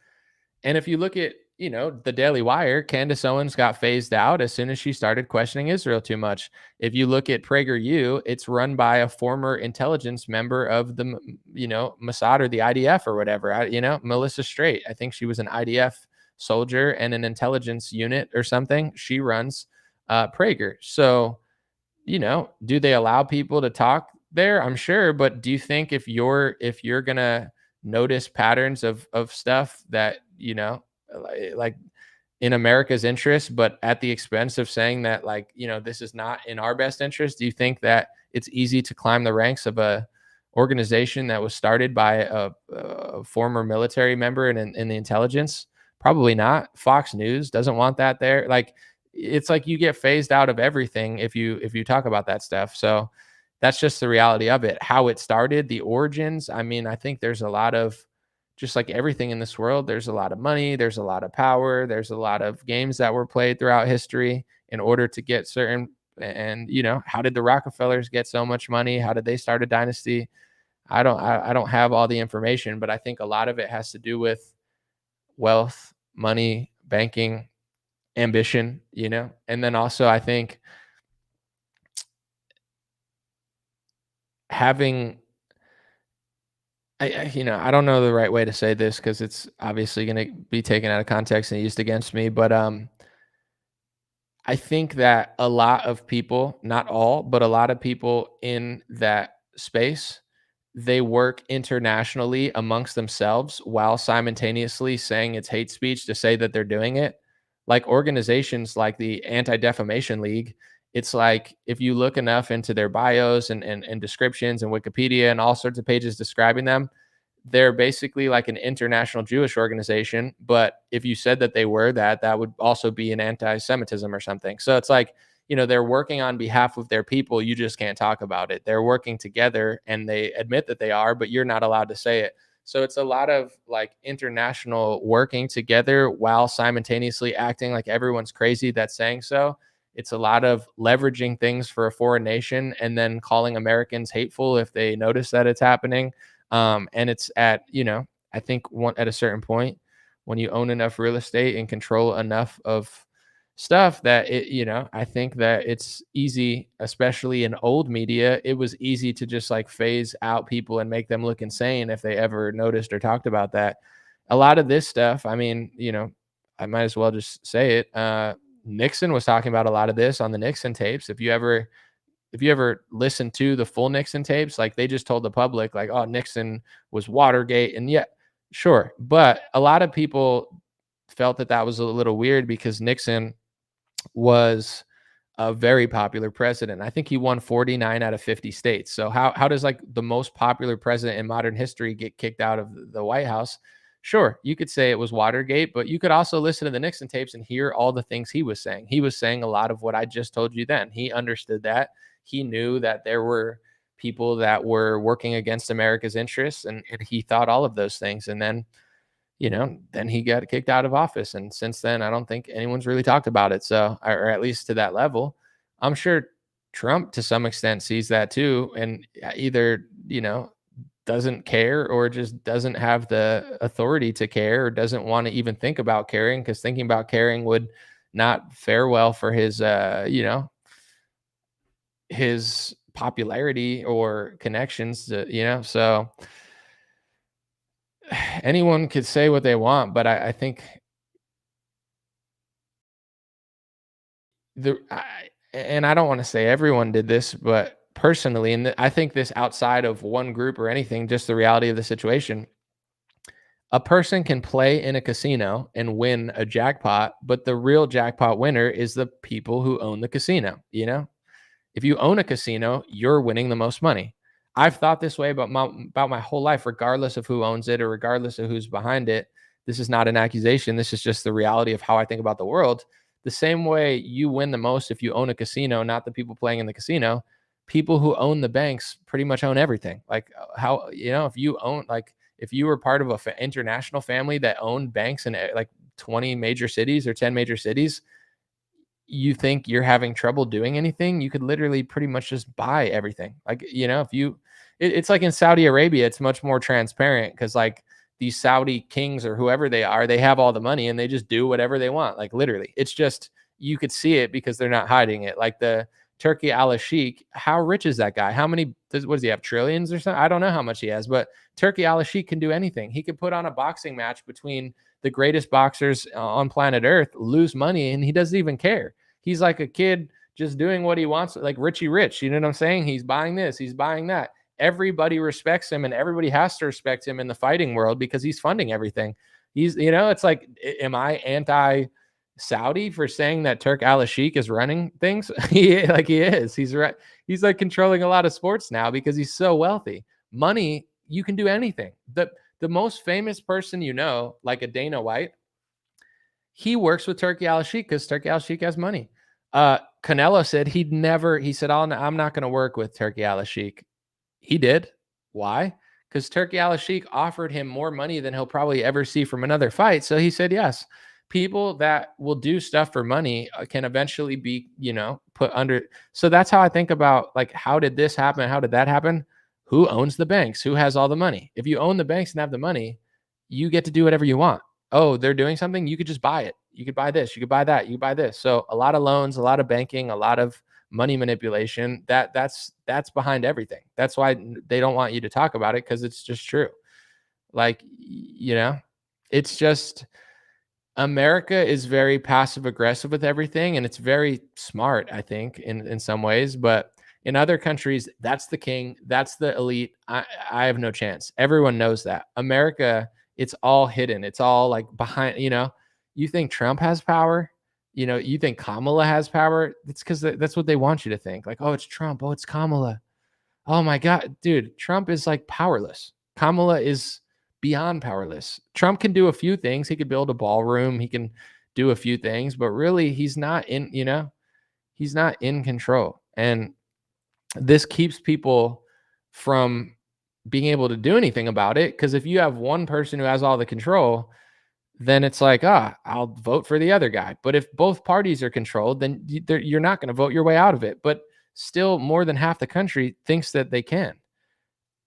And if you look at, the Daily Wire, Candace Owens got phased out as soon as she started questioning Israel too much. If you look at PragerU, it's run by a former intelligence member of the, Mossad or the IDF or whatever. Melissa Straight. I think she was an IDF soldier and an intelligence unit or something. She runs Prager. So, do they allow people to talk there? I'm sure, but do you think if you're gonna notice patterns of stuff that like in America's interest, but at the expense of saying that this is not in our best interest, do you think that it's easy to climb the ranks of a organization that was started by a former military member in the intelligence? Probably not. Fox News doesn't want that there. Like it's like you get phased out of everything if you talk about that stuff. So that's just the reality of it. How it started, the origins. I mean, I think there's a lot of, just like everything in this world, there's a lot of money, there's a lot of power, there's a lot of games that were played throughout history in order to get certain. And how did the Rockefellers get so much money? How did they start a dynasty? I don't have all the information, but I think a lot of it has to do with wealth, money, banking, ambition, and then also I think having I don't know the right way to say this because it's obviously going to be taken out of context and used against me, but I think that a lot of people, not all, but a lot of people in that space, they work internationally amongst themselves while simultaneously saying it's hate speech to say that they're doing it. Like organizations like the Anti-Defamation League, it's like if you look enough into their bios and descriptions and Wikipedia and all sorts of pages describing them, they're basically like an international Jewish organization. But if you said that they were that would also be an anti-Semitism or something. So it's like, they're working on behalf of their people. You just can't talk about it. They're working together and they admit that they are, but you're not allowed to say it. So it's a lot of like international working together while simultaneously acting like everyone's crazy that's saying so. It's a lot of leveraging things for a foreign nation and then calling Americans hateful if they notice that it's happening. And it's at, I think at a certain point when you own enough real estate and control enough of stuff that I think that it's easy, especially in old media, it was easy to just like phase out people and make them look insane if they ever noticed or talked about that. A lot of this stuff, I mean, I might as well just say it. Nixon was talking about a lot of this on the Nixon tapes. If you ever listen to the full Nixon tapes, like they just told the public like, oh, Nixon was Watergate. And yeah, sure. But a lot of people felt that was a little weird because Nixon was a very popular president. I think he won 49 out of 50 states. So how does like the most popular president in modern history get kicked out of the White House? Sure, you could say it was Watergate, but you could also listen to the Nixon tapes and hear all the things he was saying. He was saying a lot of what I just told you then. He understood that. He knew that there were people that were working against America's interests, and he thought all of those things. And then, then he got kicked out of office. And since then, I don't think anyone's really talked about it. So, or at least to that level. I'm sure Trump to some extent sees that too. And either, doesn't care or just doesn't have the authority to care or doesn't want to even think about caring because thinking about caring would not fare well for his, his popularity or connections to, so anyone could say what they want, but I think and I don't want to say everyone did this, but personally, and I think this outside of one group or anything, just the reality of the situation. A person can play in a casino and win a jackpot, but the real jackpot winner is the people who own the casino. If you own a casino, you're winning the most money. I've thought this way about my whole life, regardless of who owns it or regardless of who's behind it. This is not an accusation. This is just the reality of how I think about the world. The same way you win the most if you own a casino, not the people playing in the casino. People who own the banks pretty much own everything. Like how, if you own, like if you were part of an international family that owned banks in like 20 major cities or 10 major cities, you think you're having trouble doing anything, you could literally pretty much just buy everything. Like, if you, it's like in Saudi Arabia, it's much more transparent because like these Saudi kings or whoever they are, they have all the money and they just do whatever they want. Like literally, it's just, you could see it because they're not hiding it. Like the Turkey Al-Sheikh, how rich is that guy? What does he have, trillions or something? I don't know how much he has, but Turkey Al-Sheikh can do anything. He could put on a boxing match between the greatest boxers on planet Earth, lose money, and he doesn't even care. He's like a kid just doing what he wants, like Richie Rich. You know what I'm saying? He's buying this, he's buying that. Everybody respects him, and everybody has to respect him in the fighting world because he's funding everything. He's, it's like, am I anti-Saudi for saying that Turk Al-Sheikh is running things? He is. He's right. He's like controlling a lot of sports now because he's so wealthy. Money, you can do anything. The most famous person, like a Dana White, he works with Turkey Al-Sheikh because Turkey Al-Sheikh has money. Canelo said he said, I'm not going to work with Turkey Al-Sheikh. He did. Why? Because Turkey Al-Sheikh offered him more money than he'll probably ever see from another fight. So he said, yes, people that will do stuff for money can eventually be, put under. So that's how I think about, like, how did this happen? How did that happen? Who owns the banks? Who has all the money? If you own the banks and have the money, you get to do whatever you want. Oh, they're doing something, you could just buy it. You could buy this, you could buy that, you could buy this. So a lot of loans, a lot of banking, a lot of money manipulation, that's behind everything. That's why they don't want you to talk about it, because it's just true. Like, it's just, America is very passive aggressive with everything, and it's very smart, I think, in some ways. But in other countries, that's the king, that's the elite. I have no chance. Everyone knows that. America, it's all hidden. It's all like behind, you think Trump has power, you think Kamala has power. It's because that's what they want you to think. Like, oh, it's Trump. Oh, it's Kamala. Oh my God, dude, Trump is like powerless. Kamala is beyond powerless. Trump can do a few things. He could build a ballroom. He can do a few things, but really he's not in, he's not in control. And this keeps people from being able to do anything about it. Because if you have one person who has all the control, then it's like, I'll vote for the other guy. But if both parties are controlled, then you're not going to vote your way out of it. But still, more than half the country thinks that they can.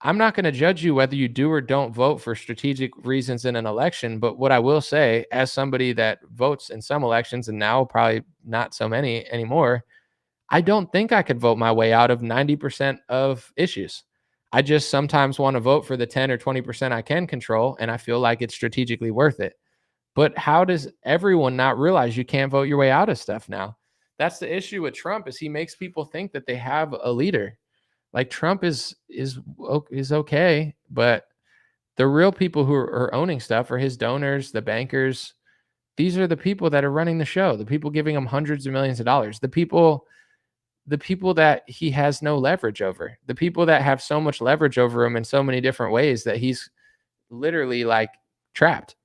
I'm not going to judge you whether you do or don't vote for strategic reasons in an election. But what I will say, as somebody that votes in some elections, and now probably not so many anymore, I don't think I could vote my way out of 90% of issues. I just sometimes want to vote for the 10 or 20% I can control, and I feel like it's strategically worth it. But how does everyone not realize you can't vote your way out of stuff now? That's the issue with Trump, is he makes people think that they have a leader. Like, Trump is okay, but the real people who are owning stuff are his donors, the bankers. These are the people that are running the show, the people giving him hundreds of millions of dollars, the people that he has no leverage over, the people that have so much leverage over him in so many different ways that he's literally like trapped,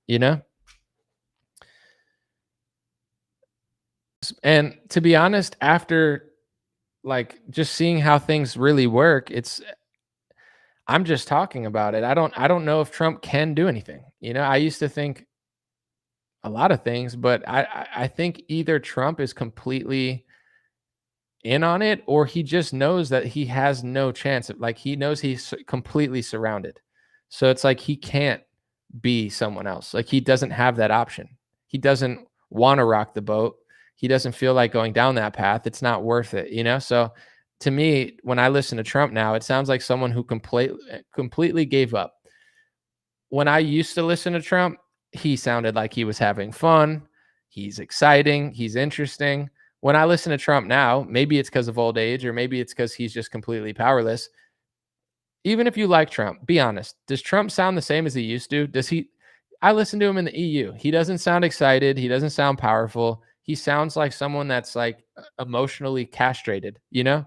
And to be honest, after like just seeing how things really work, I'm just talking about it. I don't know if Trump can do anything. I used to think a lot of things, but I think either Trump is completely in on it, or he just knows that he has no chance. Like, he knows he's completely surrounded. So it's like he can't be someone else. Like, he doesn't have that option. He doesn't want to rock the boat. He doesn't feel like going down that path. It's not worth it, So to me, when I listen to Trump now, it sounds like someone who completely gave up. when I used to listen to Trump, he sounded like he was having fun. He's exciting. He's interesting. When I listen to Trump now, maybe it's because of old age, or maybe it's because he's just completely powerless. Even if you like Trump, be honest. Does Trump sound the same as he used to? I listen to him in the EU. He doesn't sound excited. He doesn't sound powerful. He sounds like someone that's like emotionally castrated, you know?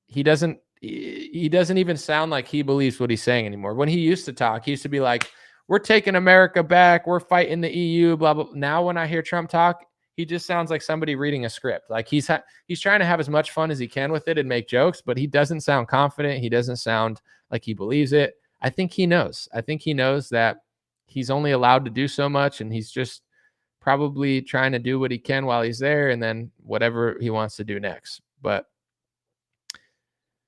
He doesn't even sound like he believes what he's saying anymore. When he used to talk, he used to be like, we're taking America back, we're fighting the EU, blah blah. Now when I hear Trump talk, he just sounds like somebody reading a script. Like he's trying to have as much fun as he can with it and make jokes, but he doesn't sound confident. He doesn't sound like he believes it. I think he knows that he's only allowed to do so much, and he's just probably trying to do what he can while he's there, and then whatever he wants to do next. But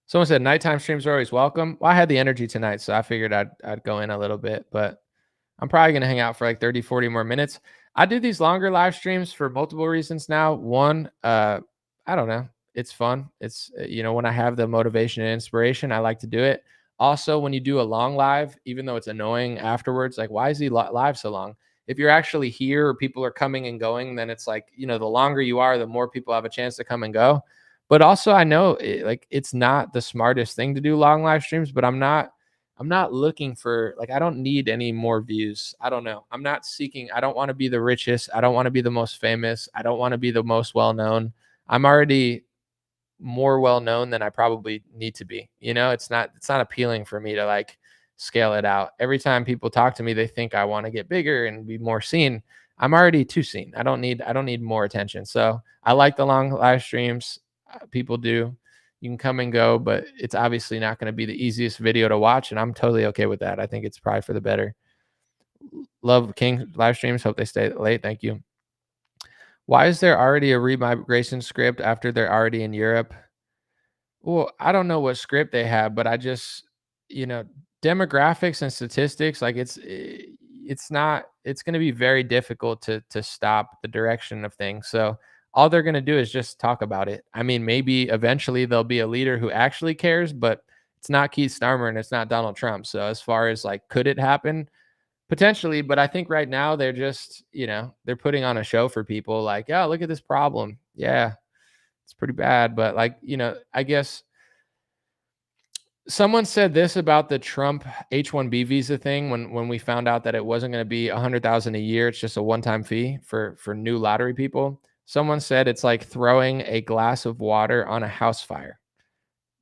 someone said nighttime streams are always welcome. Well, I had the energy tonight, so I figured I'd go in a little bit, but I'm probably going to hang out for like 30, 40 more minutes. I do these longer live streams for multiple reasons now. One, I don't know. It's fun. It's, when I have the motivation and inspiration, I like to do it. Also, when you do a long live, even though it's annoying afterwards, like, why is he live so long? If you're actually here or people are coming and going, then it's like, the longer you are, the more people have a chance to come and go. But also, I know it's not the smartest thing to do long live streams, but I'm not looking for, like, I don't need any more views. I don't know. I'm not seeking. I don't want to be the richest. I don't want to be the most famous. I don't want to be the most well-known. I'm already more well-known than I probably need to be. It's not appealing for me to like scale it out. Every time people talk to me, they think I want to get bigger and be more seen. I'm already too seen. I don't need more attention. So I like the long live streams. People do. You can come and go, but it's obviously not going to be the easiest video to watch, and I'm totally okay with that. I think it's probably for the better. Love King live streams. Hope they stay late. Thank you. Why is there already a remigration script after they're already in Europe? Well, I don't know what script they have, but I just, demographics and statistics, like it's going to be very difficult to stop the direction of things. So all they're going to do is just talk about it. I mean, maybe eventually there'll be a leader who actually cares, but it's not Keith Starmer and it's not Donald Trump. So as far as like, could it happen? Potentially, but I think right now they're just, they're putting on a show for people like, yeah, look at this problem. Yeah, it's pretty bad. But like, I guess someone said this about the Trump H-1B visa thing when we found out that it wasn't going to be $100,000 a year. It's just a one-time fee for new lottery people. Someone said it's like throwing a glass of water on a house fire.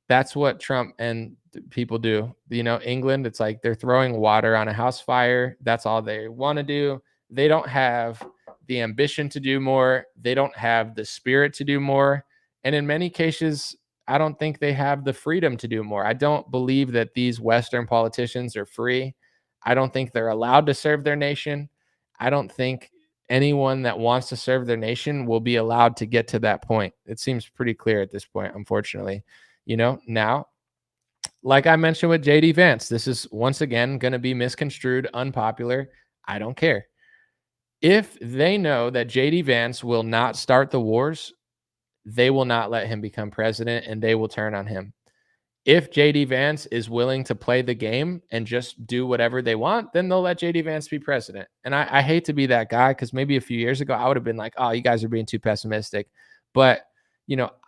That's what Trump and people do. England, it's like they're throwing water on a house fire. That's all they want to do. They don't have the ambition to do more. They don't have the spirit to do more. And in many cases, I don't think they have the freedom to do more. I don't believe that these Western politicians are free. I don't think they're allowed to serve their nation. I don't think anyone that wants to serve their nation will be allowed to get to that point. It seems pretty clear at this point, unfortunately. Now, like I mentioned with JD Vance, this is once again going to be misconstrued, unpopular. I don't care. If they know that JD Vance will not start the wars, they will not let him become president and they will turn on him. If JD Vance is willing to play the game and just do whatever they want, then they'll let JD Vance be president. And I hate to be that guy, because maybe a few years ago I would have been like, oh, you guys are being too pessimistic. But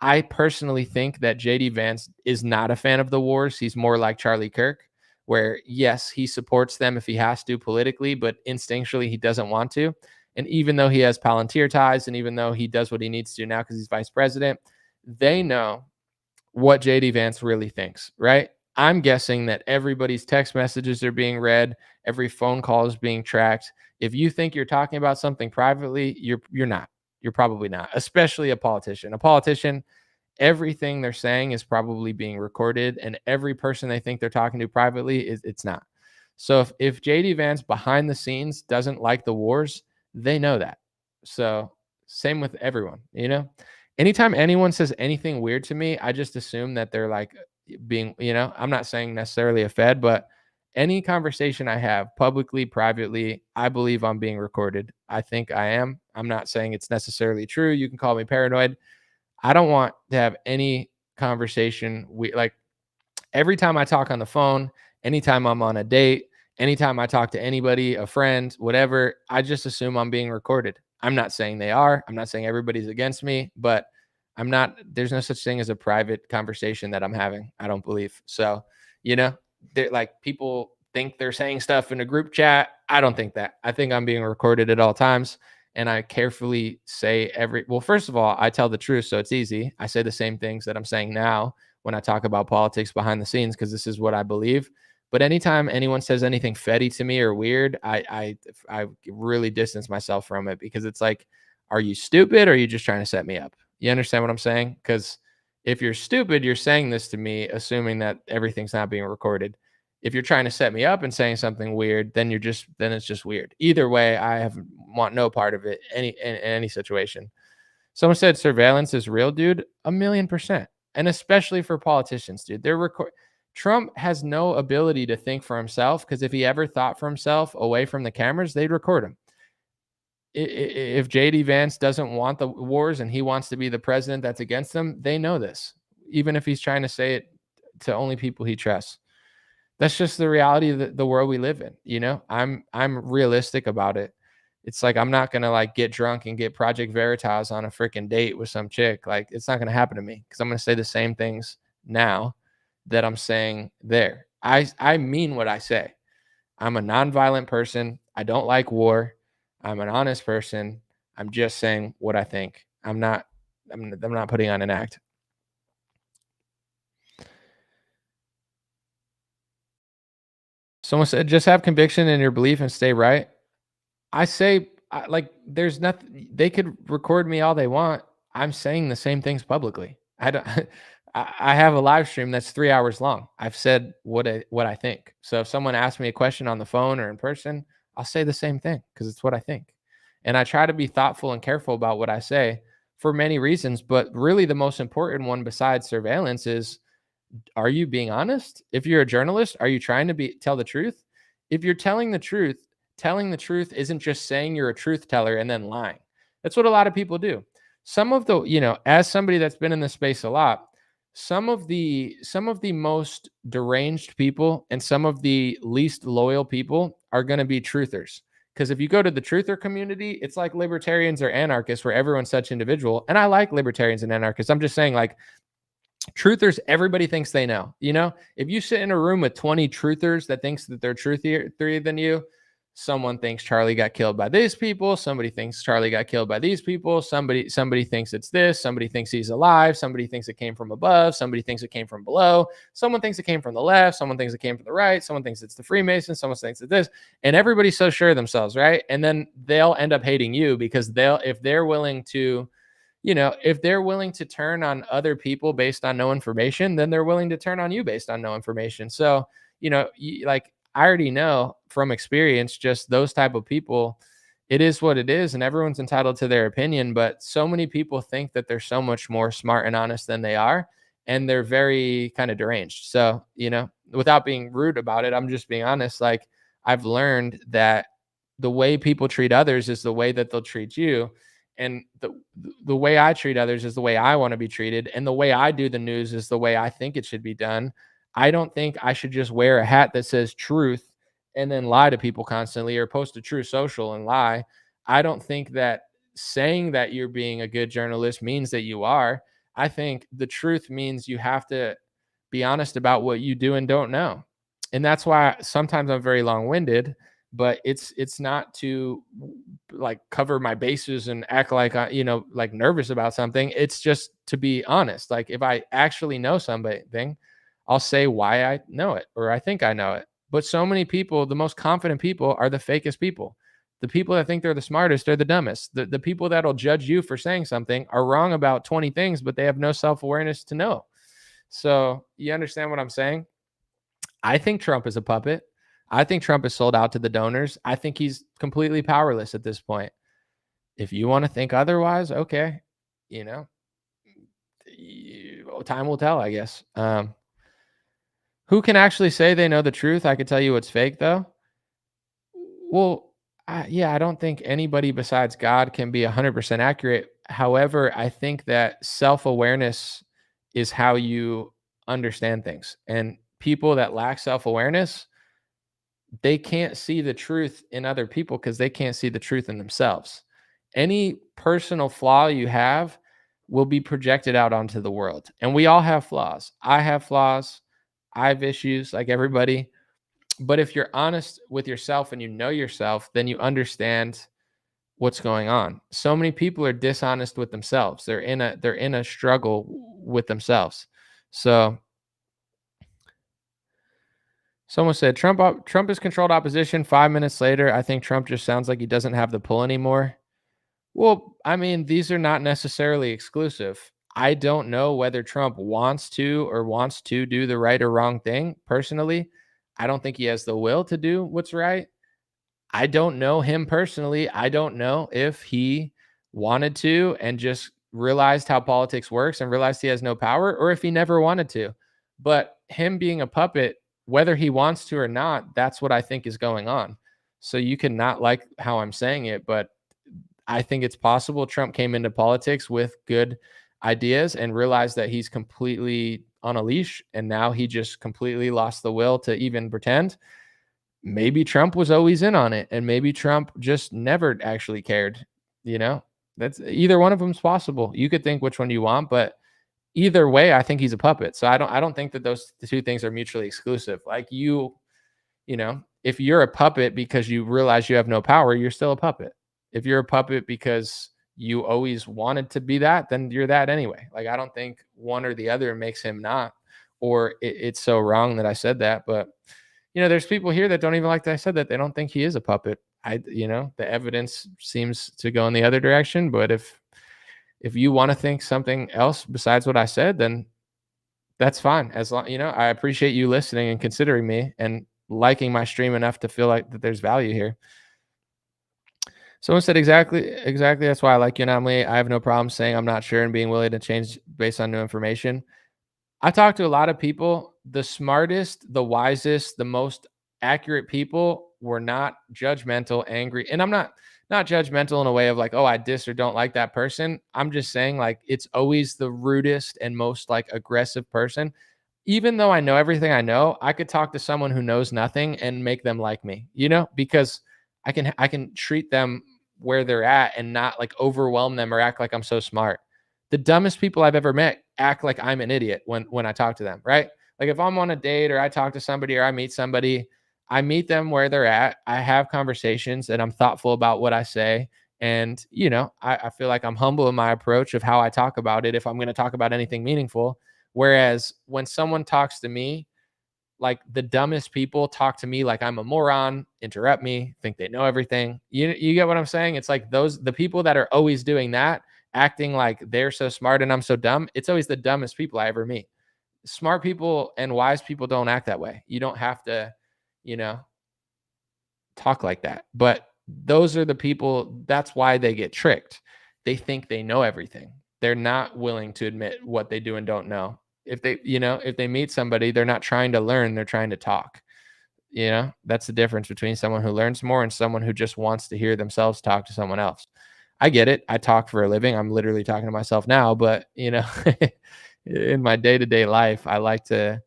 I personally think that JD Vance is not a fan of the wars. He's more like Charlie Kirk, where yes, he supports them if he has to politically, but instinctually he doesn't want to. And even though he has Palantir ties, and even though he does what he needs to do now because he's vice president, they know what JD Vance really thinks, right? I'm guessing that everybody's text messages are being read, every phone call is being tracked. If you think you're talking about something privately, you're not. You're probably not, especially a politician. A politician, everything they're saying is probably being recorded, and every person they think they're talking to privately it's not. So if JD Vance behind the scenes doesn't like the wars, they know that. So same with everyone, anytime anyone says anything weird to me, I just assume that they're like being, I'm not saying necessarily a Fed, but any conversation I have publicly, privately, I believe I'm being recorded. I think I am. I'm not saying it's necessarily true. You can call me paranoid. I don't want to have any conversation. Like every time I talk on the phone, anytime I'm on a date, anytime I talk to anybody, a friend, whatever, I just assume I'm being recorded. I'm not saying they are. I'm not saying everybody's against me, but there's no such thing as a private conversation that I'm having. I don't believe. So, they're like, people think they're saying stuff in a group chat. I don't think that. I think I'm being recorded at all times. And I carefully say well, first of all, I tell the truth. So it's easy. I say the same things that I'm saying now when I talk about politics behind the scenes, because this is what I believe. But anytime anyone says anything fetty to me or weird, I really distance myself from it, because it's like, are you stupid or are you just trying to set me up? You understand what I'm saying? Because if you're stupid, you're saying this to me, assuming that everything's not being recorded. If you're trying to set me up and saying something weird, then it's just weird. Either way, want no part of it in any situation. Someone said surveillance is real, dude. 1,000,000%. And especially for politicians, dude. Trump has no ability to think for himself, because if he ever thought for himself away from the cameras, they'd record him. If JD Vance doesn't want the wars and he wants to be the president that's against them, they know this, even if he's trying to say it to only people he trusts. That's just the reality of the world we live in. I'm realistic about it. It's like, I'm not going to like get drunk and get Project Veritas on a freaking date with some chick. Like, it's not going to happen to me, because I'm going to say the same things now that I'm saying there. I mean what I say. I'm a nonviolent person. I don't like war. I'm an honest person. I'm just saying what I think. I'm not putting on an act. Someone said, just have conviction in your belief and stay right. I say, there's nothing, they could record me all they want. I'm saying the same things publicly. I have a live stream that's 3 hours long. I've said what I think. So if someone asks me a question on the phone or in person, I'll say the same thing, because it's what I think. And I try to be thoughtful and careful about what I say for many reasons. But really, the most important one besides surveillance is, are you being honest? If you're a journalist, are you trying to tell the truth? If you're telling the truth isn't just saying you're a truth teller and then lying. That's what a lot of people do. Some of the, as somebody that's been in this space a lot, some of the most deranged people and some of the least loyal people are going to be truthers. Because if you go to the truther community, it's like libertarians or anarchists, where everyone's such individual. And I like libertarians and anarchists. I'm just saying, like, truthers, everybody thinks they know. If you sit in a room with 20 truthers that thinks that they're truthier than you, someone thinks Charlie got killed by these people, somebody thinks Charlie got killed by these people, somebody thinks it's this, somebody thinks he's alive, somebody thinks it came from above, somebody thinks it came from below, someone thinks it came from the left, someone thinks it came from the right, someone thinks it's the Freemasons, someone thinks it's this, and everybody's so sure of themselves, right? And then they'll end up hating you, because if they're willing to turn on other people based on no information, then they're willing to turn on you based on no information. So, I already know from experience, just those type of people, it is what it is, and everyone's entitled to their opinion. But so many people think that they're so much more smart and honest than they are, and they're very kind of deranged. So, without being rude about it, I'm just being honest. Like, I've learned that the way people treat others is the way that they'll treat you. And the way I treat others is the way I want to be treated. And the way I do the news is the way I think it should be done. I don't think I should just wear a hat that says truth and then lie to people constantly, or post a true social and lie. I don't think that saying that you're being a good journalist means that you are. I think the truth means you have to be honest about what you do and don't know. And that's why sometimes I'm very long-winded, but it's not to like cover my bases and act like like nervous about something. It's just to be honest. Like, if I actually know something, I'll say why I know it, or I think I know it. But so many people, the most confident people, are the fakest people. The people that think they're the smartest are the dumbest. The people that'll judge you for saying something are wrong about 20 things, but they have no self-awareness to know. So you understand what I'm saying? I think Trump is a puppet. I think Trump is sold out to the donors. I think he's completely powerless at this point. If you want to think otherwise, okay. Time will tell, I guess. Who can actually say they know the truth? I could tell you what's fake, though. Well, I don't think anybody besides God can be 100% accurate. However, I think that self-awareness is how you understand things. And people that lack self-awareness, they can't see the truth in other people because they can't see the truth in themselves. Any personal flaw you have will be projected out onto the world. And we all have flaws. I have flaws. I have issues like everybody. But if you're honest with yourself and you know yourself, then you understand what's going on. So many people are dishonest with themselves. They're in a struggle with themselves. So someone said Trump has controlled opposition. 5 minutes later, I think Trump just sounds like he doesn't have the pull anymore. Well, I mean, these are not necessarily exclusive. I don't know whether Trump wants to do the right or wrong thing. Personally, I don't think he has the will to do what's right. I don't know him personally. I don't know if he wanted to and just realized how politics works and realized he has no power, or if he never wanted to. But him being a puppet, whether he wants to or not, that's what I think is going on. So you can not like how I'm saying it, but I think it's possible Trump came into politics with good ideas and realized that he's completely on a leash, and now he just completely lost the will to even pretend. Maybe Trump was always in on it, and maybe Trump just never actually cared. That's either one of them is possible. You could think which one you want, but either way, I think he's a puppet. So I don't think that the two things are mutually exclusive. Like if you're a puppet because you realize you have no power, you're still a puppet. If you're a puppet because you always wanted to be that, then you're that anyway. Like, I don't think one or the other makes him not, or it's so wrong that I said that. But, there's people here that don't even like that I said that. They don't think he is a puppet. The evidence seems to go in the other direction. But if you want to think something else besides what I said, then that's fine. As long, I appreciate you listening and considering me and liking my stream enough to feel like that there's value here. Someone said exactly. That's why I like you, Anomaly. I have no problem saying I'm not sure and being willing to change based on new information. I talk to a lot of people. The smartest, the wisest, the most accurate people were not judgmental, angry. And I'm not judgmental in a way of like, oh, I diss or don't like that person. I'm just saying, like, it's always the rudest and most like aggressive person. Even though I know everything I know, I could talk to someone who knows nothing and make them like me, because I can treat them where they're at and not like overwhelm them or act like I'm so smart. The dumbest people I've ever met act like I'm an idiot when I talk to them, right? Like, if I'm on a date or I talk to somebody or I meet somebody, I meet them where they're at. I have conversations and I'm thoughtful about what I say. And, I feel like I'm humble in my approach of how I talk about it if I'm going to talk about anything meaningful. Whereas when someone talks to me, like, the dumbest people talk to me like I'm a moron, interrupt me, think they know everything. You get what I'm saying? It's like the people that are always doing that, acting like they're so smart and I'm so dumb. It's always the dumbest people I ever meet. Smart people and wise people don't act that way. You don't have to, talk like that. But those are the people, that's why they get tricked. They think they know everything. They're not willing to admit what they do and don't know. If they meet somebody, they're not trying to learn, they're trying to talk. That's the difference between someone who learns more and someone who just wants to hear themselves talk to someone else. I get it. I talk for a living. I'm literally talking to myself now, but in my day-to-day life, I like to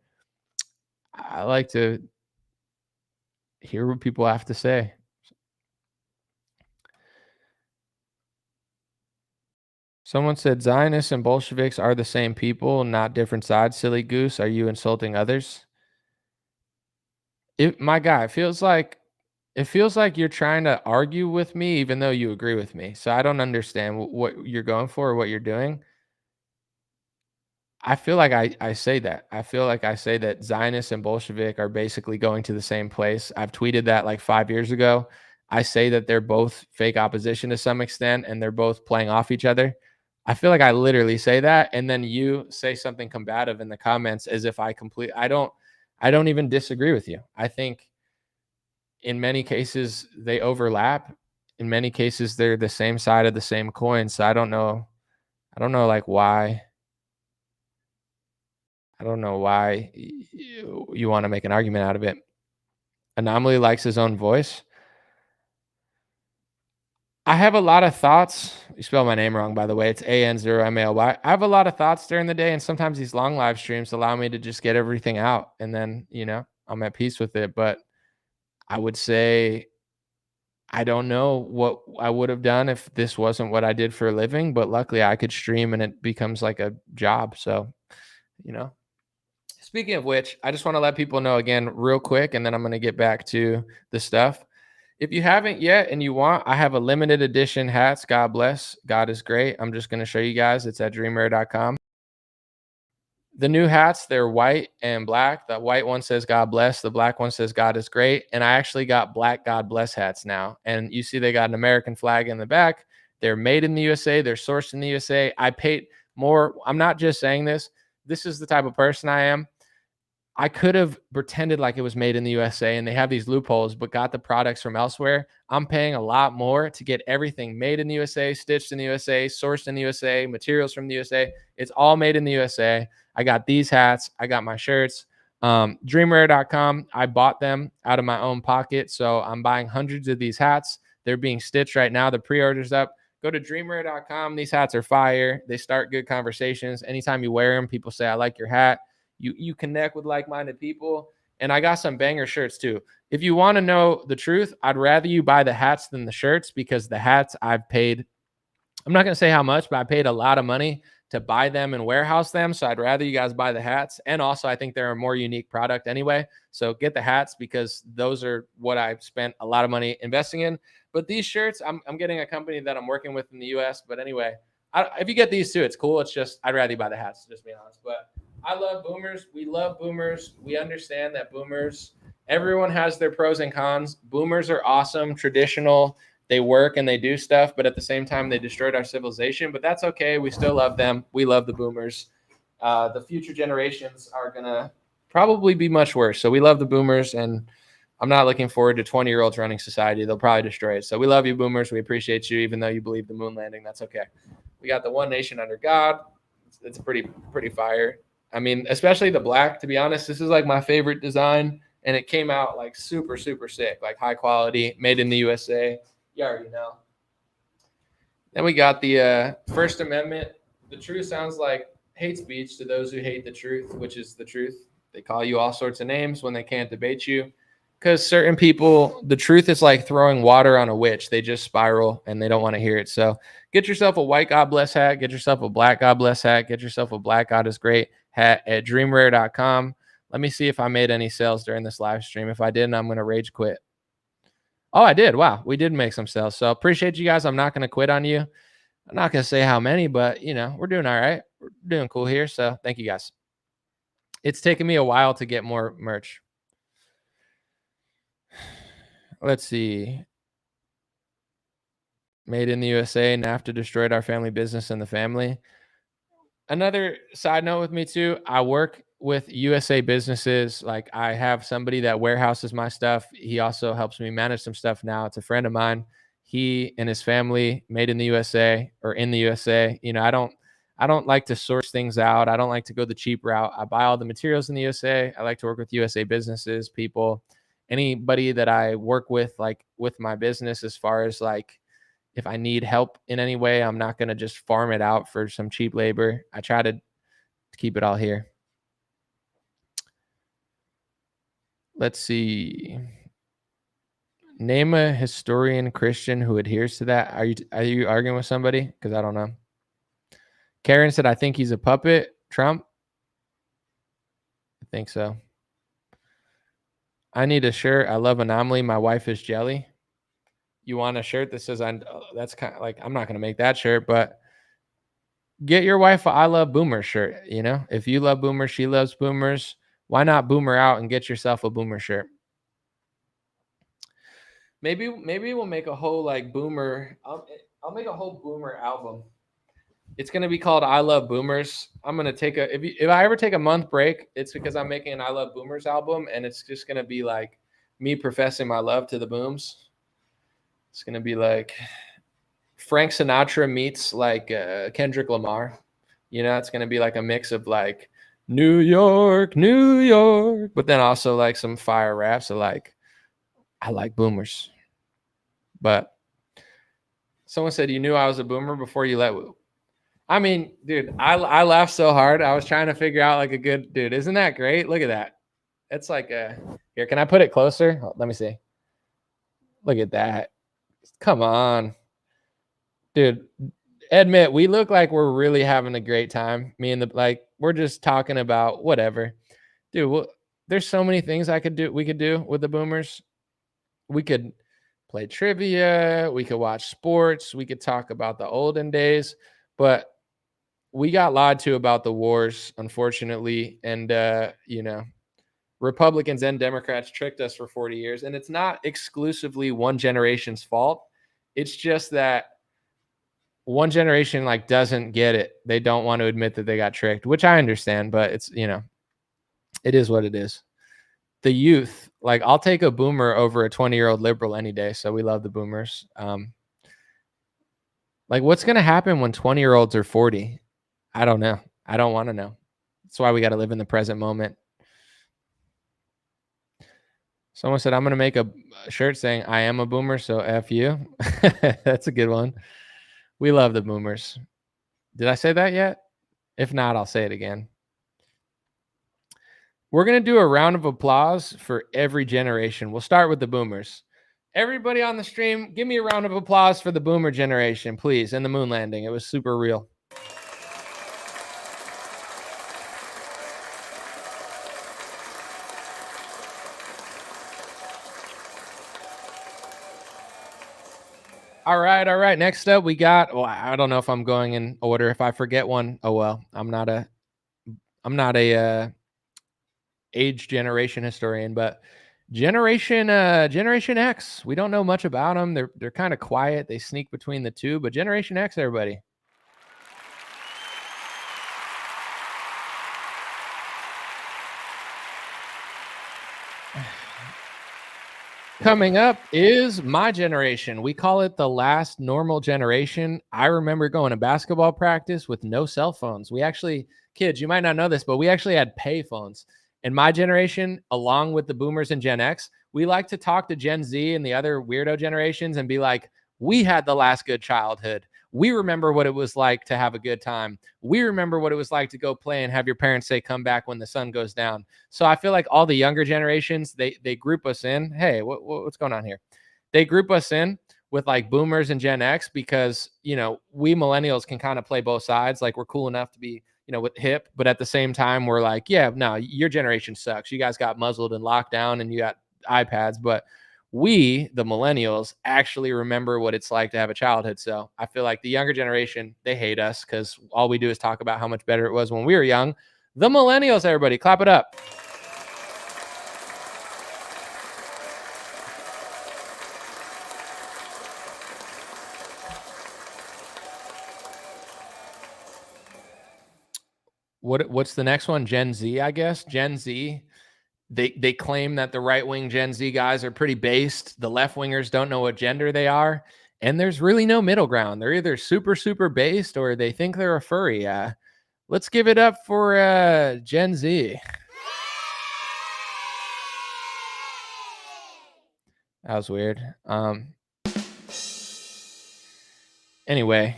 hear what people have to say. Someone said Zionists and Bolsheviks are the same people, not different sides. Silly goose. Are you insulting others? My guy, it feels like you're trying to argue with me, even though you agree with me. So I don't understand what you're going for or what you're doing. I feel like I say that. I feel like I say that Zionists and Bolshevik are basically going to the same place. I've tweeted that like 5 years ago. I say that they're both fake opposition to some extent, and they're both playing off each other. I feel like I literally say that, and then you say something combative in the comments as if I don't even disagree with you. I think in many cases they overlap. In many cases they're the same side of the same coin. So I don't know like why. I don't know why you want to make an argument out of it. Anomaly likes his own voice. I have a lot of thoughts. You spelled my name wrong, by the way. It's AN0MALY. I have a lot of thoughts during the day, and sometimes these long live streams allow me to just get everything out, and then, I'm at peace with it. But I would say I don't know what I would have done if this wasn't what I did for a living, but luckily I could stream and it becomes like a job. So, you know, speaking of which, I just want to let people know again, real quick, and then I'm going to get back to the stuff. If you haven't yet and you want, I have a limited edition hats. God bless. God is great. I'm just going to show you guys. It's at dreamrare.com. The new hats, they're white and black. The white one says God bless. The black one says God is great. And I actually got black God bless hats now. And you see they got an American flag in the back. They're made in the USA. They're sourced in the USA. I paid more. I'm not just saying this. This is the type of person I am. I could have pretended like it was made in the USA and they have these loopholes, but got the products from elsewhere. I'm paying a lot more to get everything made in the USA, stitched in the USA, sourced in the USA, materials from the USA. It's all made in the USA. I got these hats. I got my shirts. Dreamrare.com. I bought them out of my own pocket. So I'm buying hundreds of these hats. They're being stitched right now. The pre-order's up. Go to dreamrare.com. These hats are fire. They start good conversations. Anytime you wear them, people say, I like your hat. You connect with like-minded people. And I got some banger shirts too. If you want to know the truth, I'd rather you buy the hats than the shirts, because the hats I've paid, I'm not going to say how much, but I paid a lot of money to buy them and warehouse them. So I'd rather you guys buy the hats. And also I think they're a more unique product anyway. So get the hats, because those are what I've spent a lot of money investing in. But these shirts, I'm getting a company that I'm working with in the US. But anyway, if you get these too, it's cool. It's just, I'd rather you buy the hats, to just be honest. But I love boomers. We love boomers. We understand that boomers, everyone has their pros and cons. Boomers are awesome, traditional. They work and they do stuff, but at the same time, they destroyed our civilization. But that's okay. We still love them. We love the boomers. The future generations are going to probably be much worse. So we love the boomers, and I'm not looking forward to 20-year-olds running society. They'll probably destroy it. So we love you, boomers. We appreciate you, even though you believe the moon landing. That's okay. We got the one nation under God. It's pretty fire. I mean, especially the black, to be honest, this is like my favorite design, and it came out like super, super sick, like high quality, made in the USA. You already know. Then we got the First Amendment. The truth sounds like hate speech to those who hate the truth, which is the truth. They call you all sorts of names when they can't debate you, because certain people, the truth is like throwing water on a witch. They just spiral and they don't want to hear it. So get yourself a white God bless hat. Get yourself a black God bless hat. Get yourself a black God is great hat at dreamrare.com. Let me see if I made any sales during this live stream. If I didn't, I'm going to rage quit. Oh, I did. Wow. We did make some sales. So appreciate you guys. I'm not going to quit on you. I'm not going to say how many, but you know, we're doing all right. We're doing cool here. So thank you guys. It's taken me a while to get more merch. Let's see. Made in the USA. NAFTA destroyed our family business and the family. Another side note with me too, I work with USA businesses. Like I have somebody that warehouses my stuff. He also helps me manage some stuff now. It's a friend of mine. He and his family made in the USA or in the USA. You know, I don't like to source things out. I don't like to go the cheap route. I buy all the materials in the USA. I like to work with USA businesses, people, anybody that I work with, like with my business, as far as like, if I need help in any way, I'm not going to just farm it out for some cheap labor. I try to keep it all here. Let's see. Name a historian Christian who adheres to that. Are you arguing with somebody? Because I don't know. Karen said, I think he's a puppet. Trump? I think so. I need a shirt. I love Anomaly. My wife is jelly. You want a shirt that says, that's kind of like, I'm not going to make that shirt, but get your wife a I love boomers shirt. You know, if you love boomers, she loves boomers. Why not boomer out and get yourself a boomer shirt? Maybe we'll make a whole like boomer. I'll make a whole boomer album. It's going to be called I Love Boomers. I'm going to take if I ever take a month break, it's because I'm making an I Love Boomers album, and it's just going to be like me professing my love to the booms. It's going to be like Frank Sinatra meets like Kendrick Lamar. You know, it's going to be like a mix of like New York, New York, but then also like some fire raps of like, I like boomers. But someone said, you knew I was a boomer before you let Woo. I mean, dude, I laughed so hard. I was trying to figure out like a good dude. Isn't that great? Look at that. It's like here, can I put it closer? Oh, let me see. Look at that. Come on. Dude, admit, we look like we're really having a great time. Me and we're just talking about whatever. Dude, there's so many things we could do with the boomers. We could play trivia, we could watch sports, we could talk about the olden days, but we got lied to about the wars, unfortunately. And, Republicans and Democrats tricked us for 40 years. And it's not exclusively one generation's fault. It's just that one generation doesn't get it. They don't want to admit that they got tricked, which I understand, but it's, it is what it is. The youth, I'll take a boomer over a 20-year-old liberal any day. So we love the boomers. What's going to happen when 20-year-olds are 40? I don't know. I don't want to know. That's why we got to live in the present moment. Someone said, I'm going to make a shirt saying I am a boomer, so F you. That's a good one. We love the boomers. Did I say that yet? If not, I'll say it again. We're going to do a round of applause for every generation. We'll start with the boomers. Everybody on the stream, give me a round of applause for the boomer generation, please, and the moon landing. It was super real. All right. Next up, we got, I don't know if I'm going in order. If I forget one, oh well. I'm not a age generation historian, but Generation X. We don't know much about them. They're kind of quiet. They sneak between the two, but Generation X, everybody. Coming up is my generation. We call it the last normal generation. I remember going to basketball practice with no cell phones. Kids, you might not know this, but we actually had pay phones. And my generation, along with the boomers and Gen X, we like to talk to Gen Z and the other weirdo generations and be like, we had the last good childhood. We remember what it was like to have a good time. We remember what it was like to go play and have your parents say, come back when the sun goes down. So I feel like all the younger generations, they group us in. Hey, what's going on here? They group us in with boomers and Gen X because, we millennials can kind of play both sides. We're cool enough to be, with hip, but at the same time, we're yeah, no, your generation sucks. You guys got muzzled and locked down and you got iPads, but we, the millennials, actually remember what it's like to have a childhood. So I feel like the younger generation, they hate us because all we do is talk about how much better it was when we were young. The millennials, everybody, clap it up. What's the next one? Gen Z, I guess. Gen Z. They claim that the right-wing Gen Z guys are pretty based. The left-wingers don't know what gender they are. And there's really no middle ground. They're either super, super based or they think they're a furry. Let's give it up for Gen Z. That was weird. Anyway,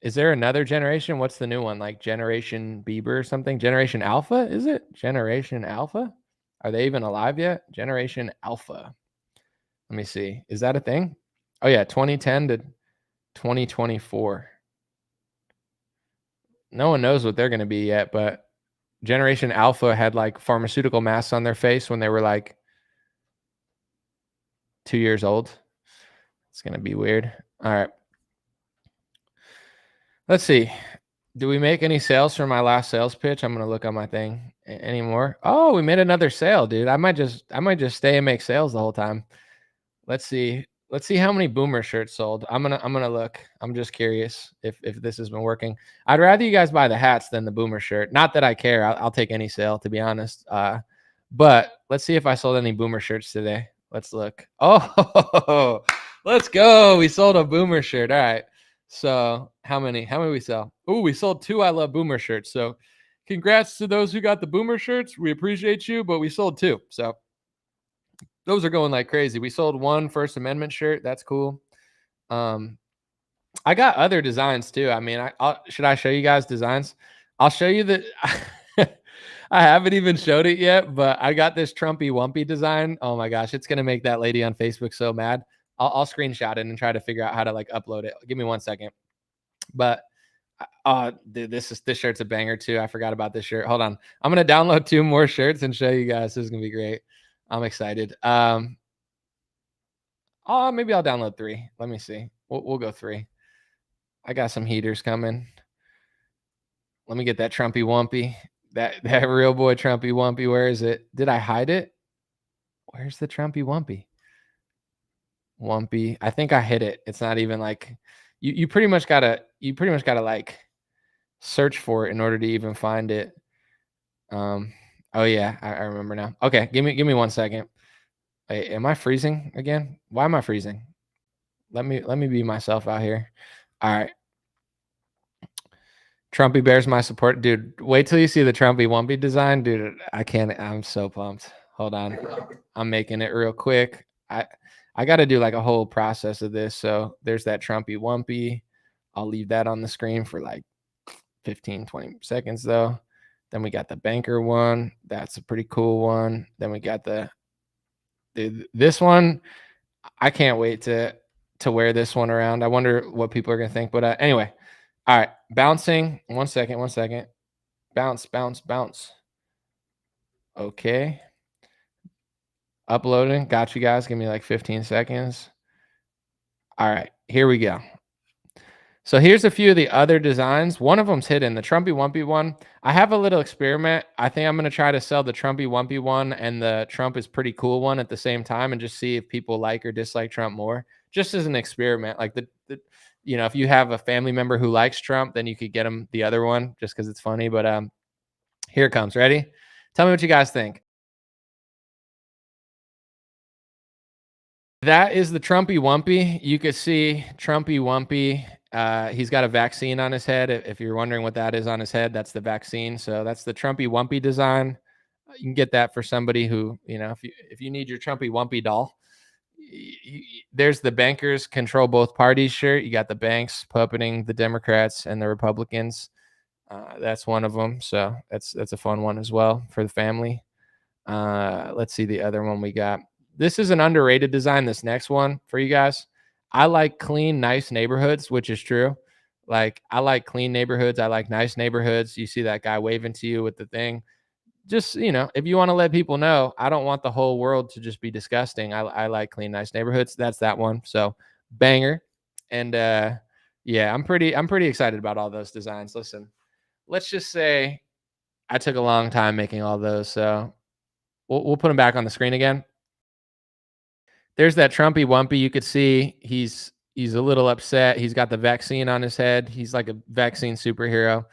is there another generation? What's the new one? Generation Bieber or something? Generation Alpha? Is it? Generation Alpha? Are they even alive yet? Generation Alpha. Let me see. Is that a thing? Oh, yeah. 2010 to 2024. No one knows what they're going to be yet, but Generation Alpha had pharmaceutical masks on their face when they were 2 years old. It's going to be weird. All right. Let's see. Do we make any sales for my last sales pitch? I'm going to look on my thing. Any more? Oh, we made another sale, dude. I might just stay and make sales the whole time. Let's see how many boomer shirts sold. I'm going to look. I'm just curious if this has been working. I'd rather you guys buy the hats than the boomer shirt. Not that I care. I'll take any sale, to be honest. But let's see if I sold any boomer shirts today. Let's look. Oh, let's go. We sold a boomer shirt. All right. So how many we sell? Oh, we sold 2 I Love Boomer shirts. So congrats to those who got the boomer shirts. We appreciate you, but we sold 2. So those are going like crazy. We sold 1 First Amendment shirt. That's cool. I got other designs too. I mean, should I show you guys designs? I'll show you the I haven't even showed it yet, but I got this Trumpy Wumpy design. Oh my gosh, it's going to make that lady on Facebook so mad. I'll screenshot it and try to figure out how to like upload it. Give me 1 second. But dude, this shirt's a banger too. I forgot about this shirt. Hold on. I'm gonna download 2 more shirts and show you guys. This is gonna be great. I'm excited. Maybe I'll download 3. Let me see. We'll go 3. I got some heaters coming. Let me get that Trumpy Wumpy. That real boy Trumpy Wumpy. Where is it? Did I hide it? Where's the Trumpy Wumpy? Wumpy. I think I hit it. It's not even like you pretty much gotta like search for it in order to even find it. Oh yeah, I remember now. Okay, give me 1 second. Wait, am I freezing again? Why am I freezing? Let me be myself out here. All right. Trumpy bears my support. Dude, wait till you see the Trumpy Wumpy design. Dude, I'm so pumped. Hold on. I'm making it real quick. I got to do like a whole process of this. So there's that Trumpy Wumpy. I'll leave that on the screen for like 15, 20 seconds though. Then we got the banker one. That's a pretty cool one. Then we got this one. I can't wait to wear this one around. I wonder what people are going to think. But anyway, all right. Bouncing. 1 second. Bounce. Okay. Uploading. Got you guys. Give me like 15 seconds. All right. Here we go. So here's a few of the other designs. One of them's hidden, the Trumpy Wumpy one. I have a little experiment. I think I'm going to try to sell the Trumpy Wumpy one and the Trump is pretty cool one at the same time and just see if people like or dislike Trump more. Just as an experiment. Like if you have a family member who likes Trump, then you could get them the other one just because it's funny. But here it comes. Ready? Tell me what you guys think. That is the Trumpy Wumpy. You could see Trumpy Wumpy. He's got a vaccine on his head. If you're wondering what that is on his head, that's the vaccine. So that's the Trumpy Wumpy design. You can get that for somebody who, if you need your Trumpy Wumpy doll. There's the bankers control both parties shirt. You got the banks puppeting the Democrats and the Republicans. That's one of them. So that's a fun one as well for the family. Let's see the other one we got. This is an underrated design. This next one for you guys. I like clean, nice neighborhoods, which is true. Like I like clean neighborhoods. I like nice neighborhoods. You see that guy waving to you with the thing. Just, if you want to let people know, I don't want the whole world to just be disgusting. I like clean, nice neighborhoods. That's that one. So banger. And yeah, I'm pretty excited about all those designs. Listen, let's just say I took a long time making all those. So we'll put them back on the screen again. There's that Trumpy Wumpy. You could see he's a little upset. He's got the vaccine on his head. He's like a vaccine superhero.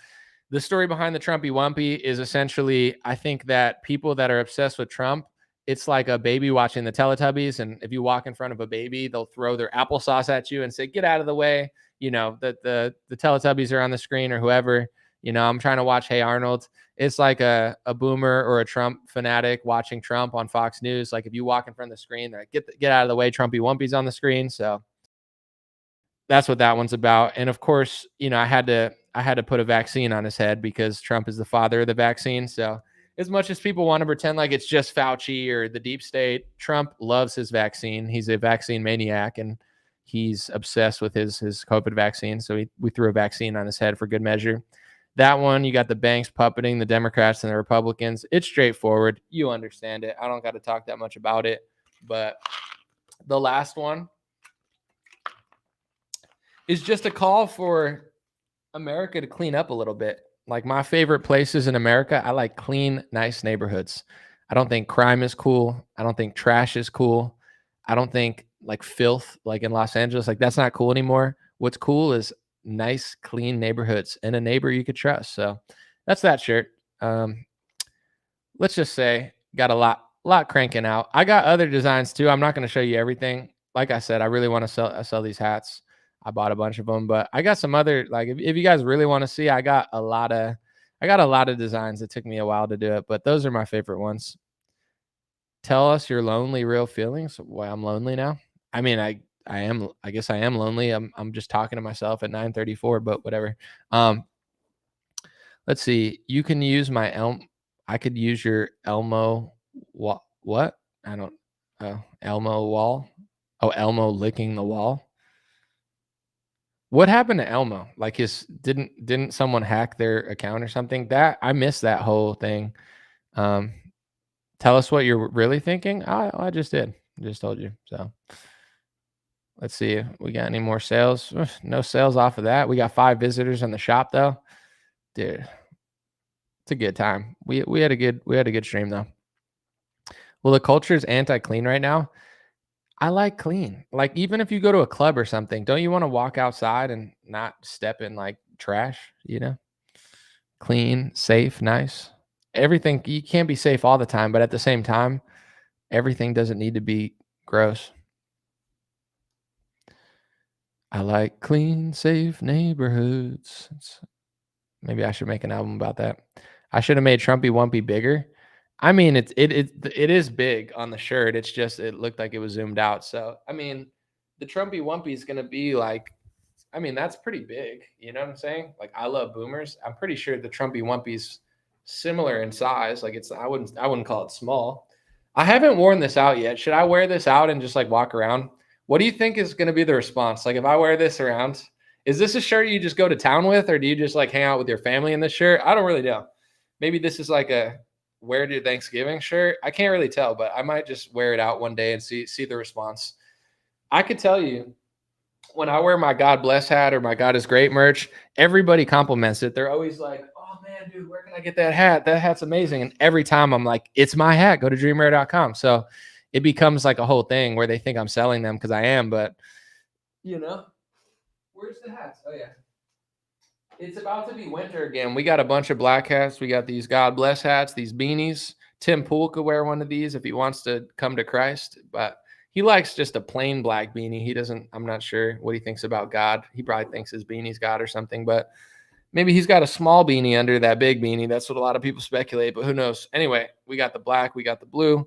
The story behind the Trumpy Wumpy is essentially, I think that people that are obsessed with Trump, it's like a baby watching the Teletubbies. And if you walk in front of a baby, they'll throw their applesauce at you and say, get out of the way. The Teletubbies are on the screen or whoever. I'm trying to watch Hey Arnold. It's like a boomer or a Trump fanatic watching Trump on Fox News. Like if you walk in front of the screen, they're like, get out of the way. Trumpy Wumpy's on the screen. So that's what that one's about. And of course, I had to put a vaccine on his head because Trump is the father of the vaccine. So as much as people want to pretend like it's just Fauci or the deep state, Trump loves his vaccine. He's a vaccine maniac and he's obsessed with his COVID vaccine. So we threw a vaccine on his head for good measure. That one, you got the banks puppeting the Democrats and the Republicans. It's straightforward. You understand it. I don't got to talk that much about it. But the last one is just a call for America to clean up a little bit. Like my favorite places in America, I like clean, nice neighborhoods. I don't think crime is cool. I don't think trash is cool. I don't think like filth, like in Los Angeles, like that's not cool anymore. What's cool is nice, clean neighborhoods and a neighbor you could trust. So that's that shirt. Let's just say got a lot cranking out. I got other designs too. I'm not going to show you everything. Like I said, I really want to sell these hats. I bought a bunch of them, but I got some other, like if you guys really want to see, I got a lot of designs. It took me a while to do it, but those are my favorite ones. Tell us your lonely, real feelings. Why I'm lonely now. I mean, I guess I am lonely. I'm just talking to myself at 9:34, but whatever. Let's see. You can use my I could use your Elmo. What? I don't. Elmo wall. Oh, Elmo licking the wall. What happened to Elmo? Like didn't someone hack their account or something? That I missed that whole thing. Um, Tell us what you're really thinking. I just did. I just told you. So let's see if we got any more sales. Ugh, no sales off of that. We got 5 visitors in the shop though. Dude, it's a good time. We had a good stream though. Well, the culture is anti-clean right now. I like clean. Like even if you go to a club or something, don't you want to walk outside and not step in like trash, you know? Clean, safe, nice. Everything you can't be safe all the time, but at the same time, everything doesn't need to be gross. I like clean, safe neighborhoods. Maybe I should make an album about that. I should have made Trumpy Wumpy bigger. I mean, it is big on the shirt. It's just it looked like it was zoomed out. So I mean, the Trumpy Wumpy is gonna be like, I mean, that's pretty big. You know what I'm saying? Like I love boomers. I'm pretty sure the Trumpy Wumpy's similar in size. Like I wouldn't call it small. I haven't worn this out yet. Should I wear this out and just like walk around? What do you think is going to be the response? Like if I wear this around, is this a shirt you just go to town with, or do you just like hang out with your family in this shirt? I don't really know. Maybe this is like a wear to Thanksgiving shirt. I can't really tell, but I might just wear it out one day and see the response. I could tell you when I wear my God bless hat or my God is great merch, everybody compliments it. They're always like, oh man, dude, where can I get that hat? That hat's amazing. And every time I'm like, it's my hat. Go to dreamrare.com. So it becomes like a whole thing where they think I'm selling them because I am, but you know, where's the hats? Oh yeah. It's about to be winter again. We got a bunch of black hats. We got these God bless hats, these beanies. Tim Pool could wear one of these if he wants to come to Christ, but he likes just a plain black beanie. He doesn't, I'm not sure what he thinks about God. He probably thinks his beanie's God or something, but maybe he's got a small beanie under that big beanie. That's what a lot of people speculate, but who knows? Anyway, we got the black, we got the blue,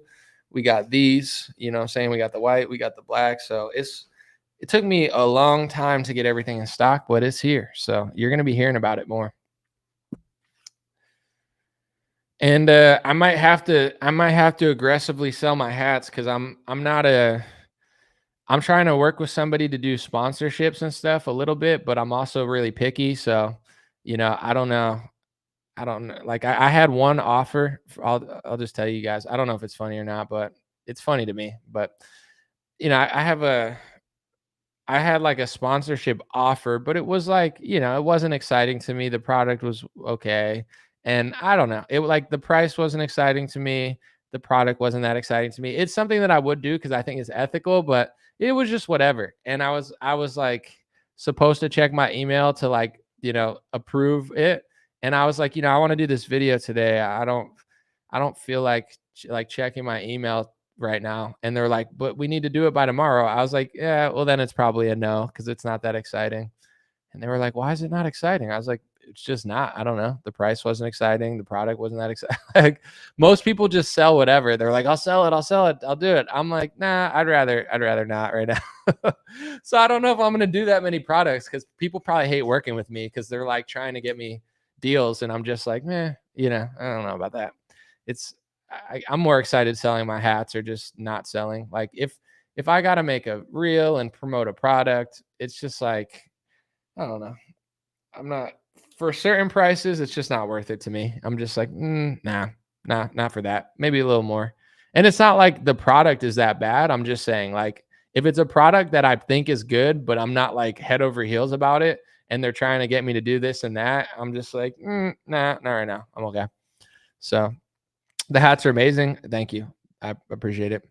we got these, you know what I'm saying? We got the white, we got the black. So it took me a long time to get everything in stock, but it's here. So you're going to be hearing about it more. And I might have to aggressively sell my hats because I'm trying to work with somebody to do sponsorships and stuff a little bit, but I'm also really picky. So, you know, I don't know. Like I had one offer. I'll just tell you guys. I don't know if it's funny or not, but it's funny to me. But you know, I had like a sponsorship offer, but it was like, you know, it wasn't exciting to me. The product was okay. And I don't know. It like the price wasn't exciting to me. The product wasn't that exciting to me. It's something that I would do because I think it's ethical, but it was just whatever. And I was like supposed to check my email to like, you know, approve it. And I was like, you know, I want to do this video today. I don't feel like checking my email right now. And they're like, but we need to do it by tomorrow. I was like, yeah, well then it's probably a no because it's not that exciting. And they were like, why is it not exciting? I was like, it's just not. I don't know. The price wasn't exciting. The product wasn't that exciting. Like most people just sell whatever. They're like, I'll sell it. I'll do it. I'm like, nah, I'd rather not right now. So I don't know if I'm going to do that many products because people probably hate working with me because they're like trying to get me deals. And I'm just like, you know, I don't know about that. I'm more excited selling my hats or just not selling. Like if I got to make a reel and promote a product, it's just like, I don't know. I'm not for certain prices. It's just not worth it to me. I'm just like, nah, not for that. Maybe a little more. And it's not like the product is that bad. I'm just saying like, if it's a product that I think is good, but I'm not like head over heels about it, and they're trying to get me to do this and that, I'm just like, nah, not right now. I'm okay. So the hats are amazing. Thank you. I appreciate it.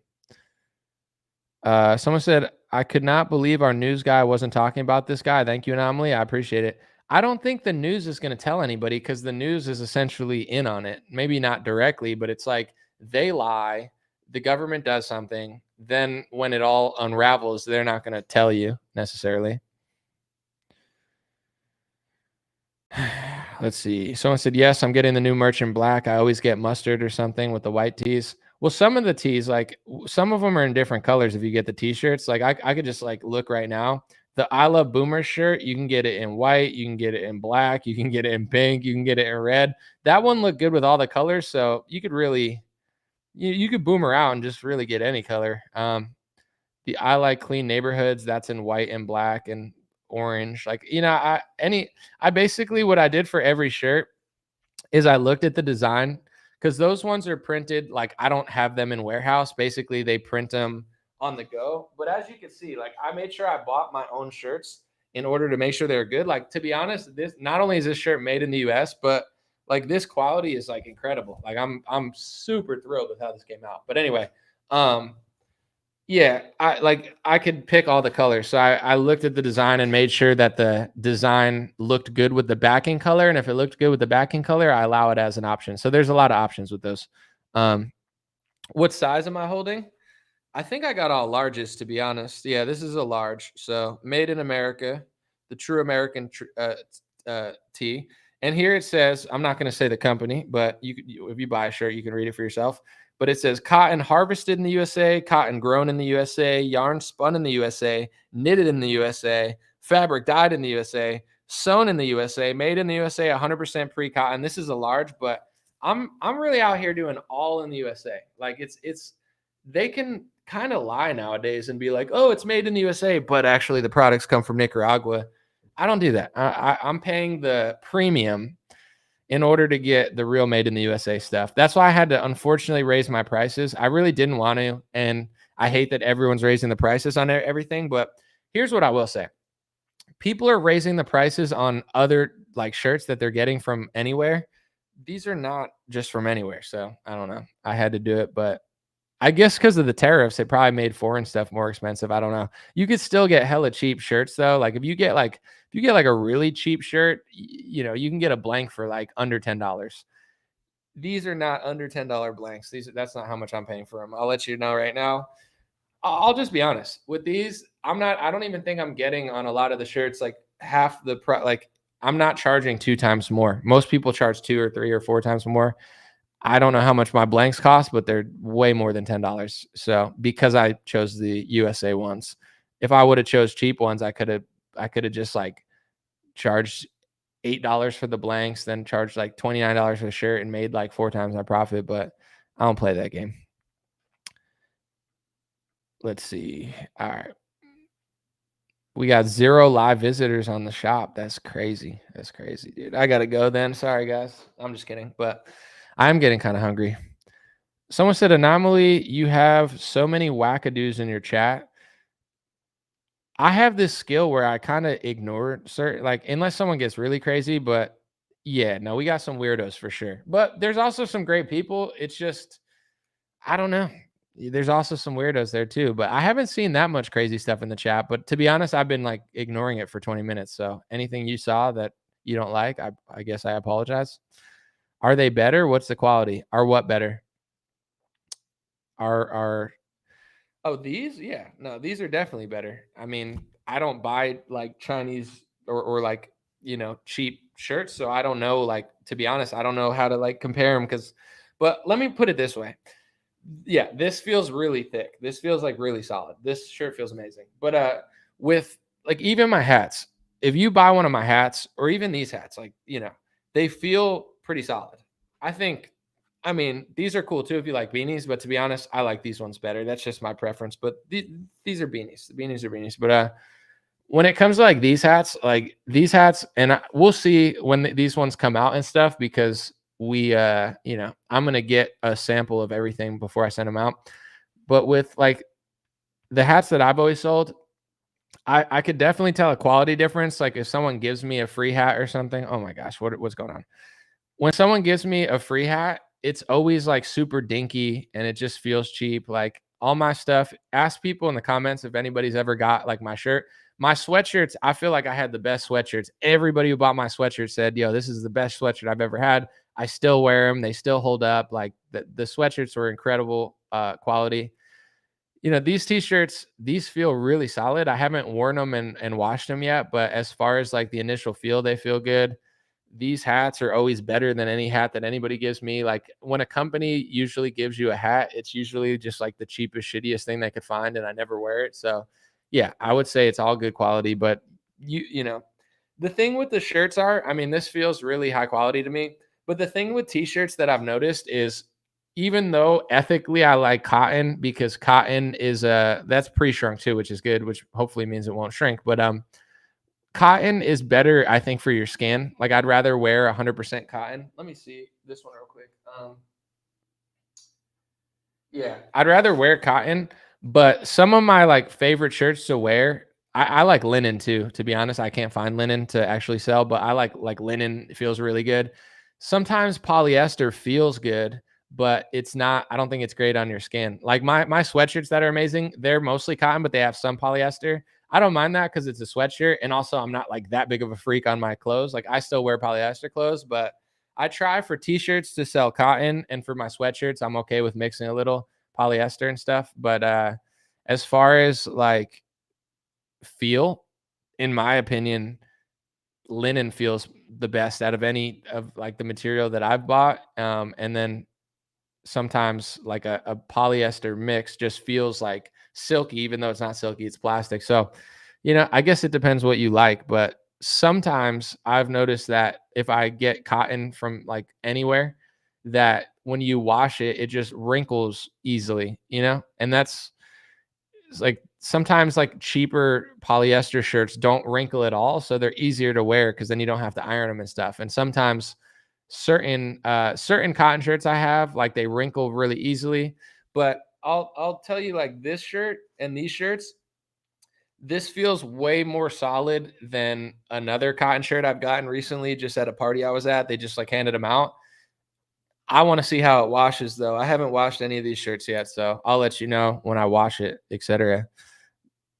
Someone said, I could not believe our news guy wasn't talking about this guy. Thank you, Anomaly. I appreciate it. I don't think the news is going to tell anybody because the news is essentially in on it. Maybe not directly, but it's like they lie. The government does something. Then when it all unravels, they're not going to tell you necessarily. Let's see. Someone said, yes, I'm getting the new merch in black. I always get mustard or something with the white tees. Well, some of the tees, like some of them are in different colors. If you get the t-shirts, like I could just like look right now. The I Love Boomer shirt, you can get it in white, you can get it in black, you can get it in pink, you can get it in red. That one looked good with all the colors, so you could really, you could boomer out and just really get any color. The I Like Clean Neighborhoods, that's in white and black and orange. Like, you know, I basically, what I did for every shirt is I looked at the design, because those ones are printed, like I don't have them in warehouse. Basically, they print them on the go. But as you can see, like I made sure I bought my own shirts in order to make sure they're good. Like, to be honest, this, not only is this shirt made in the US, but like this quality is like incredible. Like I'm super thrilled with how this came out. But anyway, yeah, I could pick all the colors. So I looked at the design and made sure that the design looked good with the backing color. And if it looked good with the backing color, I allow it as an option. So there's a lot of options with those. What size am I holding? I think I got all larges, to be honest. Yeah, this is a large. So made in America, the true American tee. And here it says, I'm not going to say the company, but if you buy a shirt, you can read it for yourself. But it says cotton harvested in the USA, cotton grown in the USA, yarn spun in the USA, knitted in the USA, fabric dyed in the USA, sewn in the USA, made in the USA, 100% pre-cotton. This is a large, but I'm really out here doing all in the USA. Like it's they can kind of lie nowadays and be like, oh, it's made in the USA, but actually the products come from Nicaragua. I don't do that. I'm paying the premium in order to get the real made in the USA stuff. That's why I had to unfortunately raise my prices. I really didn't want to. And I hate that everyone's raising the prices on everything. But here's what I will say. People are raising the prices on other like shirts that they're getting from anywhere. These are not just from anywhere. So I don't know. I had to do it, but I guess because of the tariffs, it probably made foreign stuff more expensive. I don't know. You could still get hella cheap shirts though. Like if you get like a really cheap shirt, you know, you can get a blank for like under $10. These are not under $10 blanks. That's not how much I'm paying for them. I'll let you know right now. I'll just be honest with these. I don't even think I'm getting on a lot of the shirts like half the price. Like I'm not charging 2 times more. Most people charge 2 or 3 or 4 times more. I don't know how much my blanks cost, but they're way more than $10. So because I chose the USA ones, if I would have chose cheap ones, I could have just like charged $8 for the blanks, then charged like $29 for the shirt and made like 4 times my profit. But I don't play that game. Let's see. All right. We got 0 live visitors on the shop. That's crazy. That's crazy, dude. I got to go then. Sorry, guys. I'm just kidding. But I'm getting kind of hungry. Someone said, Anomaly, you have so many wackadoos in your chat. I have this skill where I kind of ignore certain, like, unless someone gets really crazy. But yeah, no, we got some weirdos for sure. But there's also some great people. It's just, I don't know. There's also some weirdos there too. But I haven't seen that much crazy stuff in the chat. But to be honest, I've been like ignoring it for 20 minutes. So anything you saw that you don't like, I guess I apologize. Are they better? What's the quality? Are what better? Oh, these? Yeah. No, these are definitely better. I mean, I don't buy like Chinese or like, you know, cheap shirts. So I don't know, like, to be honest, I don't know how to like compare them but let me put it this way. Yeah, this feels really thick. This feels like really solid. This shirt feels amazing. But with like even my hats, if you buy one of my hats or even these hats, like, you know, they feel pretty solid. I mean, these are cool too if you like beanies, but to be honest, I like these ones better. That's just my preference. But these are beanies. The beanies are beanies. But when it comes to like these hats, and we'll see when these ones come out and stuff, because we, you know, I'm gonna get a sample of everything before I send them out. But with like the hats that I've always sold, I could definitely tell a quality difference. Like if someone gives me a free hat or something, oh my gosh, what's going on? When someone gives me a free hat, it's always like super dinky and it just feels cheap. Like all my stuff, ask people in the comments if anybody's ever got like my shirt. My sweatshirts, I feel like I had the best sweatshirts. Everybody who bought my sweatshirt said, yo, this is the best sweatshirt I've ever had. I still wear them. They still hold up. Like the sweatshirts were incredible quality. You know, these t-shirts, these feel really solid. I haven't worn them and washed them yet, but as far as like the initial feel, they feel good. These hats are always better than any hat that anybody gives me. Like when a company usually gives you a hat, it's usually just like the cheapest, shittiest thing they could find, and I never wear it. So yeah, I would say it's all good quality. But you know, the thing with the shirts are, I mean, this feels really high quality to me. But the thing with t-shirts that I've noticed is even though ethically I like cotton because cotton is that's pre-shrunk too, which is good, which hopefully means it won't shrink. But cotton is better, I think, for your skin. Like I'd rather wear 100% cotton. Let me see this one real quick. Yeah, I'd rather wear cotton, but some of my like favorite shirts to wear, I like linen too. To be honest, I can't find linen to actually sell, but I like linen. It feels really good. Sometimes polyester feels good, but it's not. I don't think it's great on your skin. Like my sweatshirts that are amazing, they're mostly cotton, but they have some polyester. I don't mind that because it's a sweatshirt, and also I'm not like that big of a freak on my clothes. Like I still wear polyester clothes, but I try for t-shirts to sell cotton, and for my sweatshirts, I'm okay with mixing a little polyester and stuff. But as far as like feel, in my opinion, linen feels the best out of any of like the material that I've bought. And then sometimes like a polyester mix just feels like silky, even though it's not silky, it's plastic. So, I guess it depends what you like, but sometimes I've noticed that if I get cotton from like anywhere, that when you wash it, it just wrinkles easily, and that's it's like sometimes like cheaper polyester shirts don't wrinkle at all. So they're easier to wear because then you don't have to iron them and stuff. And sometimes certain cotton shirts I have, like they wrinkle really easily. But I'll tell you, like this shirt and these shirts, this feels way more solid than another cotton shirt I've gotten recently just at a party I was at. They just like handed them out. I want to see how it washes though. I haven't washed any of these shirts yet, so I'll let you know when I wash it, etc.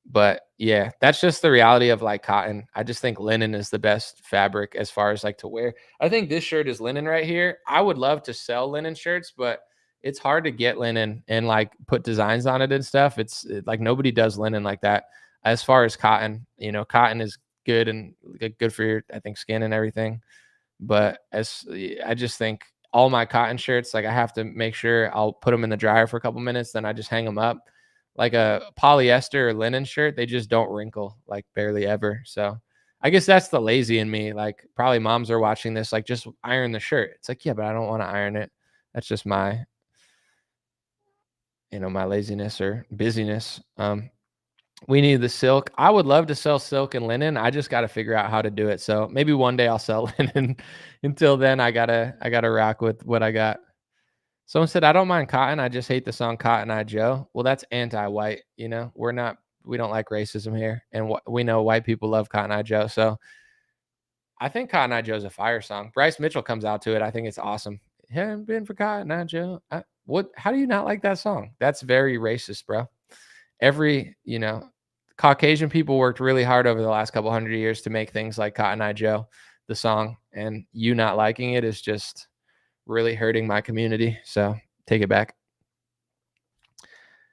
But yeah, that's just the reality of like cotton. I just think linen is the best fabric as far as like to wear. I think this shirt is linen right here. I would love to sell linen shirts, but it's hard to get linen and like put designs on it and stuff. Like nobody does linen like that. As far as cotton, cotton is good and good for your, I think, skin and everything. But I just think all my cotton shirts, like I have to make sure I'll put them in the dryer for a couple minutes, then I just hang them up. Like a polyester or linen shirt, they just don't wrinkle like barely ever. So I guess that's the lazy in me. Like probably moms are watching this, like just iron the shirt. It's like, yeah, but I don't want to iron it. That's just my, my laziness or busyness. We need the silk. I would love to sell silk and linen. I just got to figure out how to do it. So maybe one day I'll sell linen. Until then, I gotta rock with what I got. Someone said, I don't mind cotton. I just hate the song Cotton Eye Joe. Well, that's anti-white. We don't like racism here. And we know white people love Cotton Eye Joe. So I think Cotton Eye Joe's a fire song. Bryce Mitchell comes out to it. I think it's awesome. Haven't been for Cotton Eye Joe. How do you not like that song? That's very racist, bro. Caucasian people worked really hard over the last couple hundred years to make things like Cotton Eye Joe, the song, and you not liking it is just really hurting my community. So take it back.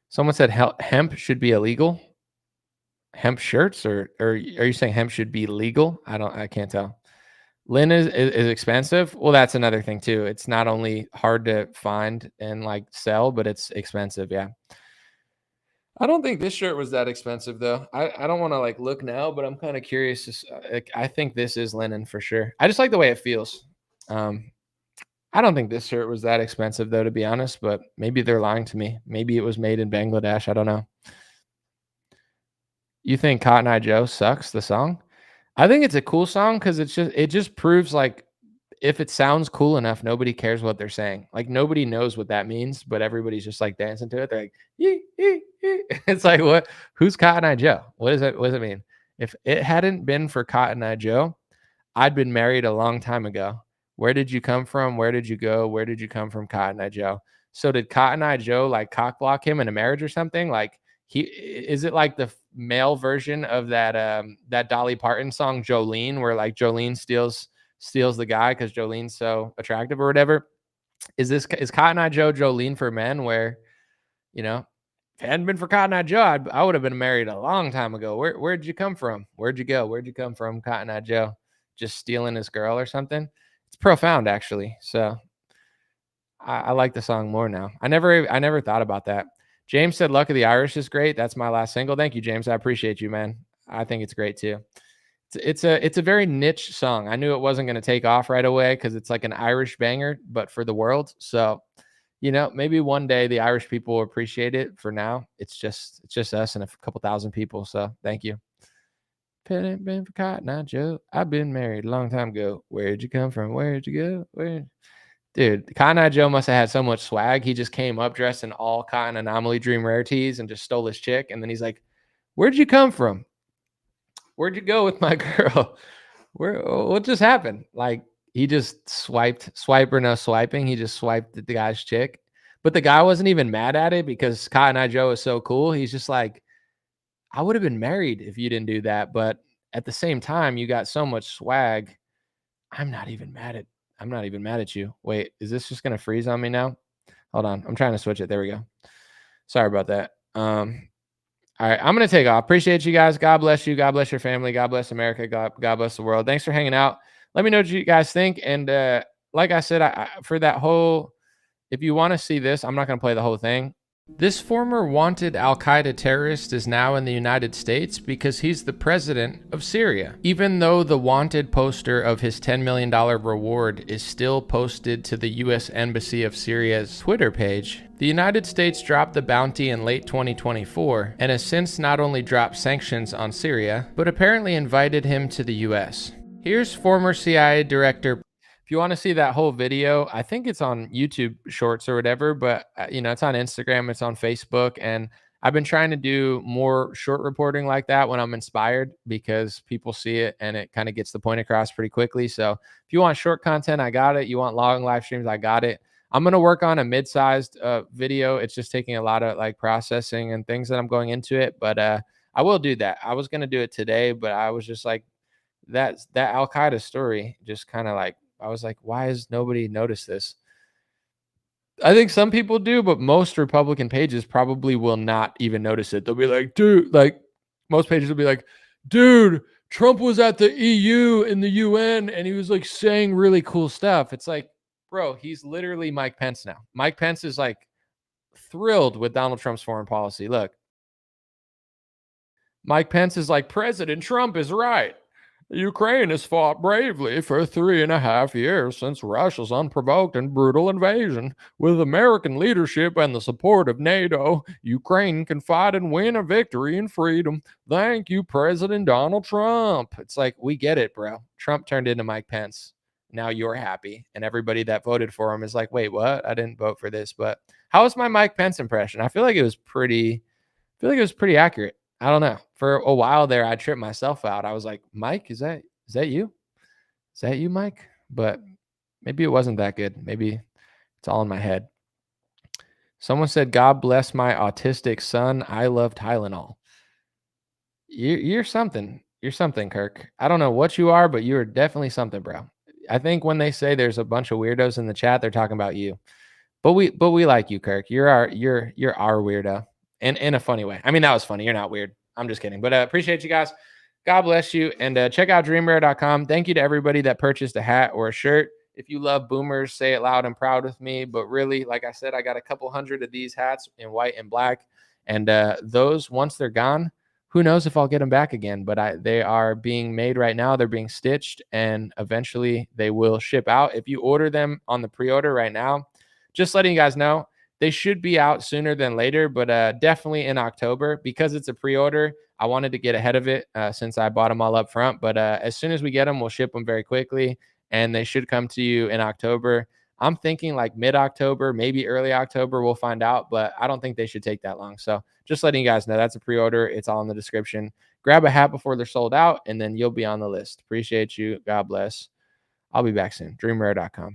Someone said hemp should be illegal. Hemp shirts, or are you saying hemp should be legal? I can't tell. Linen is expensive. Well, that's another thing too. It's not only hard to find and like sell, but it's expensive. Yeah. I don't think this shirt was that expensive though. I don't want to like look now, but I'm kind of curious. I think this is linen for sure. I just like the way it feels. I don't think this shirt was that expensive though, to be honest, but maybe they're lying to me. Maybe it was made in Bangladesh. I don't know. You think Cotton Eye Joe sucks, the song? I think it's a cool song because it just proves like if it sounds cool enough, nobody cares what they're saying. Like nobody knows what that means, but everybody's just like dancing to it. They're like, ee, ee, ee. It's like, what? Who's Cotton Eye Joe? What does it mean? If it hadn't been for Cotton Eye Joe, I'd been married a long time ago. Where did you come from? Where did you go? Where did you come from, Cotton Eye Joe? So did Cotton Eye Joe like cock block him in a marriage or something? Like is it like the male version of that Dolly Parton song Jolene, where like Jolene steals the guy because Jolene's so attractive or whatever? Is Cotton Eye Joe Jolene for men, where if it hadn't been for Cotton Eye Joe, I would have been married a long time ago. Where'd you come from? Where'd you go? Where'd you come from, Cotton Eye Joe? Just stealing his girl or something? It's profound, actually. So I like the song more now. I never thought about that. James said Luck of the Irish is great. That's my last single. Thank you, James. I appreciate you, man. I think it's great too. It's a very niche song. I knew it wasn't going to take off right away because it's like an Irish banger, but for the world. So, maybe one day the Irish people will appreciate it. For now, it's just us and a couple thousand people. So thank you. If it ain't been for Cotton Eye Joe, I've been married a long time ago. Where'd you come from? Where'd you go? Dude, Cotton Eye Joe must have had so much swag. He just came up dressed in all Cotton Anomaly Dream Rarities and just stole his chick. And then he's like, where'd you come from? Where'd you go with my girl? What just happened? Like, he just swipe or no swiping. He just swiped the guy's chick. But the guy wasn't even mad at it because Cotton Eye Joe is so cool. He's just like, I would have been married if you didn't do that. But at the same time, you got so much swag. I'm not even mad at you. Wait, is this just going to freeze on me now? Hold on. I'm trying to switch it. There we go. Sorry about that. All right, I'm going to take off. Appreciate you guys. God bless you. God bless your family. God bless America. God bless the world. Thanks for hanging out. Let me know what you guys think. And like I said, for that whole, if you want to see this, I'm not going to play the whole thing. This former wanted Al-Qaeda terrorist is now in the United States because he's the president of Syria. Even though the wanted poster of his $10 million reward is still posted to the U.S. Embassy of Syria's Twitter page, the United States dropped the bounty in late 2024 and has since not only dropped sanctions on Syria, but apparently invited him to the U.S. Here's former CIA director. If you want to see that whole video, I think it's on YouTube Shorts or whatever, but it's on Instagram, it's on Facebook, and I've been trying to do more short reporting like that when I'm inspired because people see it and it kind of gets the point across pretty quickly. So if you want short content, I got it. You want long live streams, I got it. I'm going to work on a mid-sized video. It's just taking a lot of like processing and things that I'm going into it, but I will do that. I was going to do it today, but I was just like, that Al-Qaeda story just kind of like, I was like, why has nobody noticed this? I think some people do, but most Republican pages probably will not even notice it. They'll be like, dude, like most pages will be like, dude, Trump was at the EU and the UN and he was like saying really cool stuff. It's like, bro, he's literally Mike Pence now. Mike Pence is like thrilled with Donald Trump's foreign policy. Look, Mike Pence is like, President Trump is right. Ukraine has fought bravely for 3.5 years since Russia's unprovoked and brutal invasion. With American leadership and the support of NATO, Ukraine can fight and win a victory in freedom. Thank you, President Donald Trump. It's like, we get it, bro. Trump turned into Mike Pence. Now you're happy. And everybody that voted for him is like, wait, what? I didn't vote for this. But how was my Mike Pence impression? I feel like it was pretty accurate. I don't know. For a while there, I tripped myself out. I was like, Mike, is that you? Is that you, Mike? But maybe it wasn't that good. Maybe it's all in my head. Someone said, God bless my autistic son. I love Tylenol. You're something. You're something, Kirk. I don't know what you are, but you are definitely something, bro. I think when they say there's a bunch of weirdos in the chat, they're talking about you. But we like you, Kirk. You're our weirdo. And in a funny way. I mean, that was funny. You're not weird. I'm just kidding. But appreciate you guys. God bless you. And check out dreamrare.com. Thank you to everybody that purchased a hat or a shirt. If you love boomers, say it loud and proud with me. But really, like I said, I got a couple hundred of these hats in white and black. And those, once they're gone, who knows if I'll get them back again. But they are being made right now. They're being stitched. And eventually they will ship out. If you order them on the pre-order right now, just letting you guys know, they should be out sooner than later, but definitely in October. Because it's a pre-order, I wanted to get ahead of it since I bought them all up front. But as soon as we get them, we'll ship them very quickly, and they should come to you in October. I'm thinking like mid-October, maybe early October. We'll find out, but I don't think they should take that long. So just letting you guys know, that's a pre-order. It's all in the description. Grab a hat before they're sold out, and then you'll be on the list. Appreciate you. God bless. I'll be back soon. dreamrare.com.